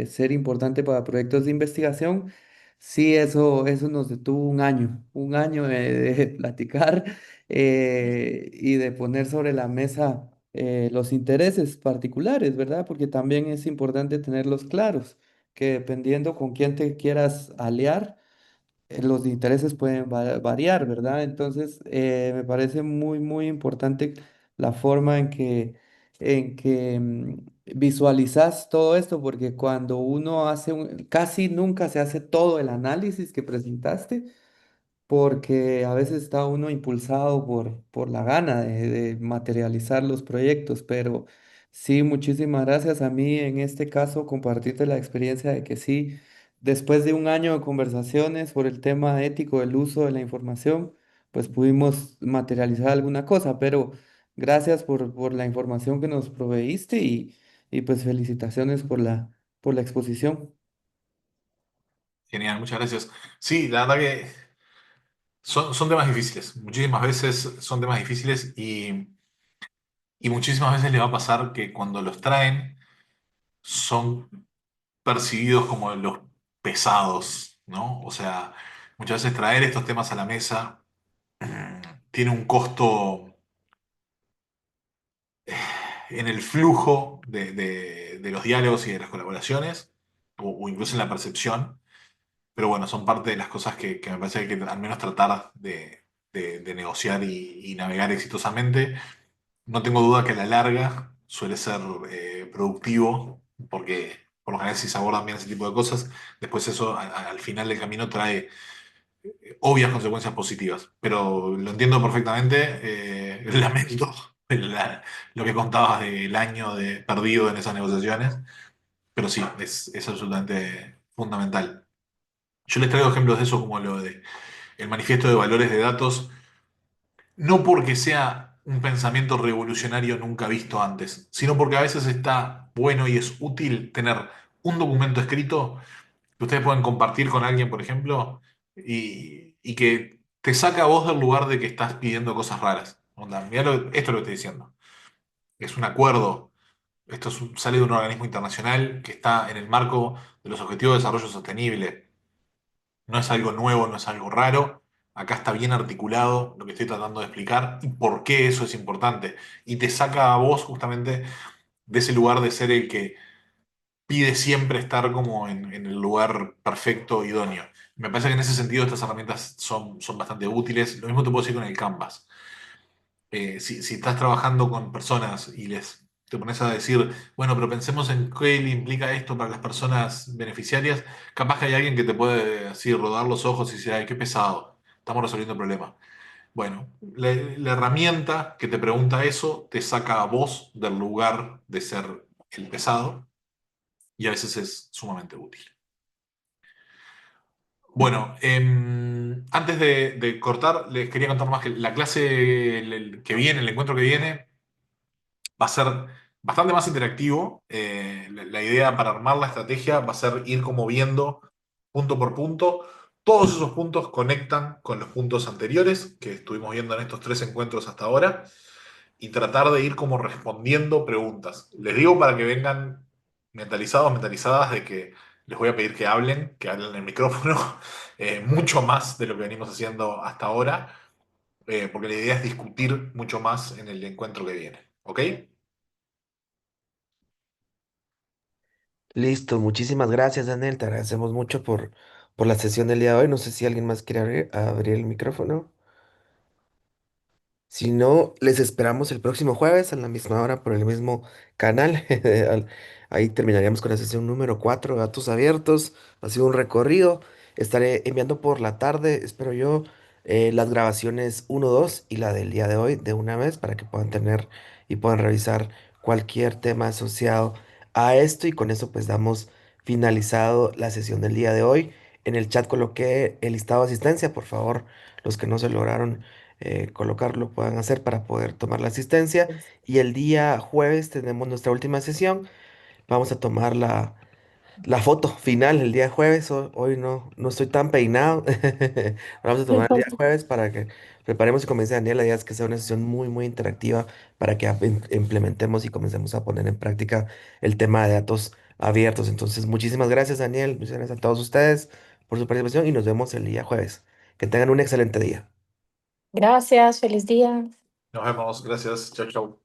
ser importante para proyectos de investigación, sí, eso nos detuvo un año de platicar y de poner sobre la mesa los intereses particulares, ¿verdad? Porque también es importante tenerlos claros, que dependiendo con quién te quieras aliar, los intereses pueden variar, ¿verdad? Entonces, me parece muy, muy importante la forma en que en que visualizas todo esto, porque cuando uno hace casi nunca se hace todo el análisis que presentaste, porque a veces está uno impulsado por la gana de materializar los proyectos, pero sí, muchísimas gracias a mí en este caso compartirte la experiencia de que sí, después de un año de conversaciones por el tema ético del uso de la información, pues pudimos materializar alguna cosa, pero gracias por la información que nos proveíste y pues felicitaciones por la exposición. Genial, muchas gracias. Sí, la verdad que son temas difíciles. Muchísimas veces son temas difíciles y muchísimas veces le va a pasar que cuando los traen son percibidos como los pesados, ¿no? O sea, muchas veces traer estos temas a la mesa tiene un costo en el flujo de los diálogos y de las colaboraciones, o incluso en la percepción. Pero bueno, son parte de las cosas que me parece que hay que al menos tratar de negociar y navegar exitosamente. No tengo duda que a la larga suele ser productivo, porque por lo general si se abordan bien ese tipo de cosas, después eso al final del camino trae obvias consecuencias positivas. Pero lo entiendo perfectamente, lamento lo que contabas del año perdido en esas negociaciones, pero sí, es absolutamente fundamental. Yo les traigo ejemplos de eso como lo de el manifiesto de valores de datos, no porque sea un pensamiento revolucionario nunca visto antes, sino porque a veces está bueno y es útil tener un documento escrito que ustedes pueden compartir con alguien, por ejemplo, y que te saca a vos del lugar de que estás pidiendo cosas raras. Onda, mirá esto es lo que estoy diciendo. Es un acuerdo. Sale de un organismo internacional que está en el marco de los Objetivos de Desarrollo Sostenible. No es algo nuevo, no es algo raro. Acá está bien articulado lo que estoy tratando de explicar y por qué eso es importante. Y te saca a vos justamente de ese lugar de ser el que pide siempre estar como en el lugar perfecto, idóneo. Me parece que en ese sentido estas herramientas son bastante útiles. Lo mismo te puedo decir con el Canvas. Si estás trabajando con personas y te pones a decir, bueno, pero pensemos en qué le implica esto para las personas beneficiarias, capaz que hay alguien que te puede así rodar los ojos y decir, ay, qué pesado, estamos resolviendo el problema. Bueno, la herramienta que te pregunta eso te saca a vos del lugar de ser el pesado y a veces es sumamente útil. Bueno, antes de cortar, les quería contar más que la clase que viene, el encuentro que viene, va a ser bastante más interactivo. La idea para armar la estrategia va a ser ir como viendo punto por punto. Todos esos puntos conectan con los puntos anteriores que estuvimos viendo en estos tres encuentros hasta ahora y tratar de ir como respondiendo preguntas. Les digo para que vengan mentalizados, mentalizadas de que les voy a pedir que hablen en el micrófono, mucho más de lo que venimos haciendo hasta ahora, porque la idea es discutir mucho más en el encuentro que viene. ¿Ok? Listo, muchísimas gracias, Daniel. Te agradecemos mucho por la sesión del día de hoy. No sé si alguien más quiere abrir el micrófono. Si no, les esperamos el próximo jueves a la misma hora por el mismo canal. Ahí terminaríamos con la sesión número 4, datos abiertos. Ha sido un recorrido. Estaré enviando por la tarde, espero yo, las grabaciones 1, 2 y la del día de hoy de una vez para que puedan tener y puedan revisar cualquier tema asociado a esto. Y con eso pues damos finalizado la sesión del día de hoy. En el chat coloqué el listado de asistencia, por favor, los que no se lograron colocarlo puedan hacer para poder tomar la asistencia. Y el día jueves tenemos nuestra última sesión. Vamos a tomar la foto final el día jueves. Hoy no estoy tan peinado. Vamos a tomar el día jueves para que preparemos y comience Daniel. La idea es que sea una sesión muy, muy interactiva para que implementemos y comencemos a poner en práctica el tema de datos abiertos. Entonces, muchísimas gracias, Daniel. Muchas gracias a todos ustedes por su participación y nos vemos el día jueves. Que tengan un excelente día. Gracias, feliz día. Nos vemos. Gracias. Chao, chao.